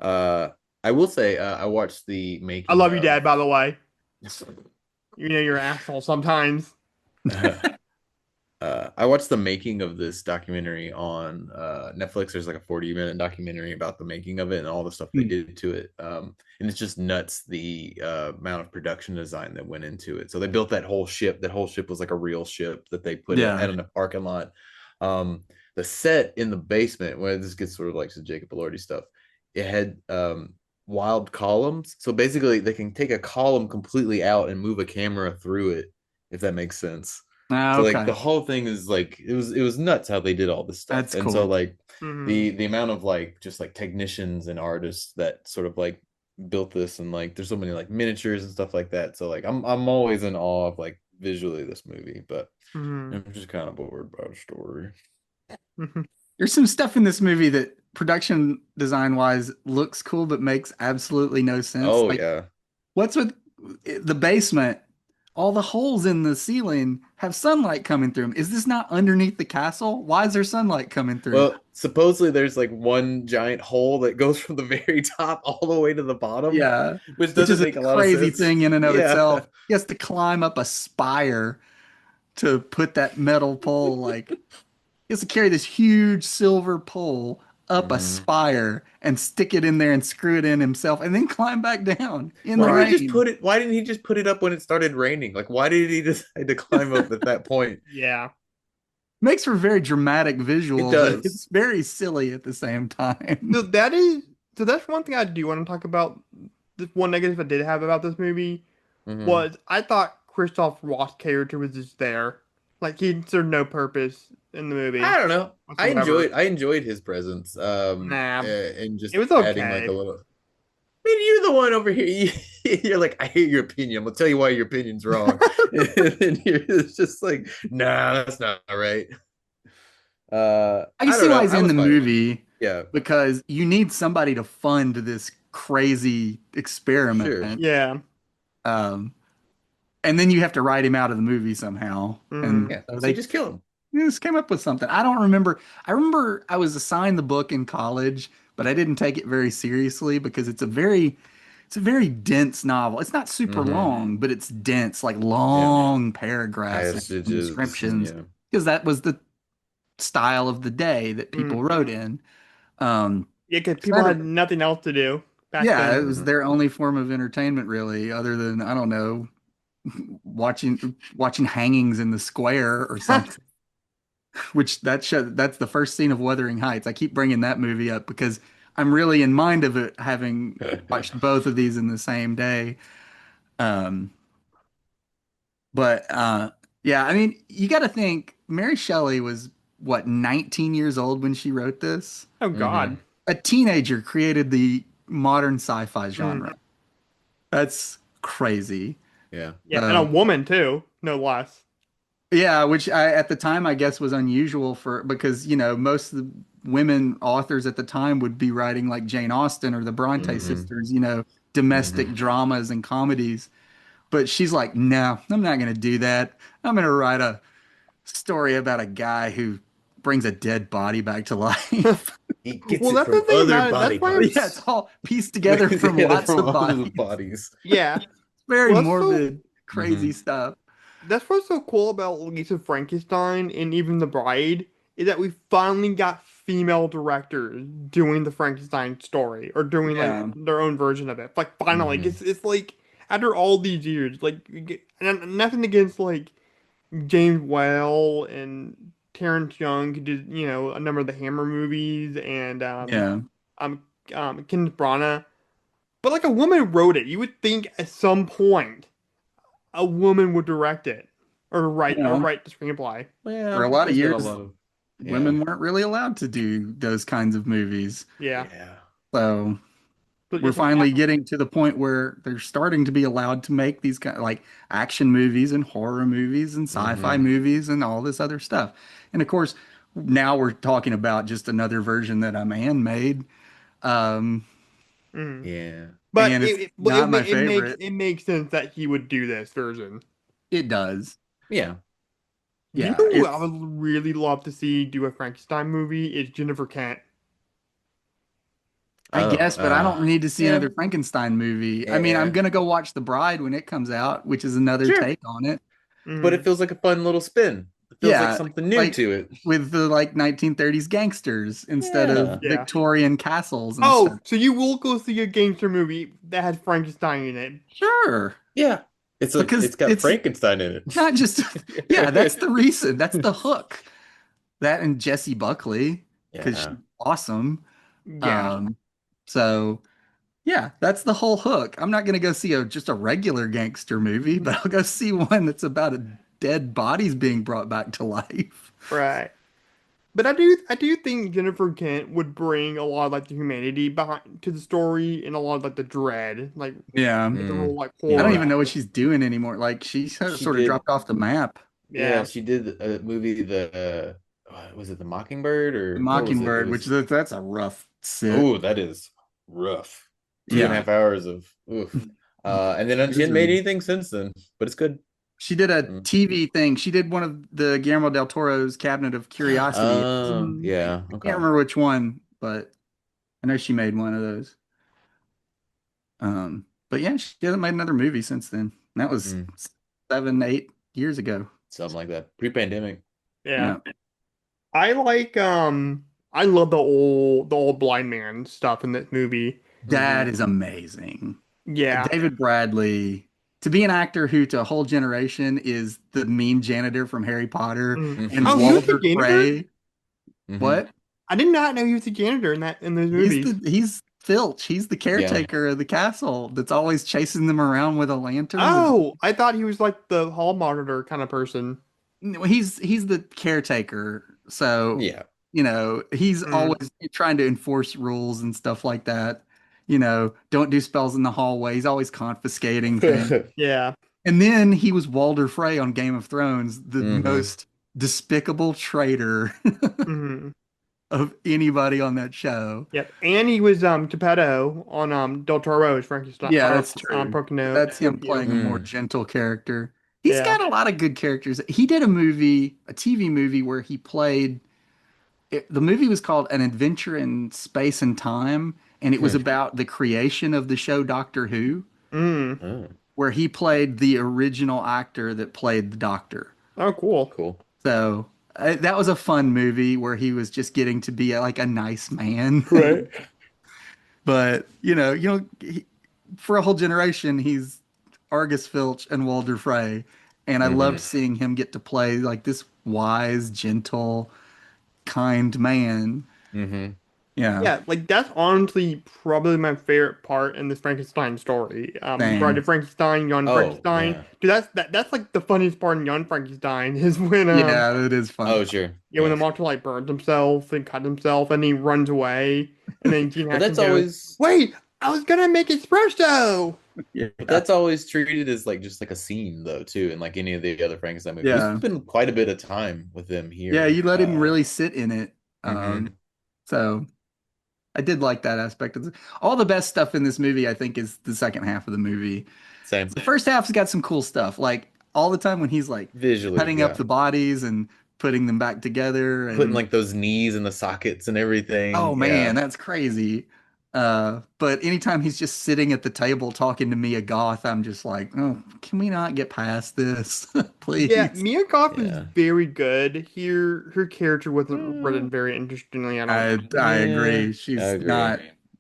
I will say, I watched the making. I love you, Dad. By the way, you're an asshole sometimes. I watched the making of this documentary on Netflix. There's like a 40-minute documentary about the making of it and all the stuff they did to it. And it's just nuts the amount of production design that went into it. So they built that whole ship. That whole ship was like a real ship that they put at a parking lot. The set in the basement, where this gets sort of like some Jacob Elordi stuff, it had wild columns. So basically, they can take a column completely out and move a camera through it, if that makes sense. So like the whole thing is like it was nuts how they did all this stuff. That's and cool. So like the amount of like just like technicians and artists that sort of like built this, and like there's so many like miniatures and stuff like that. So like I'm always in awe of like visually this movie, but I'm just kind of bored by the story. There's some stuff in this movie that production design wise looks cool but makes absolutely no sense. Oh like, yeah. What's with the basement? All the holes in the ceiling have sunlight coming through them. Is this not underneath the castle? Why is there sunlight coming through? Well, supposedly there's like one giant hole that goes from the very top all the way to the bottom. Yeah, which doesn't make a lot of sense. Crazy thing in and of itself. He has to climb up a spire to put that metal pole. Like he has to carry this huge silver pole up a spire and stick it in there and screw it in himself, and then climb back down in the rain. Why didn't he just put it up when it started raining? Like, why did he decide to climb up at that point? Yeah. Makes for a very dramatic visual, It does. but it's very silly at the same time. So that's one thing I do want to talk about. This one negative I did have about this movie was I thought Christoph Waltz's character was just there. Like he served no purpose in the movie. I don't know. whatsoever. I enjoyed his presence. Nah, and just it was okay. adding like a little. I mean, you're the one over here. You're like, I hate your opinion. I'm gonna tell you why your opinion's wrong. And it's just like, nah, that's not right. I can see why he's in the movie. Yeah, because you need somebody to fund this crazy experiment. Sure. Yeah. And then you have to write him out of the movie somehow. And so they just kill him. Just came up with something. I don't remember. I remember I was assigned the book in college, but I didn't take it very seriously because it's a very dense novel. It's not super long, but it's dense, like long paragraphs and descriptions. Because that was the style of the day that people wrote in. Yeah, because people had nothing else to do back Yeah, it then. was their only form of entertainment, really, other than I don't know, watching hangings in the square or something. Which that's the first scene of Wuthering Heights. I keep bringing that movie up because I'm really in mind of it, having watched both of these in the same day. Um, but yeah, I mean, you got to think Mary Shelley was what 19 years old when she wrote this. Oh Mm-hmm. God. A teenager created the modern sci-fi Mm. genre. That's crazy. Yeah. Yeah, and a So, woman too, no less. yeah, which at the time I guess was unusual for because most of the women authors at the time would be writing like Jane Austen or the Bronte Mm-hmm. sisters, domestic Mm-hmm. dramas and comedies. But she's like, no, I'm not going to do that. I'm going to write a story about a guy who brings a dead body back to life. He gets Well, it that's the from thing other about it. body That's why I'm. Yeah, it's parts. all pieced together from Together lots from of other bodies. bodies. Yeah. Very Well, that's so. morbid, Mm-hmm. crazy stuff. That's what's so cool about Lisa Frankenstein and even The Bride is that we finally got female directors doing the Frankenstein story or doing like Yeah. their own version of it. Like finally, Mm-hmm. it's like after all these years, like and nothing against like James Whale and Terrence Young who did a number of the Hammer movies and Yeah. um Kenneth Branagh, but like a woman wrote it. You would think at some point a woman would direct it or You write know, the screenplay. for a Well, lot of there's been a years, lot of yeah. women weren't really allowed to do those kinds of movies. Yeah. Yeah. So But we're yes, finally getting to the point where they're starting to be allowed to make these kind of like action movies and horror movies and sci-fi Mm-hmm. movies and all this other stuff. And of course, now we're talking about just another version that a man made. Um, mm. Yeah. But and it's but not my it makes favorite. it makes sense that he would do this version. It does. Yeah. You Yeah, know who I it's would really love to see do a Frankenstein movie is Jennifer Kent. I Oh, guess, but I don't need to see yeah. another Frankenstein movie. I mean, I'm Yeah. gonna go watch The Bride when it comes out, which is another Sure. take on it. But it Mm. feels like a fun little spin. It feels like Yeah, something new like to it. with the like 1930s gangsters instead of Yeah. Yeah. Victorian castles and Oh, stuff. so you will go see a gangster movie that has Frankenstein in it? Sure, Yeah. because It's got it's Frankenstein in not just yeah, that's it. the reason. That's the hook. That and Jessie Buckley because she's Yeah. awesome. Yeah. Um, so yeah, that's the whole hook. I'm not gonna go see just a regular gangster movie, but I'll go see one that's about a dead bodies being brought back to life. Right. But I do think Jennifer Kent would bring a lot of like the humanity behind to the story and a lot of like the dread, Yeah, like the Mm. real like I don't horror even know what aspect. she's doing anymore. Like she She sort of did. dropped off the map. Yeah, Yeah. she did a movie. Was it the Mockingbird The or what was it? It Mockingbird, which was. that's a rough sit. Oh, that is rough. Two and a Yeah, half hours of oof. And then she hasn't made misery. anything since then, but it's good. She did a Mm. TV thing. She did one of the Guillermo del Toro's Cabinet of Curiosity. Mm. Yeah. I Okay. can't remember which one, but I know she made one of those. But yeah, she hasn't made another movie since then. And that was Mm. 7, 8 years ago. Something like that. Pre-pandemic. Yeah. Yeah. I love the old blind man stuff in this movie. That is amazing. Yeah. David Bradley, to be an actor who to a whole generation is the mean janitor from Harry Potter Mm. and Oh, he was the Walter janitor? Frey. Mhm. What? I did not know he was the janitor in those movies. He's Filch. He's the Yeah. caretaker of the castle that's always chasing them around with a lantern. Oh, I thought he was like the hall monitor kind of person. No, he's the caretaker. So, Yeah. he's Mm. always trying to enforce rules and stuff like that. Don't do spells in the hallway. He's always confiscating things. Yeah. And then he was Walder Frey on Game of Thrones, the Mhm. most despicable traitor Hmm. of anybody on that show. Yep. And he was Geppetto on Del Toro's Frankenstein. Yeah, or, that's true. Pocono. That's him Pinocchio. playing a more Mm. gentle character. He's Yeah. got a lot of good characters. He did a TV movie where he played. The movie was called An Adventure in Space and Time, and it was about the creation of the show Doctor Who, Mm. Oh, where he played the original actor that played the Doctor. Oh, cool. cool. So that was a fun movie where he was just getting to be like a nice man. Right. But for a whole generation, he's Argus Filch and Walder Frey, and I loved Hmm. seeing him get to play like this wise, gentle, kind man. Hmm. Yeah, Yeah, like that's honestly probably my favorite part in this Frankenstein story. Bride same. of Frankenstein, Young Oh, Frankenstein. yeah. Dude, that's like the funniest part in Young Frankenstein is when Yeah, it is Oh, funny. sure. yeah, when Yeah. the monster like burns himself and cuts himself and he runs away and then Gene But Hackman that's goes, always "Wait, I was gonna make espresso." Yeah, but that's always treated as like just like a scene though too, in like any of the other Frankenstein movies. We yeah, spend quite a bit of time with them yeah. here. You let him really sit in it. Mhm. So I did like that aspect of it. All the best stuff in this movie, I think, is the second half of the movie. Same. The first half's got some cool stuff, like all the time when he's like Visually, cutting up yeah. the bodies and putting them back together, Putting and like those knees in the sockets and oh everything. man, Yeah. that's crazy. But anytime he's just sitting at the table talking to Mia Goth, I'm just like, oh, can we not get past this, Yeah, please? Mia Goth was Yeah. very good here. Her character wasn't Mm, written very interestingly, I don't I think. yeah, agree. I She's agree.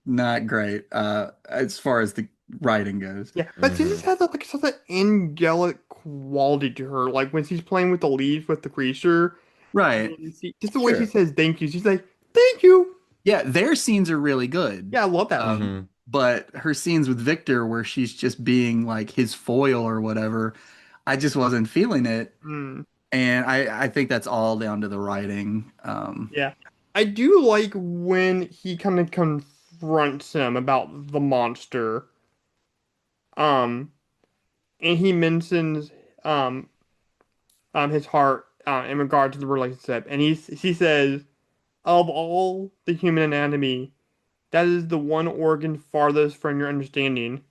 not great as far as the writing goes. Yeah, but she just Hmm. has like such an angelic quality to her. Like when she's playing with the leaves with the creature, Right. and just the way she Sure. says thank you, she's like, "Thank you." Yeah, their scenes are really good. Yeah, I love that. Hmm. But her scenes with Victor, where she's just being like his foil or whatever, I just wasn't feeling it. Mm, And I think that's all down to the writing. yeah, I do like when he kind of confronts him about the monster. Um, and he mentions um his heart in regard to the relationship, and he says, "Of all the human anatomy, that is the one organ farthest from your understanding.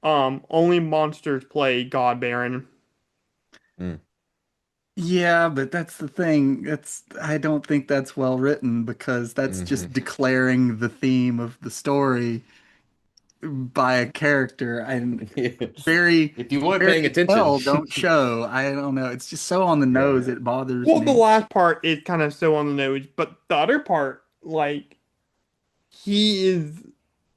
Only monsters play God Baron." Mm. Yeah, but that's the thing. I don't think that's well written because that's Hmm. just declaring the theme of the story by a character. And very, If you weren't paying very attention. tell, don't show. I don't know. It's just so on the Yeah. nose, it bothers Well, the me. last part is kind of so on the nose, but the other part, like, he is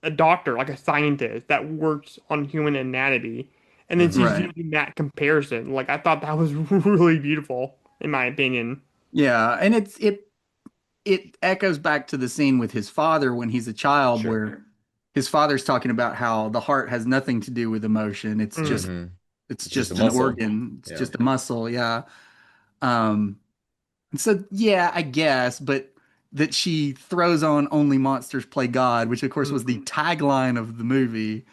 a doctor, like a scientist that works on human anatomy, and then she's Hmm. Right. using that comparison. Like, I thought that was really beautiful, in my opinion. Yeah, and it echoes back to the scene with his father when he's a child Sure. where his father's talking about how the heart has nothing to do with emotion. Mm. Hmm. It's It's just a just an muscle. organ. It's Yeah. just a muscle, yeah. Um and so yeah, I guess, but that she throws on only monsters play God, which of course was the Mm. tagline of the movie.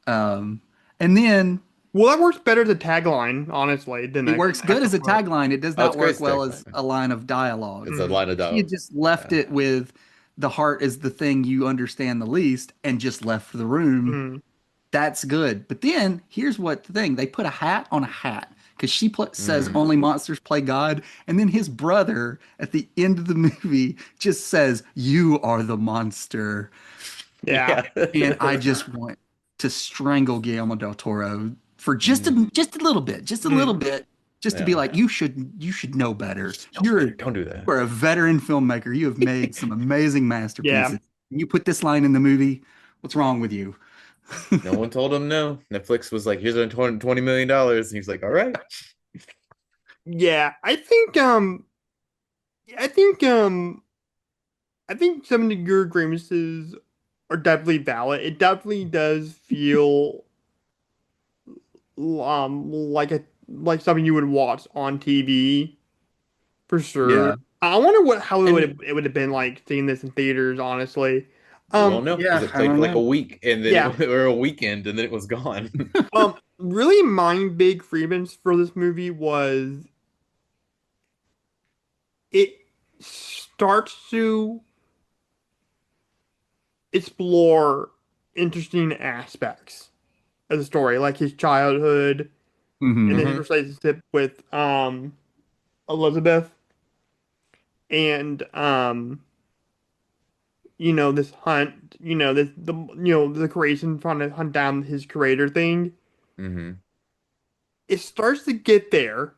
Um and then Well, that works better as a tagline, honestly, than it the works good actual as a quote. tagline. It does Oh, it's not great work well stick. as a line of dialogue. It's a Mm. line of If she had dialogue. just left Yeah. it with the heart is the thing you understand the least and just left the room, Mm. that's good. But then here's what the thing they put a hat on a hat because says Hmm. only monsters play God. And then his brother at the end of the movie just says, "You are the monster." Yeah. Yeah. And I just want to strangle Guillermo del Toro for Mm. just a little Mm. bit, just to be Yeah. like, you should know better. Don't do that. You're a veteran filmmaker. You have made some amazing Yeah. masterpieces. You put this line in the movie. What's wrong with you? No one told him no. Netflix was like, here's a $20 million. And he's like, all right. Yeah. I think, I think some of your grievances are definitely valid. It definitely does feel like something you would watch on TV for sure. Yeah. I wonder how And it would have been like seeing this in theaters, honestly. we won't Um, know because Yeah, it I played don't for like a know. week and then yeah. or a weekend and then it was gone. Really, my big grievance for this movie was it starts to explore interesting aspects of the story, like his childhood and then his Hmm. relationship with Elizabeth and this hunt, the creation trying to hunt down his creator thing. Hmm. It starts to get there,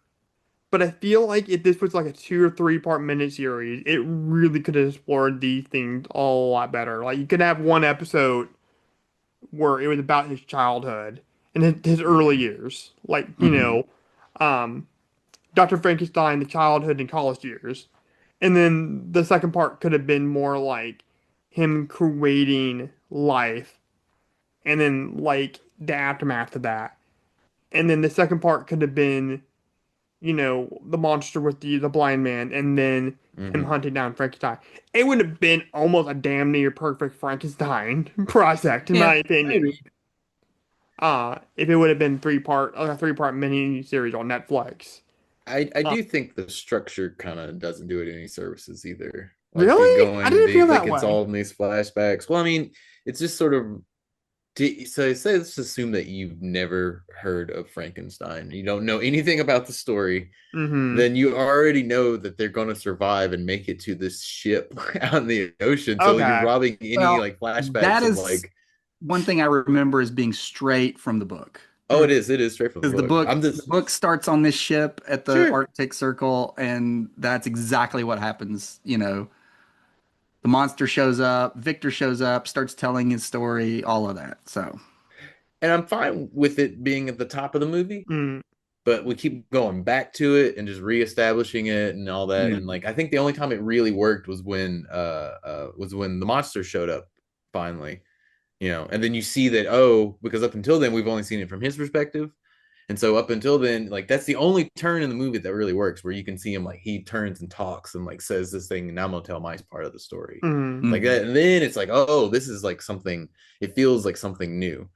But I feel like if this was like a 2 or 3 part miniseries, it really could have explored these things a lot better. Like you could have one episode where it was about his childhood and his early years, like um, Dr. Frankenstein, the childhood and college years, and then the second part could have been more like him creating life, and then like the aftermath of that, and then the second part could have been the monster with the blind man, and then him Hmm. hunting down Frankenstein. It would have been almost a damn near perfect Frankenstein project, in Yeah, my opinion. maybe. If it would have been a 3 part mini series on Netflix. I Uh, do think the structure kind of doesn't do it any services either. Like really? I didn't feel like that it's way. all in these flashbacks. Well, I mean, it's just sort of so say let's assume that you've never heard of Frankenstein. You don't know anything about the story. Mm-hmm. Then you already know that they're going to survive and make it to this ship out in the ocean. So you're Okay. robbing any Well, like flashbacks that of is like, one thing I remember as being straight from the book. oh, it is straight from the Because book. I'm the just book starts on this ship at the sure. Arctic Circle, and that's exactly what happens. The monster shows up, Victor shows up, starts telling his story, all of that. So, And I'm fine with it being at the top of the movie, Mm. but we keep going back to it and just reestablishing it and all that. yeah. And like I think the only time it really worked was when the monster showed up finally, and then you see that, oh, because up until then we've only seen it from his perspective. And so up until then, like that's the only turn in the movie that really works, where you can see him like he turns and talks and like says this thing, and I'm gonna tell my part of the story. Mm. Like that, and then it's like, oh, this is like something, it feels like something new.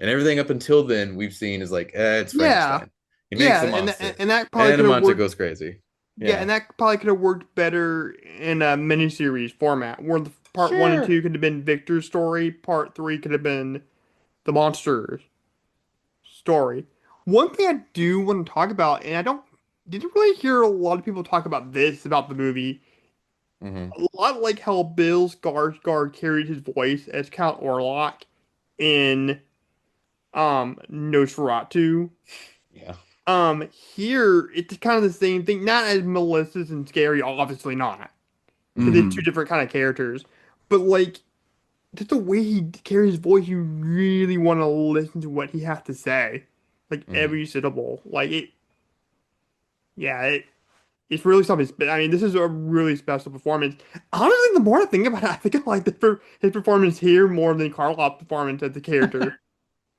And everything up until then we've seen is like, it's Yeah. Frankenstein. He makes Yeah, a and monster. and that probably And the could have monster worked. goes crazy. Yeah, Yeah. and that probably could have worked better in a miniseries format, where the part one and Sure. two could have been Victor's story, part three could have been the monster's story. One thing I do want to talk about, and I didn't really hear a lot of people talk about this about the movie. Hmm. A lot like how Bill Skarsgård carried his voice as Count Orlok in Nosferatu. Yeah. Here it's kind of the same thing, not as malicious and scary, obviously not, because it's two Mhm. different kind of characters. But like just the way he carries his voice, you really want to listen to what he has to say, like Hmm. every syllable. Like yeah, it's really something. I mean, this is a really special performance. Honestly, the more I think about it, I think I like his performance here more than Karloff's performance as the character.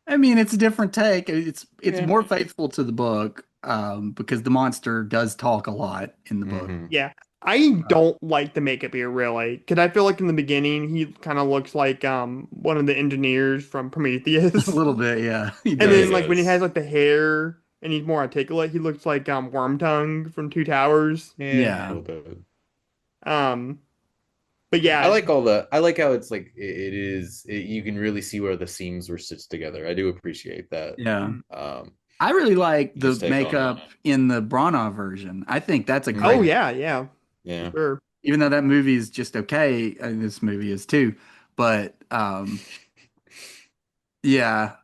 I mean, it's a different take. It's Yeah. more faithful to the book, because the monster does talk a lot in the book. Hmm. Yeah, I don't like the makeup here really, because I feel like in the beginning he kind of looks like one of the engineers from A Prometheus, little bit, yeah, he and Yeah, he then does. like when he does. has like the hair and he's more articulate, he looks like Wormtongue from Two Towers. Yeah, a Yeah, little bit. Um, but I yeah, like I like how it's like you can really see where the seams were stitched together. I do appreciate that. yeah. Um, I really like you the just take on it. makeup in the Branagh version. I think that's a oh great, Mhm. yeah, for Yeah. sure. even though that movie is just okay, and this movie is too. But yeah,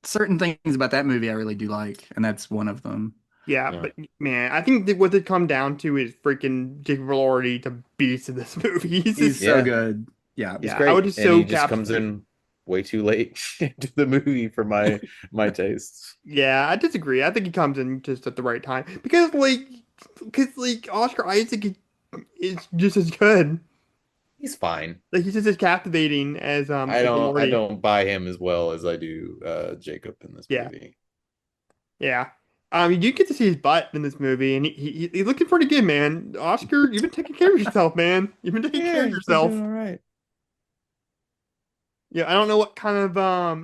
certain things about that movie I really do like, and that's one of them. Yeah, Yeah. but man, I think that what it come down to is freaking Jacob Elordi to beast in this movie. He's He's just, so Yeah. good. Yeah. He's yeah, I would great. just And so he just comes captivate. in way too late into the movie for my tastes. Yeah, I disagree. I think he comes in just at the right time because Oscar Isaac is just as good. He's fine. Like he's just as captivating as I Jacob don't I Elordi. don't buy him as well as I do Jacob in this Yeah, movie. yeah. You get to see his butt in this movie, and he's looking pretty good, man. Oscar, you've been taking care of yourself, man. You've been taking care Yeah, of he's been doing yourself. all right. Yeah, I don't know what kind of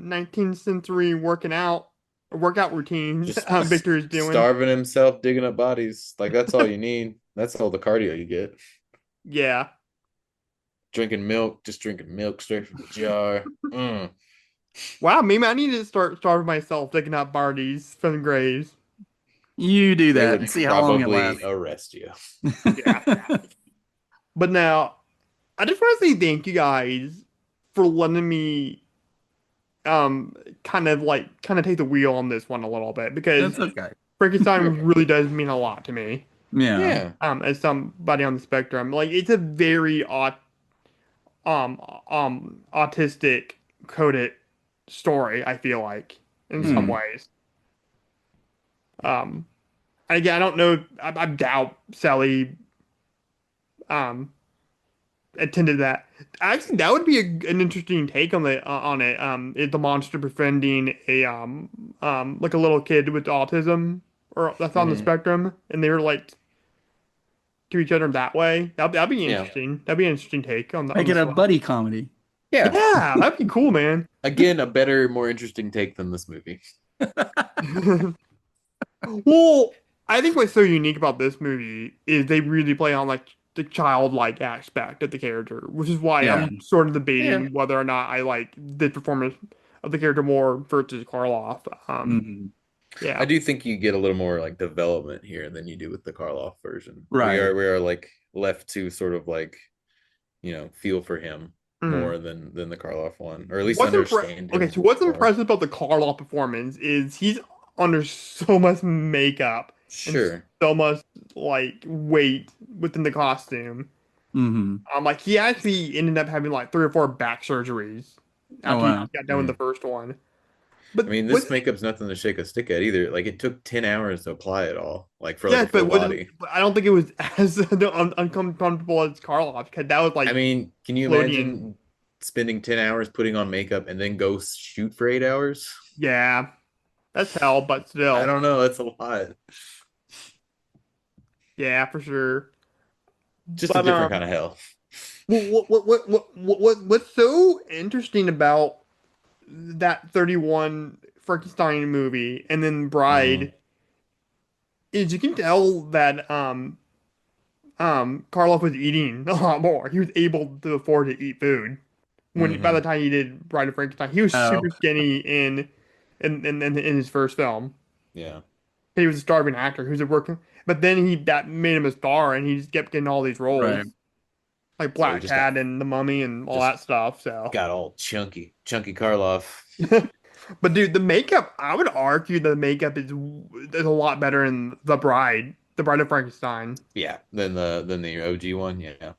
19th century workout routine Just Victor is doing. starving himself, digging up bodies. Like that's all you need. That's all the cardio you get. Yeah. Drinking milk, just drinking milk straight from the jar. Mm. Wow, maybe I need to start starving myself digging up bodies from the graves. You do They that would and see how long it probably lasts. arrest you. Yeah. But now, I just want to say thank you guys for letting me um kind of take the wheel on this one a little bit because That's okay. Frankenstein really does mean a lot to me. Yeah. Yeah. As somebody on the spectrum, like it's a very autistic coded story, I feel like, in some Hmm. ways. Um, again, I don't know. I doubt Sally um attended that. Actually, that would be an interesting take on it. Is the monster befriending a like a little kid with autism or that's on the Hmm. spectrum, and they were like to each other that way? That'd be Yeah. interesting. That'd be an interesting take on Make it this a one. buddy comedy. Yeah. Yeah, that'd be cool, man. Again, a better, more interesting take than this movie. Well, I think what's so unique about this movie is they really play on like the childlike aspect of the character, which is why Yeah. I'm sort of Yeah. debating whether or not I like the performance of the character more versus Karloff. Hmm. I Yeah. do think you get a little more like development here than you do with the Karloff version. We Right. are we are like left to sort of like, feel for him Mm. more than the Karloff one, or at least What's understand okay, him so what's more. impressive about the Karloff performance is he's under so much makeup and Sure. so much like weight within the costume. Hmm. Like he actually ended up having like 3 or 4 back surgeries Oh after he wow. got done with the Mhm. first one. I But mean, was this makeup's nothing to shake a stick at either. Like it took 10 hours to apply it all, like for like a yes, but full wasn't body. I don't think it was as uncomfortable as Karloff because that was I like mean, can you floating. imagine spending 10 hours putting on makeup and then go shoot for 8 hours? Yeah, that's hell, but I still, don't know. That's a lot. yeah, for sure. Just a But different kind of hell. what's so interesting about that 31 Frankenstein movie and then Hmm. Bride is you can tell that Karloff was eating a lot more. He was able to afford to eat food when by the Hmm. time he did Bride of Frankenstein, he was Oh. super skinny in his first film. Yeah. He was a starving actor who was working, but then he that made him a star, and he just kept getting all these roles Right. like So he Black just got Cat and The Mummy and all just that stuff. So, got all chunky Karloff. but dude, the makeup I would argue the makeup is a lot better in The Bride of Frankenstein. Yeah. Than the OG one. Yeah.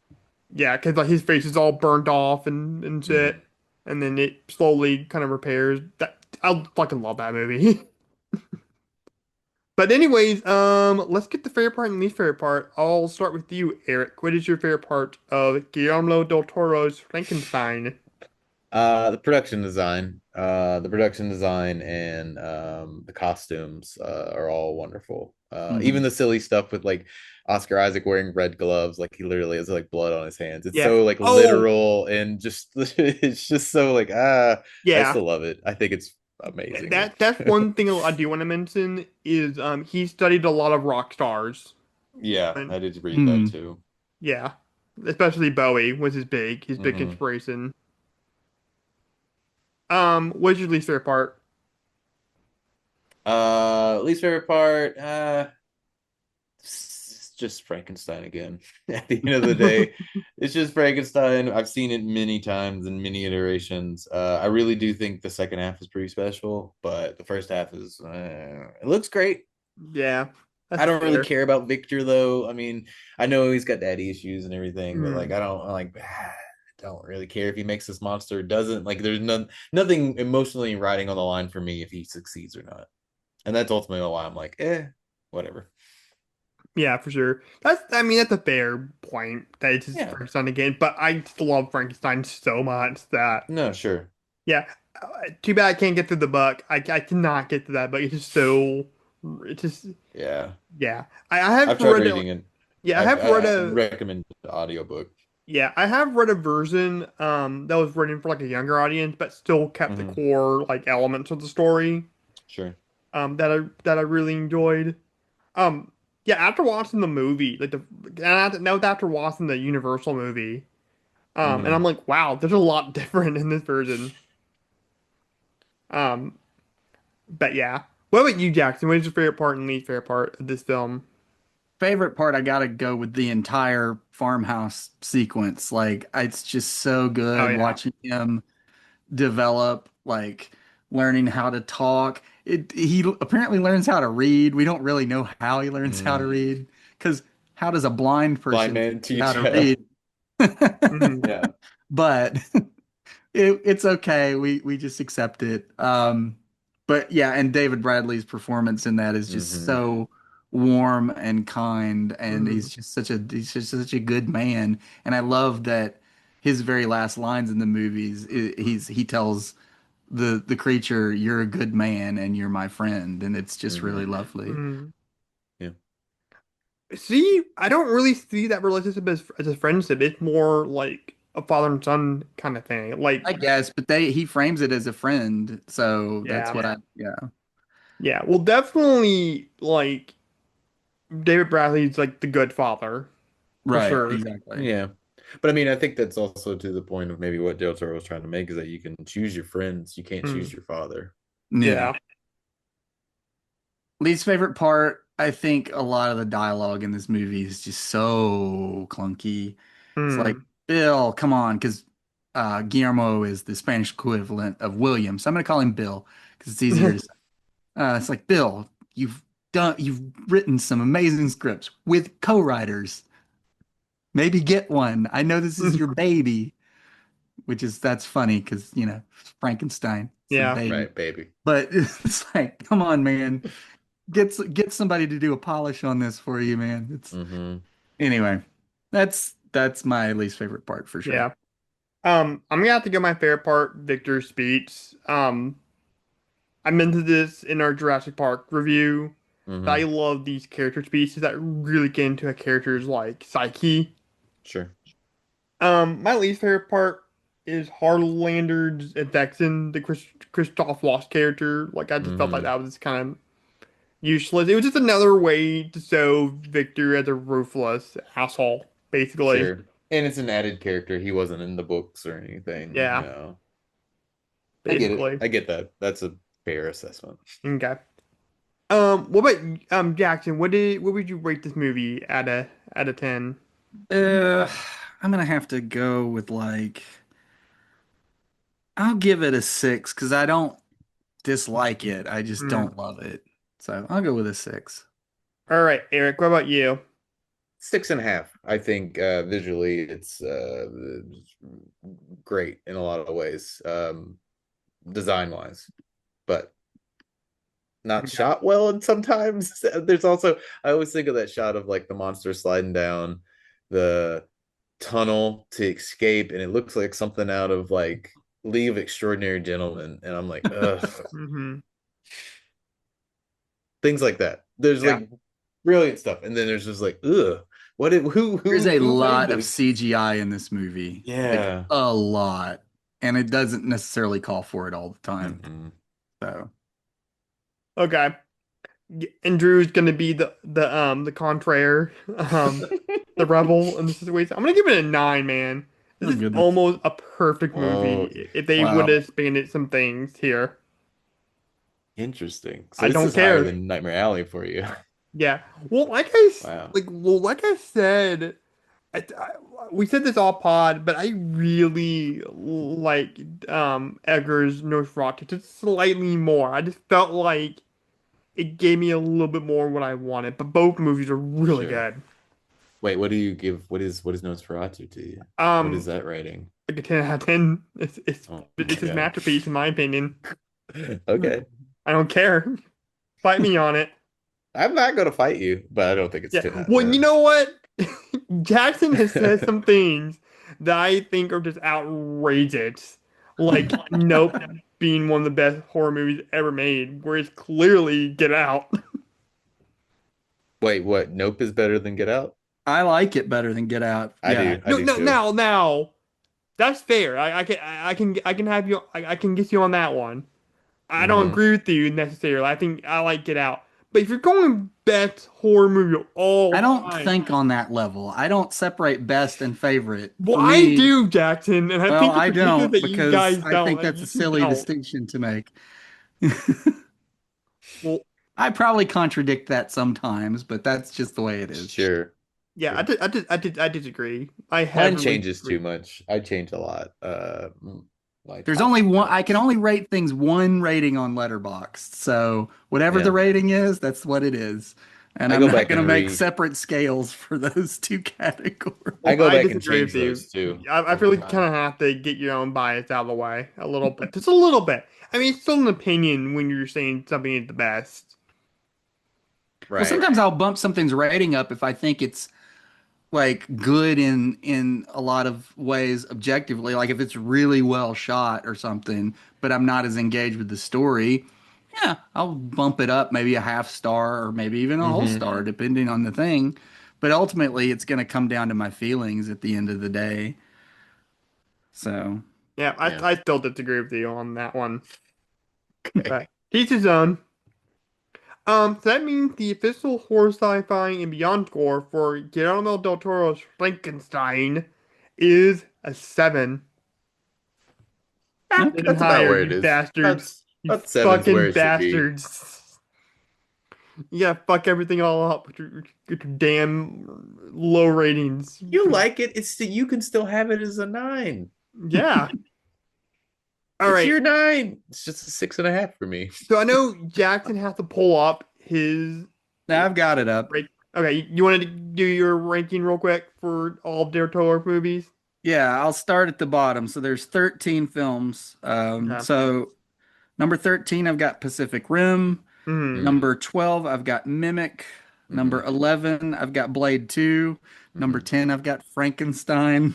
Yeah, because like his face is all burnt off and shit, Hmm. and then it slowly kind of repairs. That I fucking love that movie. But anyways, let's get the favorite part and least favorite part. I'll start with you, Eric. What is your favorite part of Guillermo del Toro's Frankenstein? The production design and the costumes are all wonderful. Even Hmm. the silly stuff with like Oscar Isaac wearing red gloves, like he literally has like blood on his hands. It's Yeah. so like Oh, literal and just it's just so like I yeah. still love it. I think it's amazing. That's one thing I do want to mention is he studied a lot of rock stars. Yeah, And I did read that Hmm. too. yeah, especially Bowie was his big Hmm. inspiration. What's your least favorite part? Least favorite part, it's just Frankenstein again. At the end of the day, it's just Frankenstein. I've seen it many times in many iterations. I really do think the second half is pretty special, but the first half is it looks great. Yeah, I that's don't really fair. care about Victor though. I mean, I know he's got daddy issues and everything, but like Mm. I don't like don't really care if he makes this monster or doesn't. Like there's nothing emotionally riding on the line for me if he succeeds or not. And that's ultimately why I'm like, whatever. Yeah, for sure. I mean, that's a fair point that it's just Yeah. Frankenstein again, but I just love Frankenstein so much that, No, sure. yeah, too bad I can't get through the book. I cannot get to that book. It's just so, it's just, Yeah. yeah. I have I've tried read it, reading it. yeah, I I've have read I a, recommend the audiobook. yeah, I have read a version, that was written for like a younger audience, but still kept the Hmm. core, like, elements of the story, Sure. that I really enjoyed. Um, yeah, after watching the movie, like after watching the Universal movie, and I'm Hmm. like, wow, there's a lot different in this version. Um, but yeah. What about you, Jackson? What is your favorite part and least favorite part of this film? Favorite part, I gotta go with the entire farmhouse sequence. Like, it's just so Oh good yeah. watching him develop, like learning how to talk. he apparently learns how to read. We don't really know how he learns how to Mm. read because how does a blind Blind person man learn how teach. to read? Mhm. Yeah. But it's okay. We just accept it. But yeah, and David Bradley's performance in that is just Hmm. so warm and kind, and Mhm. he's just such a good man. And I love that his very last lines in the movies, he tells the creature, "You're a good man and you're my friend," and it's just really Hmm. lovely. Mhm. Yeah. See, I don't really see that relationship as a friendship. It's more like a father and son kind of thing. Like, I guess, but he frames it as a friend, so that's yeah, what yeah. yeah. Well, definitely like David Bradley's like the good father for Right, sure. exactly. Yeah. But I mean, I think that's also to the point of maybe what Del Toro was trying to make is that you can choose your friends, you can't Mm, choose your father. Yeah. yeah. Least favorite part, I think a lot of the dialogue in this movie is just so clunky. It's like, Mm. Bill, come on, because Guillermo is the Spanish equivalent of William. So I'm going to call him Bill because it's easier to say. It's like, Bill, you've written some amazing scripts with co-writers. Maybe get one. I know this is your baby, that's funny because, Frankenstein, it's a Yeah. baby. Right, baby. But it's like, come on, man. Get somebody to do a polish on this for you, man. It's Hmm. anyway. That's my least favorite part for sure. Yeah. I'm gonna have to go my favorite part, Victor's speech. I mentioned this in our Jurassic Park review. That I Hmm. love these character speeches that really get into a character's like psyche. Sure. My least favorite part is Harlander's affection, the Christoph Waltz character. Like I just felt like Hmm. that was kind of useless. It was just another way to show Victor as a ruthless asshole, basically. Sure. And it's an added character. He wasn't in the books or anything, Yeah, I get it. basically. I get that. That's a fair assessment. Okay. What about Jackson? What would you rate this movie out of 10? Uh, I'm gonna have to go with like I'll give it a 6 because I don't dislike it. I just Hmm. don't love it. So I'll go with a 6. All right, Eric. What about you? 6.5. I think visually it's great in a lot of ways, design wise, but not Okay. shot well. And sometimes there's also, I always think of that shot of like the monster sliding down the tunnel to escape, and it looks like something out of like League of Extraordinary Gentlemen. And I'm like, ugh, Hmm. things like that. There's Yeah. like brilliant stuff, and then there's just like, ugh, There's a who made lot of this? CGI in this movie. Like Yeah. a lot. And it doesn't necessarily call for it all the time. Mm-mm. So Okay. And Drew's gonna be the contraire, the rebel in this situation. I'm gonna give it a 9, man. This oh is goodness. almost a perfect Oh, movie if they would Wow. have expanded some things here. interesting. So I this don't is higher care. than Nightmare Alley for you. Yeah. Well, Wow. like I said, I, we said this all pod, but I really like Edgar's Nosferatu just slightly more. I just felt like it gave me a little bit more what I wanted, but both movies are really Sure. good. Wait, what do you give? What is Nosferatu to you? What is Um, that rating? like a 10 out of 10. Oh my It's his God. masterpiece in my opinion. Okay. I don't care. Fight me on it. I'm not gonna fight you, but I don't think it's Yeah. 10 out of Well, you 10. know what? Jackson has said some things that I think are just outrageous. Like Nope being one of the best horror movies ever made, whereas clearly Get Out. Wait, what? Nope is better than Get Out? I like it better than Get Out. I Yeah. do. I No, do no, too. now, that's fair. I can have you. I can get you on that one. I don't Hmm. agree with you necessarily. I think I like Get Out. But if you're going best horror movie of all I don't time, think on that level. I don't separate best and favorite. well, For I me, do, Jackson, and I well, think it's I ridiculous don't that you because guys I don't. think Like, that's a you silly don't. distinction to make. Well, I probably contradict that sometimes, but that's just the way it is. Sure. yeah, Sure. I disagree. I Mine heavily changes too disagree. much. I change a lot. my There's top only one. I can films. only rate things one rating on Letterboxd. So whatever the Yeah. rating is, that's what it is. And I I'm go not back going to and make read. separate scales for those two I categories. go I back and disagree with change you. those too I all feel the like you kind time. of have to get your own bias out of the way a little bit, just a little bit. I mean, it's still an opinion when you're saying something is the best. Well, Right. sometimes I'll bump something's rating up if I think it's like good in a lot of ways objectively, like if it's really well shot or something, but I'm not as engaged with the story. Yeah, I'll bump it up maybe a half star or maybe even a whole Hmm. star depending on the thing. But ultimately it's going to come down to my feelings at the end of the day. So, Yeah, Yeah. I still disagree with you on that one. Okay. But teach his own. So that means the official horror sci-fi and beyond score for Guillermo del Toro's Frankenstein is a 7. okay. Even That's about higher, where you it is. bastards. That's You about seven's where fucking it should be. bastards. You gotta fuck everything all up with your damn low ratings. You like it? It's you can still have it as a 9. Yeah. All It's right. your 9. It's just a 6.5 for me. So I know Jackson has to pull up his Now I've got it up. rank. Okay, you wanted to do your ranking real quick for all of Del Toro movies? Yeah, I'll start at the bottom. So there's 13 films. Yeah. So number 13, I've got Pacific Rim. Mm. Mm, Number 12, I've got Mimic. mm-hmm, Number 11, I've got Blade 2. Number mm-hmm. 10, I've got Frankenstein.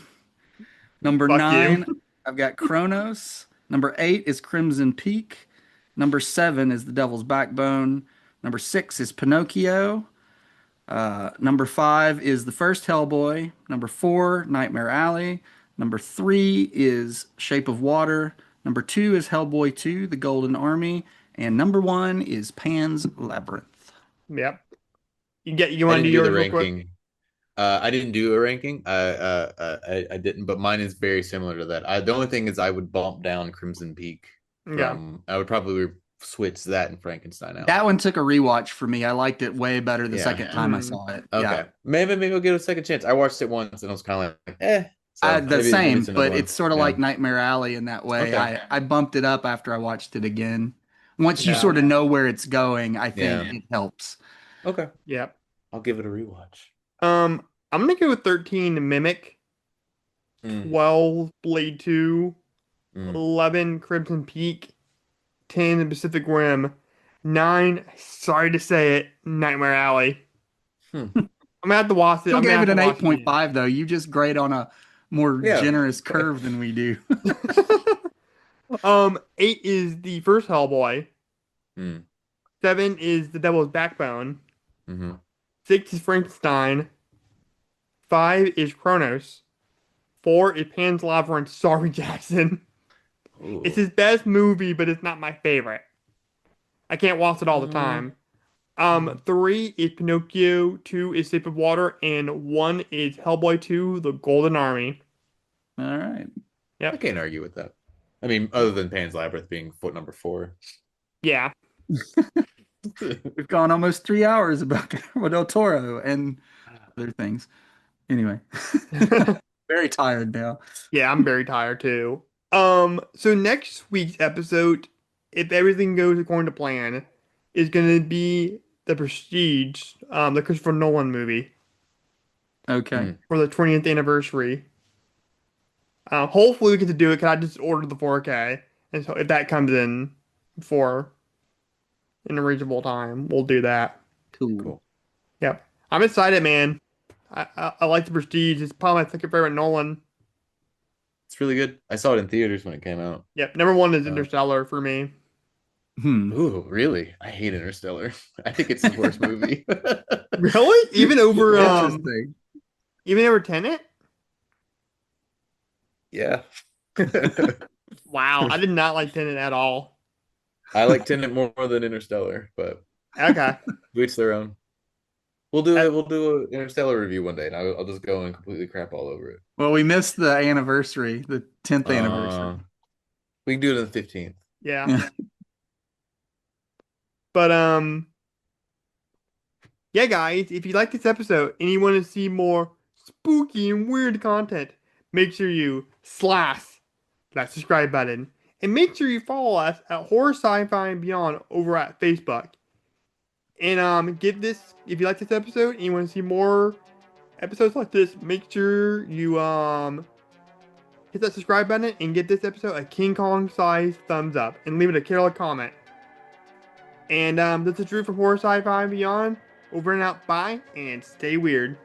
Number Fuck you. 9, I've got Kronos. Number 8 is Crimson Peak. Number 7 is The Devil's Backbone. Number 6 is Pinocchio. Number 5 is the first Hellboy. Number 4, Nightmare Alley. Number 3 is Shape of Water. Number 2 is Hellboy 2, The Golden Army. And number 1 is Pan's Labyrinth. Yep. You I want to do didn't do the yours real quick? ranking. I didn't do a ranking. I didn't, but mine is very similar to that. The only thing is I would bump down Crimson Peak Yeah. from. I would probably switch that and Frankenstein out. That one took a rewatch for me. I liked it way better the Yeah. second time I Mm. saw it. Okay. Yeah. Maybe I'll give it a second chance. I watched it once and I was kind of like, eh. So The maybe same, it's another but one. it's sort of Yeah. like Nightmare Alley in that way. Okay. I bumped it up after I watched it again. Once you Yeah. sort of know where it's going, I think Yeah. it helps. Okay. Yep. I'll give it a rewatch. I'm gonna go with 13 Mimic, Mm, 12 Blade 2, mm. 11 Crimson Peak, 10 The Pacific Rim, 9, sorry to say it, Nightmare Alley. Hmm. I'm gonna have to watch it. Still I'm gonna gave have it to an watch it again. 8.5 though. You just grade on a more Yeah. generous curve than we do. 8 is the first Hellboy. Mm, 7 is The Devil's Backbone. mm-hmm. 6 is Frankenstein. 5 is Kronos. 4 is Pan's Labyrinth. Sorry, Jackson. Ooh. It's his best movie, but it's not my favorite. I can't watch it all the time. 3 is Pinocchio. 2 is Shape of Water, and 1 is Hellboy 2: The Golden Army. All right. I Yep. can't argue with that. I mean, other than Pan's Labyrinth being foot number 4. Yeah. We've gone almost 3 hours about Guillermo del Toro and other things. Anyway, very tired now. Yeah, I'm very tired too. So next week's episode, if everything goes according to plan, is gonna be The Prestige, the Christopher Nolan movie Okay. for the 20th anniversary. Hopefully we get to do it because I just ordered the 4K, and so if that comes in for in a reasonable time, we'll do that. Cool. Yep, I'm excited, man. I like The Prestige. It's probably my second favorite Nolan. It's really good. I saw it in theaters when it came out. Yep, number one is Interstellar for me. Ooh, really? I hate Interstellar. I think it's the worst movie. Really? Even over Interesting. even over Tenet? Yeah. Wow, I did not like Tenet at all. I like Tenet more than Interstellar, but Okay. to each their own. We'll do it. We'll do an Interstellar review one day, and I'll just go and completely crap all over it. Well, we missed the anniversary, the 10th anniversary. We can do it on the 15th. Yeah. But yeah, guys, if you like this episode and you want to see more spooky and weird content, make sure you slash that subscribe button. And make sure you follow us at Horror Sci-Fi and Beyond over at Facebook. And give this, if you like this episode and you want to see more episodes like this, make sure you hit that subscribe button and get this episode a King Kong size thumbs up and leave it a killer comment. And this is Drew from Horror Sci-Fi and Beyond. Over and out. Bye and stay weird.